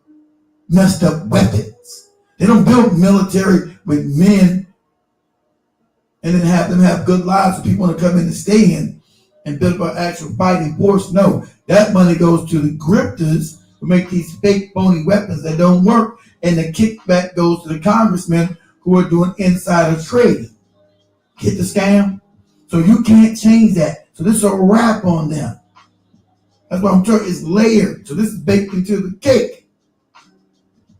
messed up weapons. They don't build military with men and then have them have good lives for people to come in and stay in and build up an actual fighting force. No, that money goes to the grifters who make these fake phony weapons that don't work, and the kickback goes to the congressmen who are doing insider trading. Get the scam? So you can't change that. So this is a wrap on them. That's why I'm sure it's layered. So this is baked into the cake.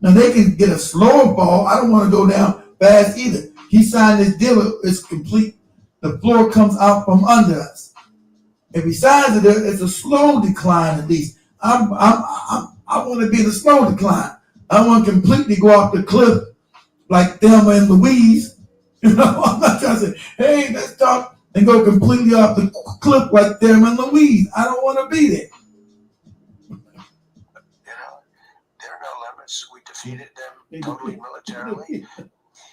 Now they can get a slower fall. I don't want to go down fast either. He signed this deal. It's complete. The floor comes out from under us. And besides it, it's a slow decline at least. I want to be in a slow decline. I want to completely go off the cliff like Thelma and Louise. You know, I'm not trying to say, hey, let's talk and go completely off the cliff like Thelma and Louise. I don't want to be there. You know, there are no limits. We defeated them totally militarily.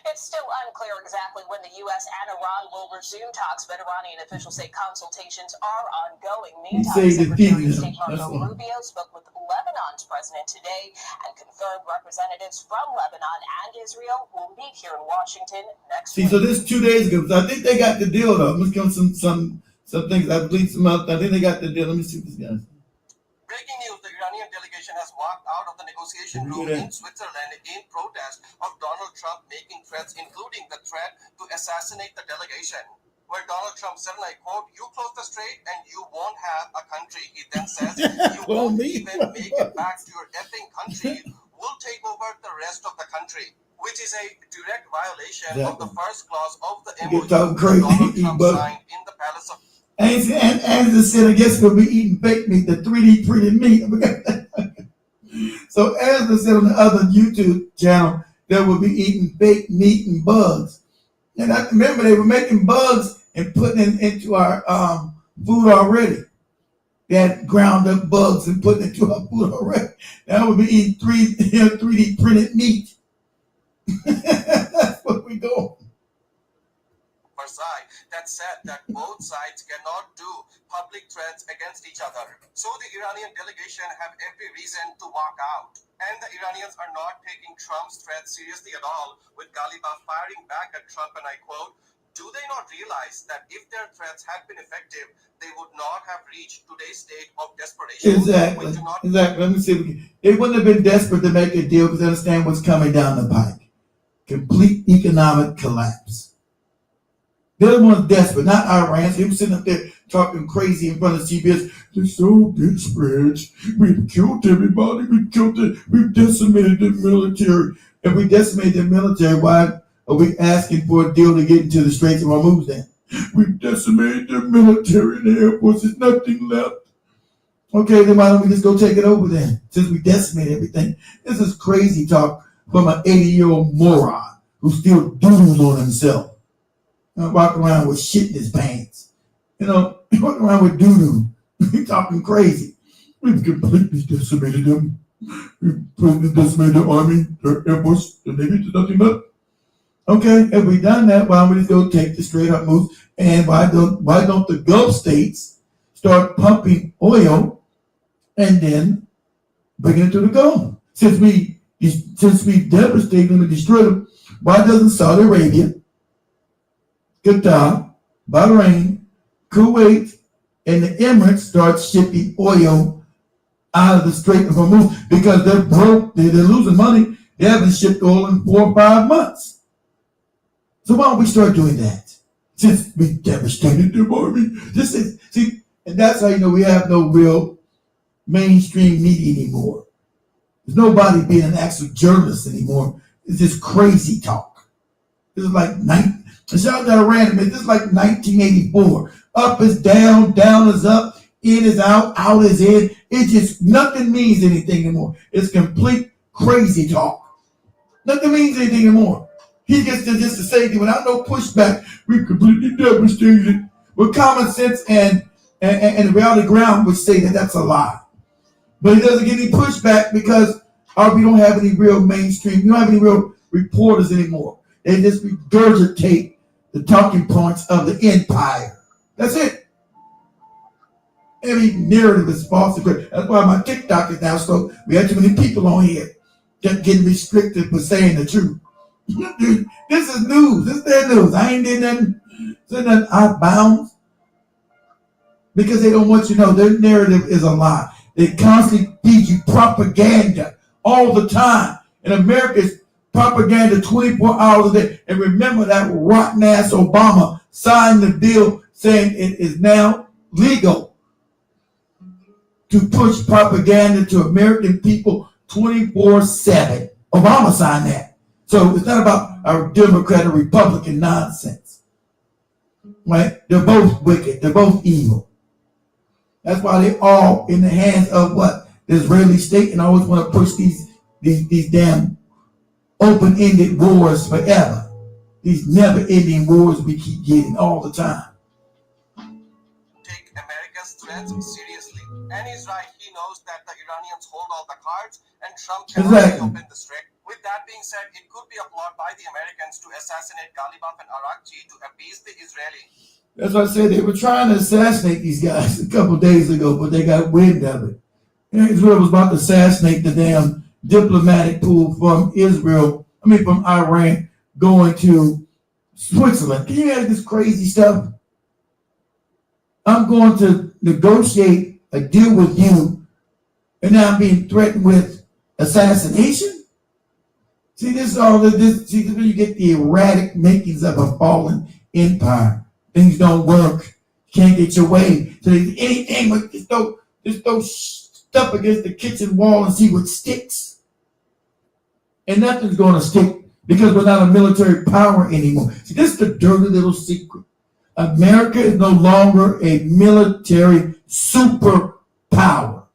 It's still unclear exactly when the U.S. and Iran will resume talks, but Iranian officials say consultations are ongoing. Meantime, Secretary of State Marco Rubio spoke with Lebanon's president today and confirmed representatives from Lebanon and Israel will meet here in Washington next week. So this 2 days ago, so I think they got the deal though. Let's give them some things. I believe I think they got the deal. Let me see what this guys. Breaking news, the Iranian delegation has walked out of the negotiation room in Switzerland in protest of Donald Trump making threats, including the threat to assassinate the delegation. Where Donald Trump said, and I quote, "You close the strait and you won't have a country." He then says, "You won't even make it back to your effing country. We'll take over the rest of the country," which is a direct violation of the first clause of the MOU Donald Trump signed in the Palace of... And Angela said, I guess we'll be eating fake meat, the 3D printed meat. So Angela said on the other YouTube channel that we'll be eating fake meat and bugs. And I remember they were making bugs and putting it into our food already. They had ground up bugs and putting it into our food already. Now we'll be eating 3D printed meat. That's what we go. Versailles that said that both sides cannot do public threats against each other. So the Iranian delegation have every reason to walk out. And the Iranians are not taking Trump's threats seriously at all, with Ghalibaf firing back at Trump, and I quote, "Do they not realize that if their threats had been effective, they would not have reached today's state of desperation?" Exactly. Let me see. They wouldn't have been desperate to make a deal because they understand what's coming down the pike. Complete economic collapse. They're the ones desperate, not Iran. So they were sitting up there talking crazy in front of CBS. They're so desperate. We've killed everybody. We've decimated the military. If we decimated the military, why are we asking for a deal to get into the Straits of Hormuz then? We've decimated the military and the Air Force. There's nothing left. Okay, then why don't we just go take it over then? Since we decimated everything. This is crazy talk from an 80-year-old moron who's still doodling on himself. Walking around with shit in his pants. You know, walking around with doo-doo. He's talking crazy. We've completely decimated them. We've completely decimated the Army, the Air Force, the Navy. There's nothing left. Okay, if we done that, why don't we just go take the straight up moves? And why don't the Gulf states start pumping oil and then bringing it to the Gulf? Since we devastated them and destroyed them, why doesn't Saudi Arabia, Qatar, Bahrain, Kuwait, and the Emirates start shipping oil out of the Strait of Hormuz? Because they're broke, they're losing money. They haven't shipped oil in 4 or 5 months. So why don't we start doing that? Since we devastated the army. And that's how you know we have no real mainstream media anymore. There's nobody being an actual journalist anymore. It's just crazy talk. This is like shout out random. This is like 1984. Up is down, down is up, in is out is in. It just nothing means anything anymore. It's complete crazy talk. Nothing means anything anymore. He gets to just to say that without no pushback, we completely devastated. With common sense and the reality ground would say that that's a lie. But he doesn't get any pushback because we don't have any real mainstream, we don't have any real reporters anymore. They just regurgitate the talking points of the empire. That's it. Every narrative is false. That's why my TikTok is now so. We have too many people on here getting restricted for saying the truth. Dude, this is news. This is their news. I ain't did nothing out of bounds. Because they don't want you to know their narrative is a lie. They constantly feed you propaganda all the time. In America, it's propaganda 24 hours a day. And remember that rotten ass Obama signed the bill saying it is now legal to push propaganda to American people 24/7. Obama signed that. So it's not about our Democrat or Republican nonsense. Right? They're both wicked. They're both evil. That's why they all in the hands of what? The Israeli state, and always want to push these damn open-ended wars forever. These never-ending wars we keep getting all the time. Take America's threats seriously. And he's right. He knows that the Iranians hold all the cards and Trump cannot open the strait. With that being said, it could be a plot by the Americans to assassinate Ghalibaf and Arakchi to appease the Israelis. That's why I said they were trying to assassinate these guys a couple of days ago, but they got wind of it. Israel was about to assassinate the damn diplomatic pool from from Iran going to Switzerland. Can you imagine this crazy stuff? I'm going to negotiate a deal with you, and now I'm being threatened with assassination? See, this is all this. See, you get the erratic makings of a fallen empire. Things don't work. You can't get your way. So anything, but just throw stuff against the kitchen wall and see what sticks. And nothing's going to stick because we're not a military power anymore. See, this is the dirty little secret. America is no longer a military superpower.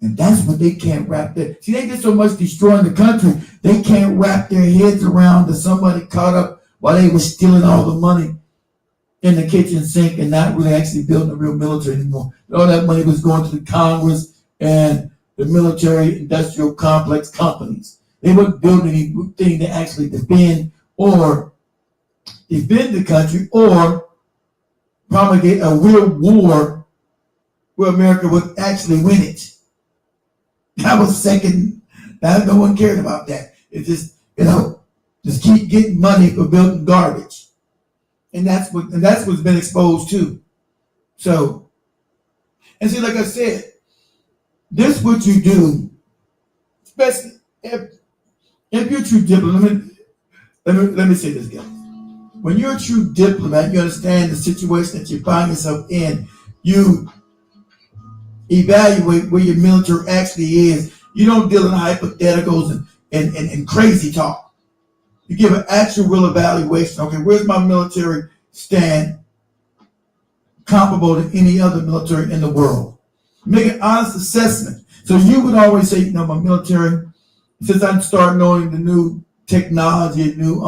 And that's what they can't wrap their... See, they did so much destroying the country, they can't wrap their heads around that somebody caught up while they were stealing all the money in the kitchen sink and not really actually building a real military anymore. All that money was going to the Congress and the military industrial complex companies. They weren't building anything to actually defend the country or promulgate a real war where America would actually win it. That was second. Now no one cared about that. It just, just keep getting money for building garbage. And that's what's been exposed too. So, and see, like I said, this is what you do, especially if you're a true diplomat. Let me say this, guys. When you're a true diplomat, you understand the situation that you find yourself in. You evaluate where your military actually is. You don't deal in hypotheticals and crazy talk. You give an actual real evaluation. Okay, where's my military stand comparable to any other military in the world? Make an honest assessment. So you would always say, my military, since I'm starting knowing the new technology and new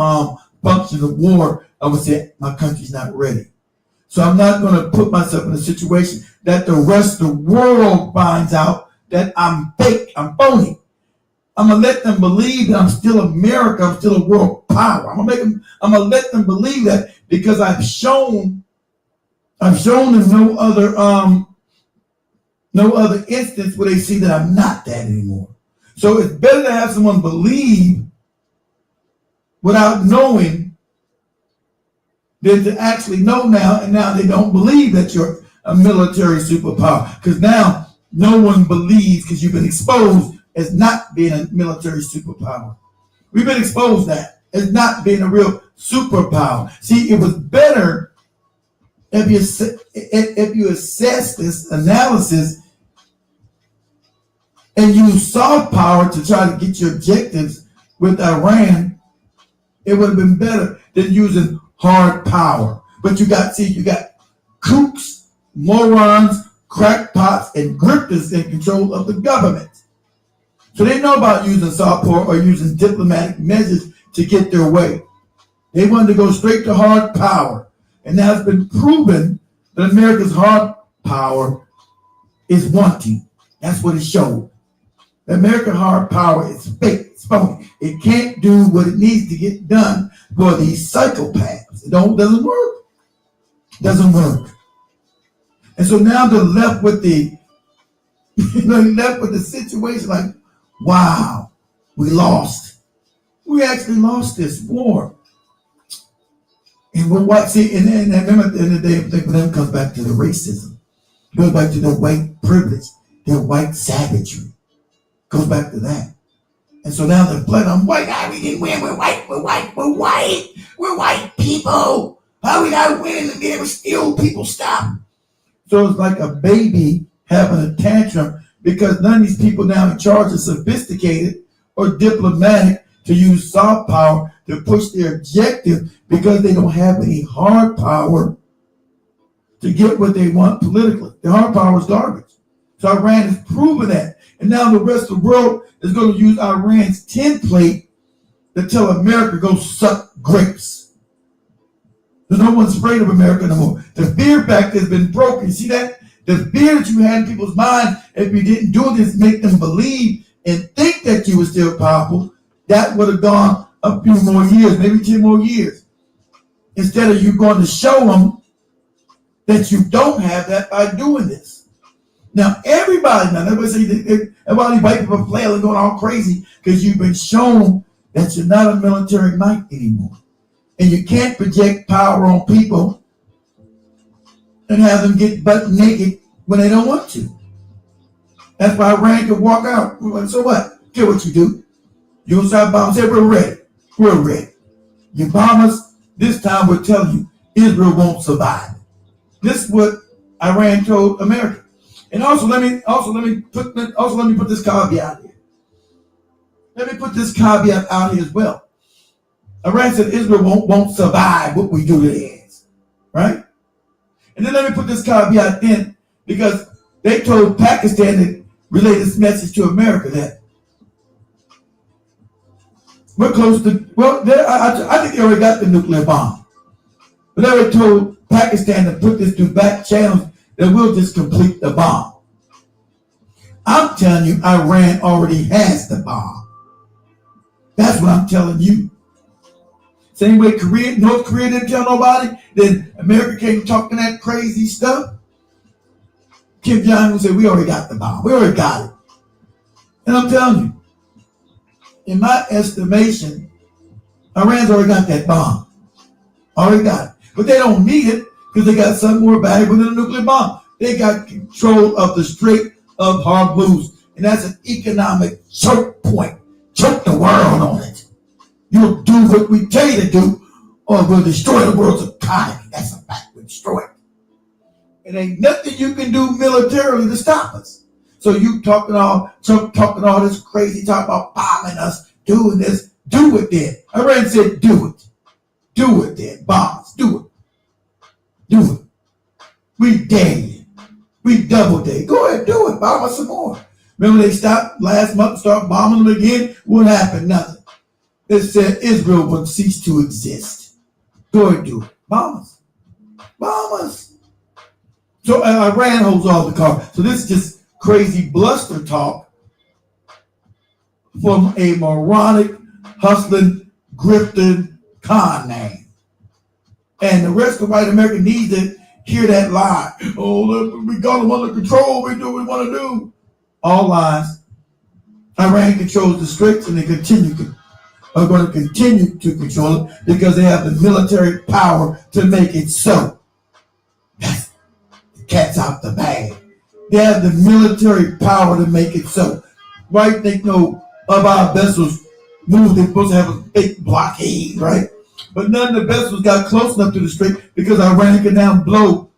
functions of war, I would say my country's not ready. So I'm not going to put myself in a situation that the rest of the world finds out that I'm fake, I'm phony. I'm going to let them believe that I'm still America, I'm still a world power. I'm going to let them believe that because I've shown in no other instance where they see that I'm not that anymore. So it's better to have someone believe without knowing than to actually know now, and now they don't believe that you're a military superpower. Because now no one believes because you've been exposed as not being a military superpower. We've been exposed that as not being a real superpower. See, it was better if you assess this analysis and use soft power to try to get your objectives with Iran. It would have been better than using hard power. But you got kooks, morons, crackpots, and grifters in control of the government. So they know about using soft power or using diplomatic measures to get their way. They wanted to go straight to hard power. And now it's been proven that America's hard power is wanting. That's what it showed. American hard power is fake. It's phony. It can't do what it needs to get done for these psychopaths. It doesn't work. Doesn't work. And so now they're left with the situation like, wow, we lost. We actually lost this war. And what? See, and remember at the end of the day, for them comes back to the racism. It goes back to their white privilege, their white savagery. Goes back to that. And so now they're playing on white. We didn't win. We're white. We're white people. How we not win and be able to steal people stuff? So it's like a baby having a tantrum because none of these people now in charge are sophisticated or diplomatic to use soft power to push their objective because they don't have any hard power to get what they want politically. The hard power is garbage. So Iran has proven that. And now the rest of the world is going to use Iran's template to tell America go suck grapes. So no one's afraid of America no more. The fear factor has been broken. See that? The fear that you had in people's mind, if you didn't do this, make them believe and think that you were still powerful, that would have gone a few more years, maybe 10 more years. Instead of you going to show them that you don't have that by doing this. Now, everybody say, everybody white people flailing, going all crazy because you've been shown that you're not a military might anymore. And you can't project power on people and have them get butt naked when they don't want to. That's why Iran could walk out. So what? Get what you do. You don't start bombing. Say, we're ready. We're ready. You bomb us, this time we'll tell you Israel won't survive. This is what Iran told America. And also let me put this caveat here. Let me put this caveat out here as well. Iran said Israel won't survive what we do to theirs. Right? And then let me put this caveat in because they told Pakistan to relay this message to America that we're close to, I think they already got the nuclear bomb. But they already told Pakistan to put this through back channels that we'll just complete the bomb. I'm telling you, Iran already has the bomb. That's what I'm telling you. Same way North Korea didn't tell nobody, then America came talking that crazy stuff. Kim Jong-un said, we already got the bomb. We already got it. And I'm telling you, in my estimation, Iran's already got that bomb. Already got it. But they don't need it because they got something more valuable than a nuclear bomb. They got control of the Strait of Hormuz. And that's an economic choke point. Choke the world on it. You'll do what we tell you to do, or we'll destroy the world's economy. That's a fact. We'll destroy it. It ain't nothing you can do militarily to stop us. So you talking all this crazy talk about bombing us, doing this, do it then. Iran said, do it. Do it then. Bomb us. Do it. Do it. We dare you. We double dare. Go ahead, do it. Bomb us some more. Remember they stopped last month, start bombing them again? What happened? Nothing. They said Israel would cease to exist. Go ahead, do it. Bomb us. Bomb us. So Iran holds all the cards. So this is just crazy bluster talk from a moronic, hustling, grifting con name. And the rest of white America needs to hear that lie. Oh, look, we got them under control. We do what we want to do. All lies. Iran controls the straits and they are going to continue to control it because they have the military power to make it so. That's the cat's out the bag. They have the military power to make it so. Right? They know of our vessels moved. They're supposed to have a big blockade, right? But none of the vessels got close enough to the strait because Iran can now blow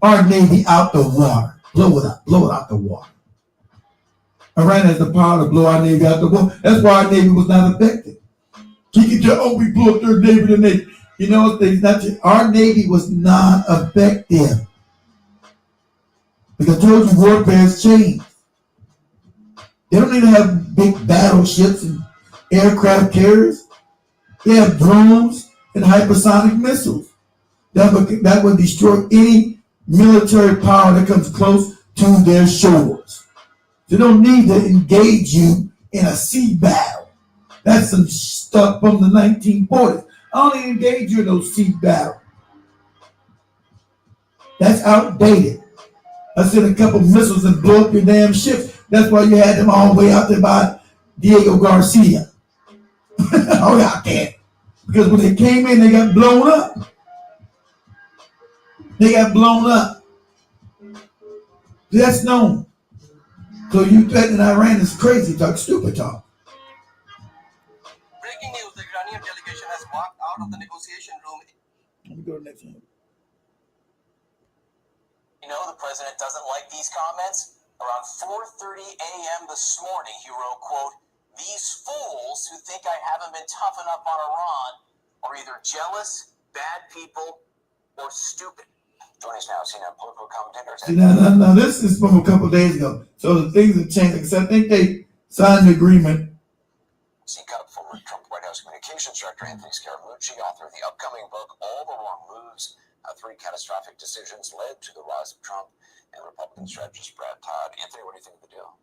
our Navy out the water. Blow it out the water. Iran has the power to blow our Navy out the water. That's why our Navy was not affected. You can tell, we blew up their Navy, the Navy. You know, our Navy was not effective. Because I told you warfare has changed. They don't need to have big battleships and aircraft carriers. They have drones and hypersonic missiles that would destroy any military power that comes close to their shores. They don't need to engage you in a sea battle. That's some stuff from the 1940s. I don't even engage you in those sea battles. That's outdated. I sent a couple missiles and blew up your damn ships. That's why you had them all the way out there by Diego Garcia. Oh, yeah, I can't. Because when they came in, they got blown up. They got blown up. That's known. So you threatening Iran is crazy talk, stupid talk. Breaking news, the Iranian delegation has walked out of the negotiation room. Let me go to the next one. You know, the president doesn't like these comments. Around 4:30 a.m. this morning, he wrote, quote, "These fools who think I haven't been tough enough on Iran are either jealous, bad people, or stupid." Joining us now, senior political commentator. See, now, this is from a couple days ago. So the things have changed. Because I think they signed the agreement. Seek out former Trump White House Communications Director Anthony Scaramucci, author of the upcoming book, All the Wrong Moves, How 3 Catastrophic Decisions Led to the Rise of Trump, and Republican strategist Brad Todd. Anthony, what do you think of the deal?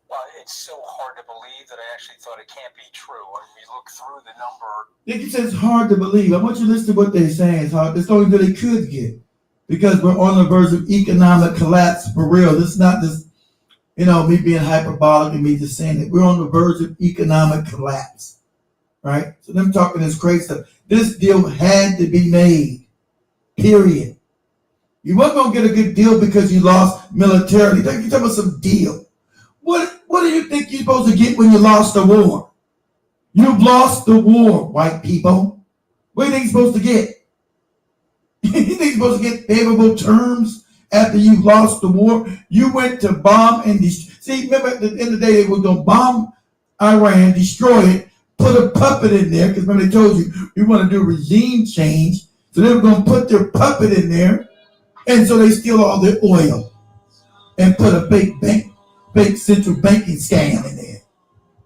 Well, it's so hard to believe that I actually thought it can't be true. When we look through the number. Like you said, it's hard to believe. I want you to listen to what they're saying. It's hard. It's the only good they could get. Because we're on the verge of economic collapse for real. This is not just, me being hyperbolic and me just saying it. We're on the verge of economic collapse. Right? So them talking this crazy stuff. This deal had to be made. Period. You weren't going to get a good deal because you lost militarily. You're talking about some deal. What do you think you're supposed to get when you lost the war? You've lost the war, white people. What do you think you're supposed to get? You think you're supposed to get favorable terms after you lost the war? You went to bomb and destroy. See, remember at the end of the day, they were going to bomb Iran, destroy it, put a puppet in there, because remember they told you, we want to do regime change. So they were going to put their puppet in there, and so they steal all their oil and put a fake central banking scam in there,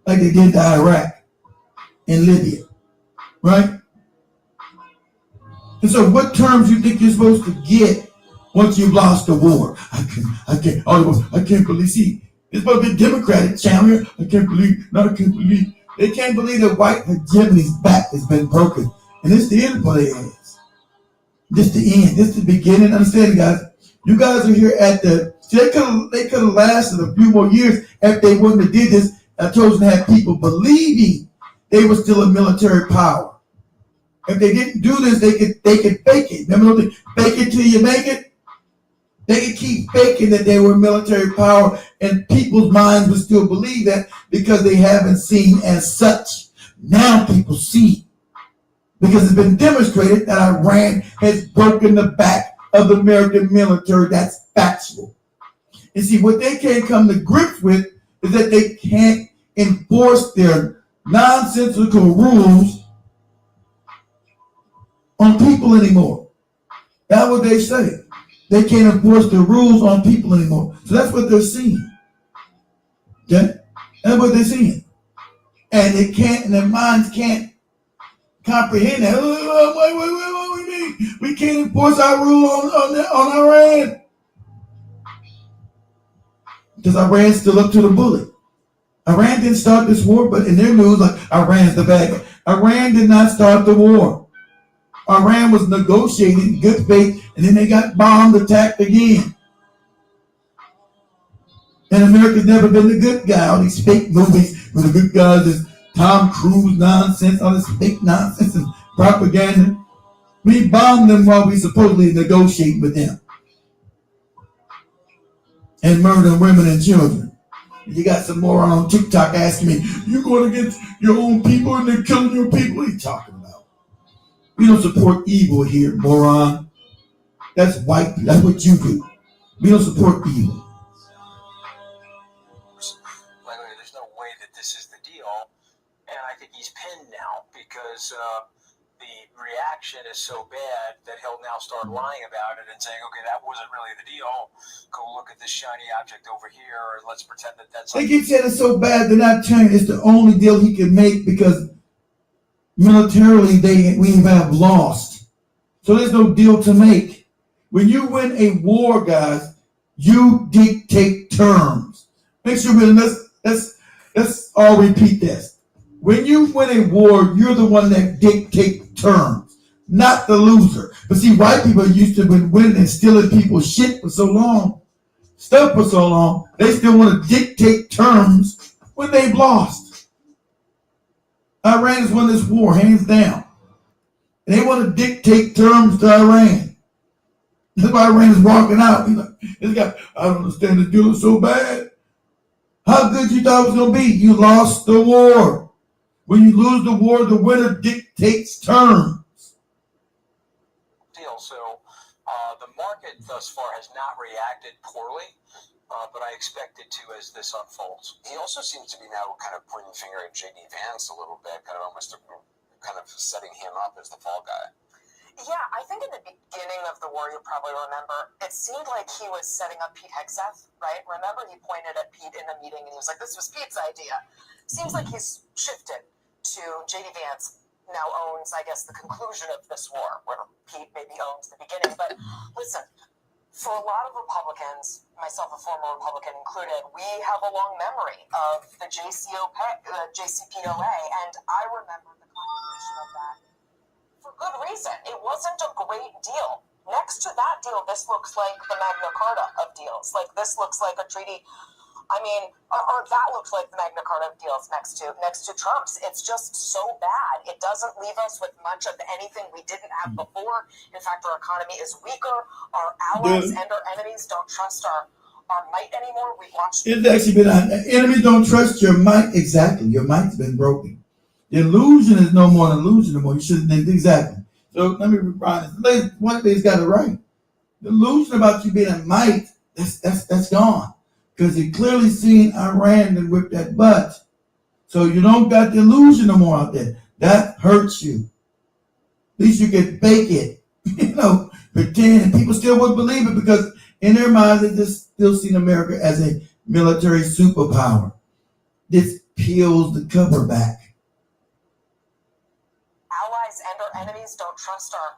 like they did to Iraq and Libya, right? And so what terms you think you're supposed to get once you've lost the war? I can't believe, see, it's supposed to be Democratic channel. I can't believe they can't believe that white hegemony's back has been broken. And it's the end for their ass. This the end, this the beginning. Understand, guys, you guys are here at they could have lasted a few more years if they wouldn't have did this. I told you to have people believing they were still a military power. If they didn't do this, they could fake it. Remember, fake it till you make it? They could keep faking that they were military power, and people's minds would still believe that because they haven't seen as such. Now people see, because it's been demonstrated that Iran has broken the back of the American military. That's factual. And see, what they can't come to grips with is that they can't enforce their nonsensical rules on people anymore. That's what they say. They can't enforce the rules on people anymore. So that's what they're seeing. Okay? That's what they're seeing. And they can't, and their minds can't comprehend that. What do you mean? We can't enforce our rule on Iran. Because Iran's still up to the bullet. Iran didn't start this war, but in their news, like Iran's the bad guy. Iran did not start the war. Iran was negotiating in good faith, and then they got bombed, attacked again. And America's never been the good guy. All these fake movies where the good guys is Tom Cruise nonsense, all this fake nonsense and propaganda. We bombed them while we supposedly negotiate with them. And murdering women and children. You got some moron on TikTok asking me, you going against your own people and they're killing your people? What are you talking about? We don't support evil here, moron. That's white. That's what you do. We don't support evil. There's no way that this is the deal, and I think he's pinned now because the reaction is so bad that he'll now start lying about it and saying, okay, that wasn't really the deal. Go look at this shiny object over here, or let's pretend that that's... They keep saying it's so bad, they're not telling you it's the only deal he can make because militarily we have lost. So there's no deal to make. When you win a war, guys, you dictate terms. Make sure let's all repeat this. When you win a war, you're the one that dictates terms, not the loser. But see, white people used to be winning and stealing people's shit for so long, stuff for so long, they still want to dictate terms when they've lost. Iran has won this war, hands down. And they want to dictate terms to Iran. That's why Iran is walking out. He's like, this guy, I don't understand this deal is so bad. How good you thought it was going to be? You lost the war. When you lose the war, the winner dictates terms. Deal. So the market thus far has not reacted poorly, but I expect it to as this unfolds. He also seems to be now kind of pointing the finger at J.D. Vance a little bit, kind of almost kind of setting him up as the fall guy. Yeah, I think in the beginning of the war, you'll probably remember, it seemed like he was setting up Pete Hegseth, right? Remember, he pointed at Pete in a meeting and he was like, this was Pete's idea. Seems like he's shifted to J.D. Vance now owns, I guess, the conclusion of this war, where Pete maybe owns the beginning. But listen, for a lot of Republicans, myself a former Republican included, we have a long memory of the JCPOA, and I remember the contribution of that for good reason. It wasn't a great deal. Next to that deal, this looks like the Magna Carta of deals. Like, this looks like a treaty. I mean, or that looks like the Magna Carta of deals next to Trump's. It's just so bad. It doesn't leave us with much of anything we didn't have before. In fact, our economy is weaker. Our allies and our enemies don't trust our might anymore. We've watched. It's actually been enemies don't trust your might. Exactly, your might's been broken. The illusion is no more an illusion anymore. You shouldn't think exactly. So let me remind this. One thing's got it right. The illusion about you being a might, that's gone. Because you clearly seen Iran and whip that butt. So you don't got the illusion no more out there. That hurts you. At least you can fake it. Pretend. And people still would believe it because in their minds they just still see America as a military superpower. This peels the cover back. Allies and our enemies don't trust our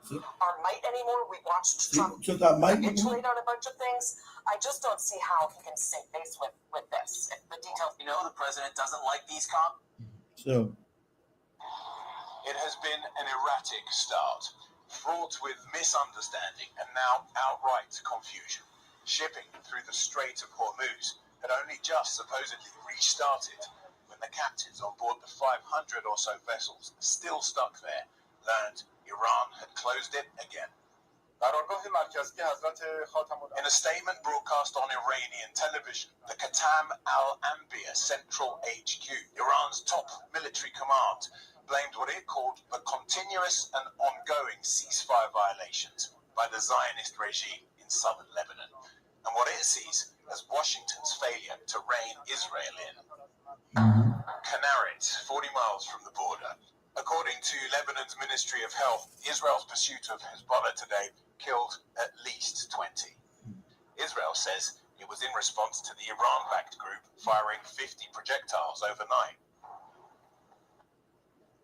might anymore. We watched Trump capitulate on a bunch of things. I just don't see how he can save face with this. The details. You know, the president doesn't like these comments. So it has been an erratic start, fraught with misunderstanding and now outright confusion. Shipping through the Strait of Hormuz had only just supposedly restarted when the captains on board the 500 or so vessels still stuck there learned Iran had closed it again. In a statement broadcast on Iranian television, the Qatam Al-Anbiya Central HQ, Iran's top military command, blamed what it called the continuous and ongoing ceasefire violations by the Zionist regime in southern Lebanon, and what it sees as Washington's failure to rein Israel in. Kanarit, 40 miles from the border. According to Lebanon's Ministry of Health, Israel's pursuit of Hezbollah today killed at least 20. Israel says it was in response to the Iran-backed group firing 50 projectiles overnight.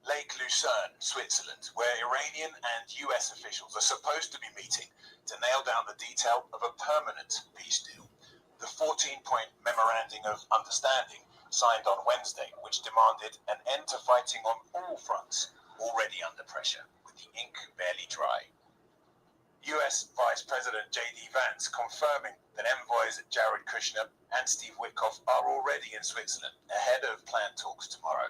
Lake Lucerne, Switzerland, where Iranian and US officials are supposed to be meeting to nail down the detail of a permanent peace deal. The 14-point memorandum of understanding signed on Wednesday, which demanded an end to fighting on all fronts, already under pressure, with the ink barely dry. US Vice President J.D. Vance confirming that envoys Jared Kushner and Steve Witkoff are already in Switzerland ahead of planned talks tomorrow.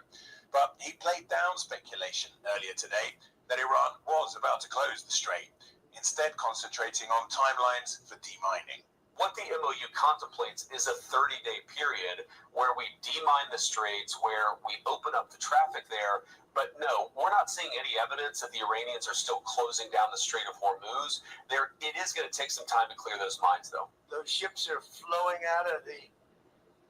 But he played down speculation earlier today that Iran was about to close the strait, instead concentrating on timelines for demining. What the MOU contemplates is a 30-day period where we demine the straits, where we open up the traffic there. But no, we're not seeing any evidence that the Iranians are still closing down the Strait of Hormuz. It is going to take some time to clear those mines, though. Those ships are flowing out of the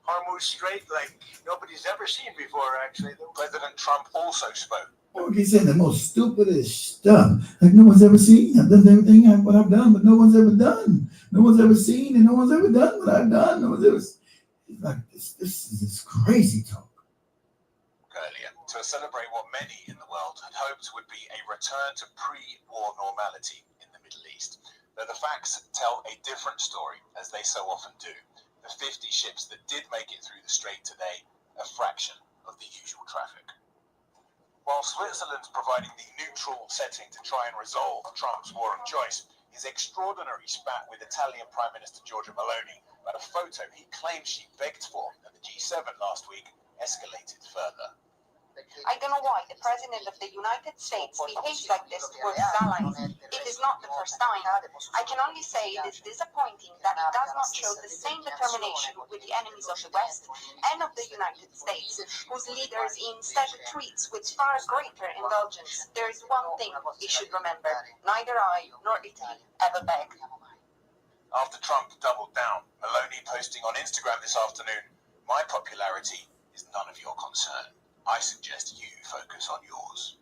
Hormuz Strait like nobody's ever seen before, actually. President Trump also spoke. Or he's saying the most stupidest stuff. Like no one's ever seen. I've done everything what I've done, but no one's ever done. No one's ever seen, and no one's ever done what I've done. No one's ever. It's like this is crazy talk. Earlier, to celebrate what many in the world had hoped would be a return to pre-war normality in the Middle East. Though the facts tell a different story, as they so often do. The 50 ships that did make it through the strait today, a fraction of the usual traffic. While Switzerland's providing the neutral setting to try and resolve Trump's war of choice, his extraordinary spat with Italian Prime Minister Giorgia Meloni about a photo he claims she begged for at the G7 last week escalated further. I don't know why the President of the United States behaves like this towards his allies. It is not the first time. I can only say it is disappointing that he does not show the same determination with the enemies of the West and of the United States, whose leaders instead treats with far greater indulgence. There is one thing he should remember. Neither I nor Italy ever begged. After Trump doubled down, Meloni posting on Instagram this afternoon, "My popularity is none of your concern. I suggest you focus on yours."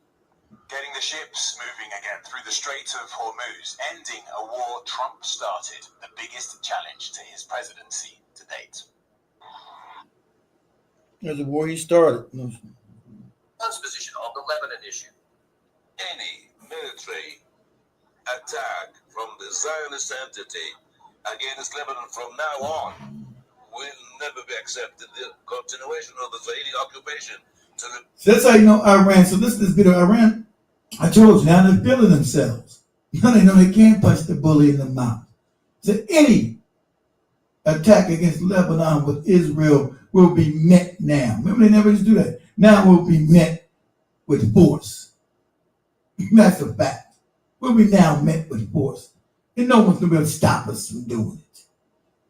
Getting the ships moving again through the Strait of Hormuz, ending a war Trump started, the biggest challenge to his presidency to date. There's a war he started. Iran's position on the Lebanon issue. Any military attack from the Zionist entity against Lebanon from now on will never be accepted. The continuation of the Israeli occupation. So that's how you know Iran. So this bit of Iran, I told you, now they're feeling themselves. Now they know they can't punch the bully in the mouth. So any attack against Lebanon with Israel will be met now. Remember, they never used to do that. Now will be met with force. That's a fact. Will be now met with force. And no one's going to be able to stop us from doing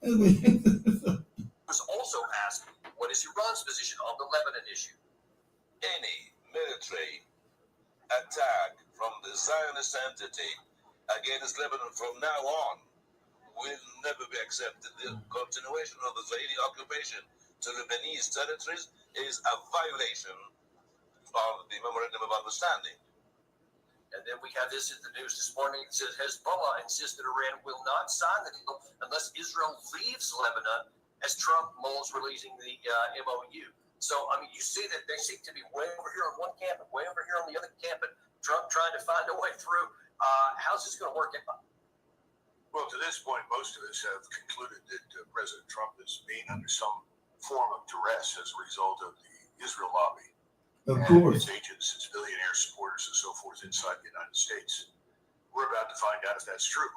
it. Was also asked, what is Iran's position on the Lebanon issue? Any military attack from the Zionist entity against Lebanon from now on will never be accepted. The continuation of the Israeli occupation to Lebanese territories is a violation of the Memorandum of Understanding. And then we have this in the news this morning. It says Hezbollah insists that Iran will not sign the deal unless Israel leaves Lebanon as Trump mulls releasing the MOU. So, I mean, you see that they seem to be way over here on one camp and way over here on the other camp, and Trump trying to find a way through. How's this going to work out? Well, to this point, most of us have concluded that President Trump is being under some form of duress as a result of the Israel lobby. Of and course. its agents, its billionaire supporters, and so forth inside the United States. We're about to find out if that's true.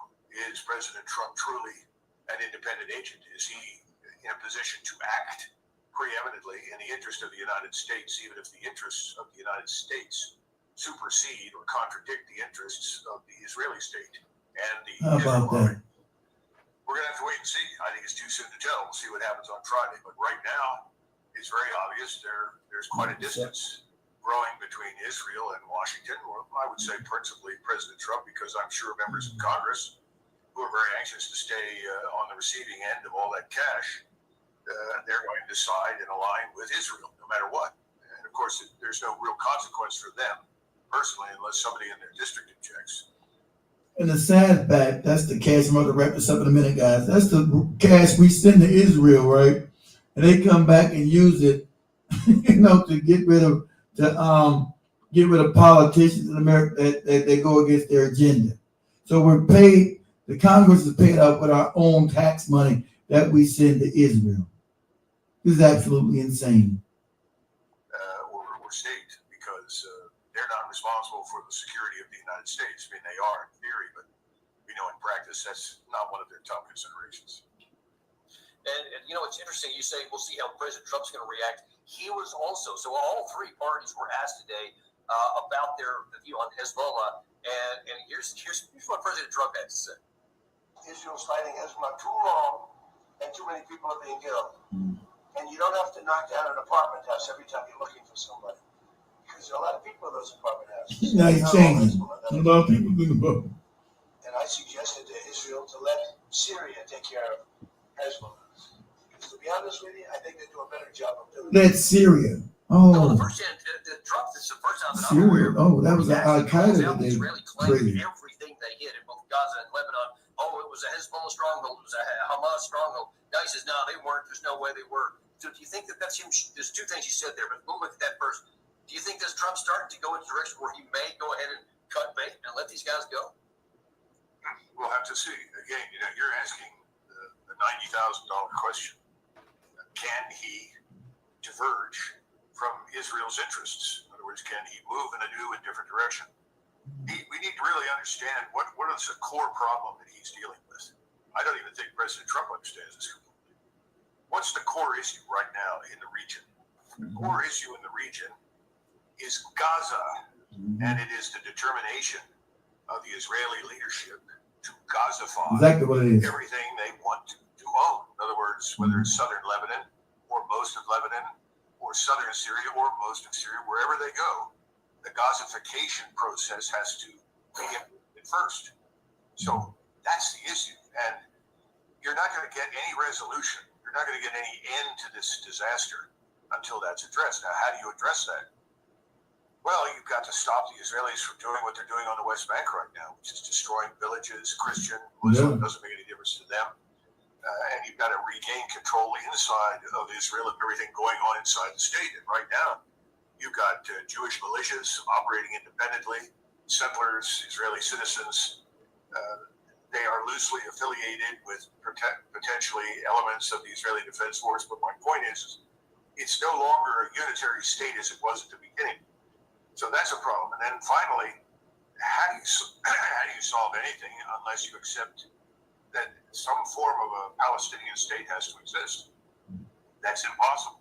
Is President Trump truly an independent agent? Is he in a position to act preeminently in the interest of the United States, even if the interests of the United States supersede or contradict the interests of the Israeli state and the Israel lobby? We're going to have to wait and see. I think it's too soon to tell. We'll see what happens on Friday. But right now, it's very obvious there's quite a distance growing between Israel and Washington. Well, I would say principally President Trump, because I'm sure members of Congress who are very anxious to stay on the receiving end of all that cash, they're going to side and align with Israel no matter what. And of course, there's no real consequence for them personally unless somebody in their district objects. And the sad fact, that's the cash. I'm going to wrap this up in a minute, guys. That's the cash we send to Israel, right? And they come back and use it, to get rid of politicians in America that they go against their agenda. So we're paid. The Congress is paid out with our own tax money that we send to Israel. This is absolutely insane. Or state, because they're not responsible for the security of the United States. I mean, they are in theory, but we know in practice that's not one of their top considerations. And it's interesting. You say we'll see how President Trump's going to react. He was also, so all three parties were asked today about their view on Hezbollah. And here's what President Trump had to say. Israel's fighting Hezbollah too long, and too many people are being killed. And you don't have to knock down an apartment house every time you're looking for somebody, because there are a lot of people in those apartment houses. Now he's changing. A lot of people in the boat. And I suggested to Israel to let Syria take care of Hezbollah, because the be honest with you, I think they do a better job of doing it. That's Syria. No, Oh, the first time, Trump, this is the first time that I'm aware Syria. of. Oh, that was He Al actually Qaeda calls that out the they Israeli claim created. everything they hit in both Gaza and Lebanon. Oh, it was a Hezbollah stronghold. It was a Hamas stronghold. Now he says, no, they weren't. There's no way they were. So do you think that that's him? There's two things he said there, but we'll look at that first. Do you think this Trump starting to go in a direction where he may go ahead and cut bait and let these guys go? We'll have to see. Again, you're asking the $90,000 question. Can he diverge from Israel's interests? In other words, can he move in a new and different direction? We need to really understand what is the core problem that he's dealing with. I don't even think President Trump understands this completely. What's the core issue right now in the region? The core issue in the region is Gaza, and it is the determination of the Israeli leadership to Gazify Exactly what it is. everything they want to own. In other words, whether it's southern Lebanon or most of Lebanon or southern Syria or most of Syria, wherever they go, the Gazification process has to begin first. So that's the issue. And you're not going to get any resolution. You're not going to get any end to this disaster until that's addressed. Now, how do you address that? Well, you've got to stop the Israelis from doing what they're doing on the West Bank right now, which is destroying villages, Christian, Muslim, doesn't make any difference to them. And you've got to regain control inside of Israel of everything going on inside the state. And right now, you've got Jewish militias operating independently, settlers, Israeli citizens. They are loosely affiliated with potentially elements of the Israeli Defense Force. But my point is it's no longer a unitary state as it was at the beginning. So that's a problem. And then finally, how do you solve anything unless you accept that some form of a Palestinian state has to exist? That's impossible.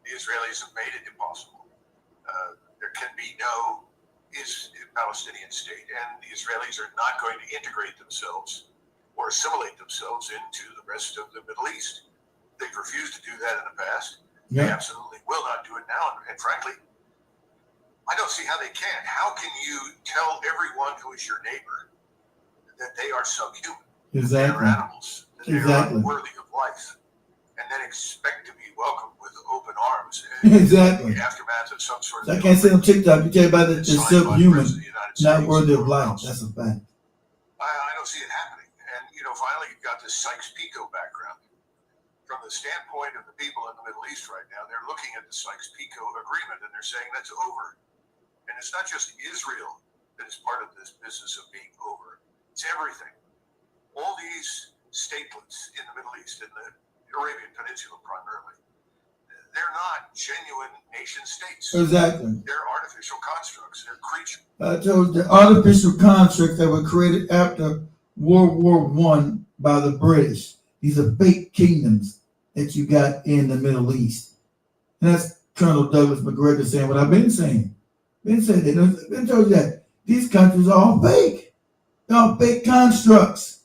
The Israelis have made it impossible. There can be no Palestinian state, and the Israelis are not going to integrate themselves or assimilate themselves into the rest of the Middle East. They've refused to do that in the past. They absolutely will not do it now. And frankly, I don't see how they can. How can you tell everyone who is your neighbor that they are subhuman, Exactly. they are animals, that they Exactly. are unworthy of life, and then expect to be welcomed with open arms? Exactly. In the aftermath of some sort I of can't say on TikTok, you tell about that they're subhuman, not worthy of life. That's a fact. I don't see it happening. And, finally, you've got this Sykes-Picot background. From the standpoint of the people in the Middle East right now, they're looking at the Sykes-Picot agreement and they're saying that's over. And it's not just Israel that is part of this business of being over. It's everything. All these statelets in the Middle East, in the Arabian Peninsula primarily, they're not genuine nation states. Exactly. They're artificial constructs. They're creatures. I told you, the artificial constructs that were created after World War I by the British. These are fake kingdoms that you got in the Middle East. And that's Colonel Douglas McGregor saying what I've been saying. Been told you that. These countries are all fake. They're all fake constructs.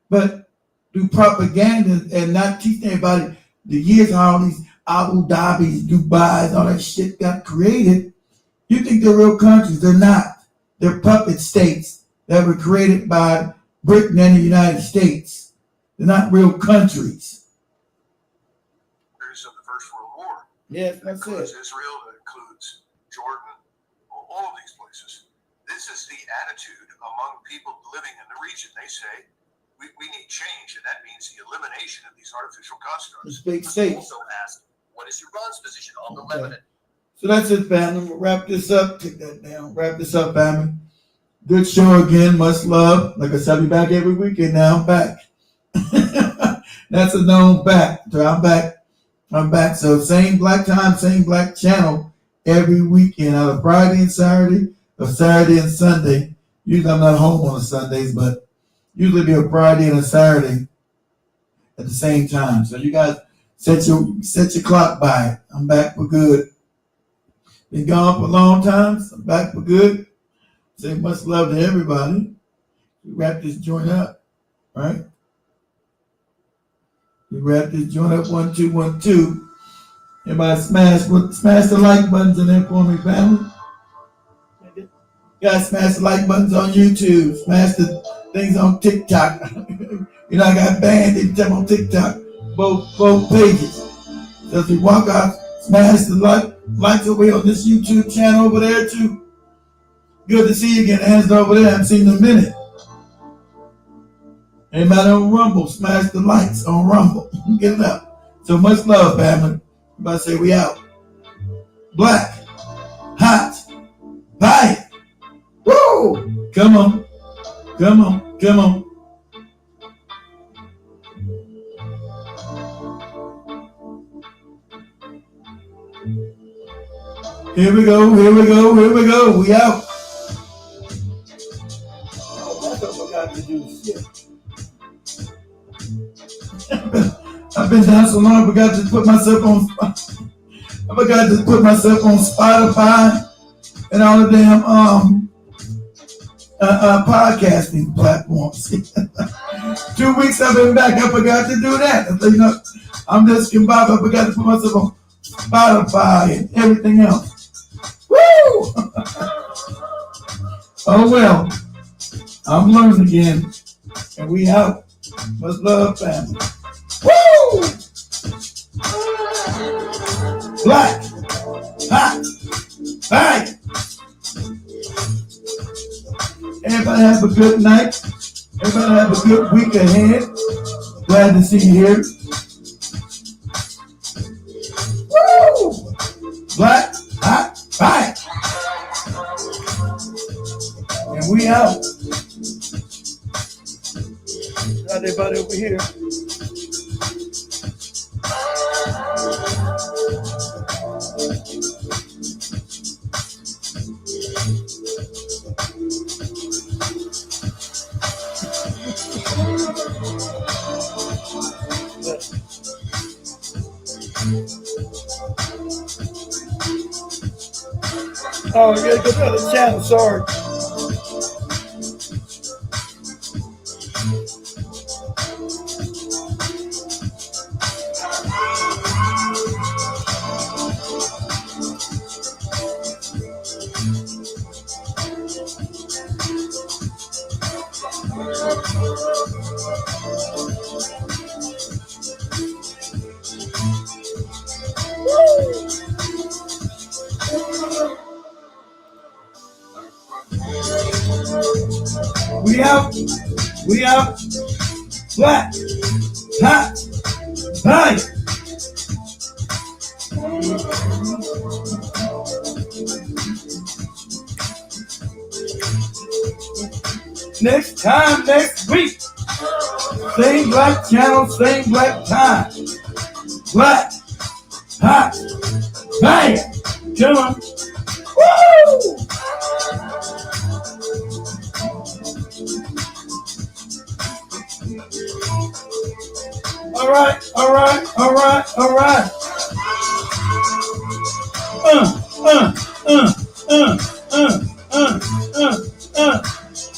But do propaganda and not teach anybody the years how all these Abu Dhabis, Dubais, all that shit got created. You think they're real countries. They're not. They're puppet states that were created by Britain and the United States. They're not real countries. Of the First World War. Yes, that's it. Includes it. Israel, that includes Jordan, all of these places. This is the attitude among people living in the region. They say, we need change, and that means the elimination of these artificial constructs. It's big states. Also asked, what is Iran's position on the Lebanon? So that's it, family. We'll wrap this up. Take that down. Wrap this up, family. Good show again. Much love. Like I said, I'll be back every weekend now. I'm back. That's a known fact. So I'm back. So same black time, same black channel every weekend, either Friday and Saturday or Saturday and Sunday. Usually I'm not home on the Sundays, but usually be a Friday and a Saturday at the same time. So you guys set your clock by it. I'm back for good. Been gone for a long time. So I'm back for good. Say much love to everybody. We wrap this joint up, right? We wrap this joint up 1, 2, 1, 2. Everybody smash the like buttons in there for me, family. You guys smash the like buttons on YouTube. Smash the things on TikTok. I got banned every time on TikTok. both pages. So if you walk out, smash the likes over here on this YouTube channel over there too. Good to see you again. Hands over there. I haven't seen in a minute. Anybody on Rumble, smash the likes on Rumble. Get it up. So much love, family. Everybody say we out. Black, hot, fire. Woo! Come on. Come on. Come on. Here we go. Here we go. Here we go. We out. Oh, that's what I got to do. Shit. I've been down so long, I forgot to put myself on Spotify and all the damn podcasting platforms. 2 weeks I've been back, I forgot to do that. So, you know, I'm just Bob. I forgot to put myself on Spotify and everything else. Woo! Oh well, I'm learning again, and we out. Much love, family. Woo! Black, hot, fire. Everybody have a good night. Everybody have a good week ahead. Glad to see you here. Woo! Black, hot, fire. And we out. Got everybody over here. Oh, you gotta go to the other channel, sorry. We out. Black, hot, fire. Next time, next week. Same black channel, same black time. Black, hot, fire. Come on. Woo! All right, all right, all right, all right.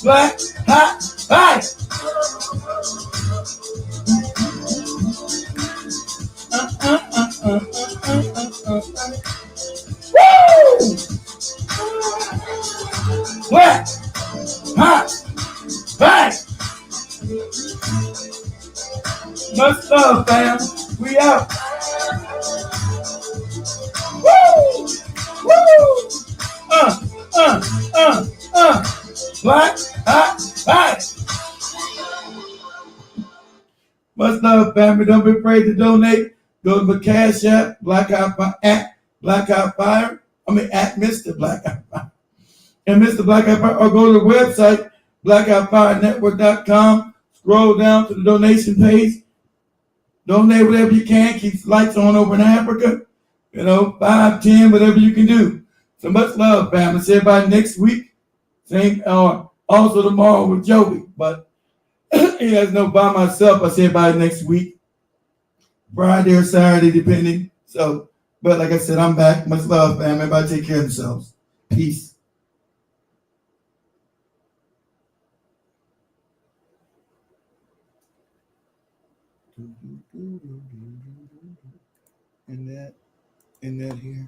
Black, hot, fire. Woo! Black, hot, fire. Much love, fam. We out. Woo! Woo! Black, hot, fire. Much love, family. Don't be afraid to donate. Go to the Cash App, at Black Eye Fire. At Mr. Black Eye Fire. And Mr. Black Eye Fire, or go to the website, blackeyefire.network.com. Scroll down to the donation page. Donate whatever you can. Keep the lights on over in Africa. 5, 10, whatever you can do. So much love, family. See everybody next week. Same, also tomorrow with Joey. But you guys know by myself, I see everybody next week. Friday or Saturday, depending. So, but like I said, I'm back. Much love, family. Everybody take care of themselves. Peace. And that here.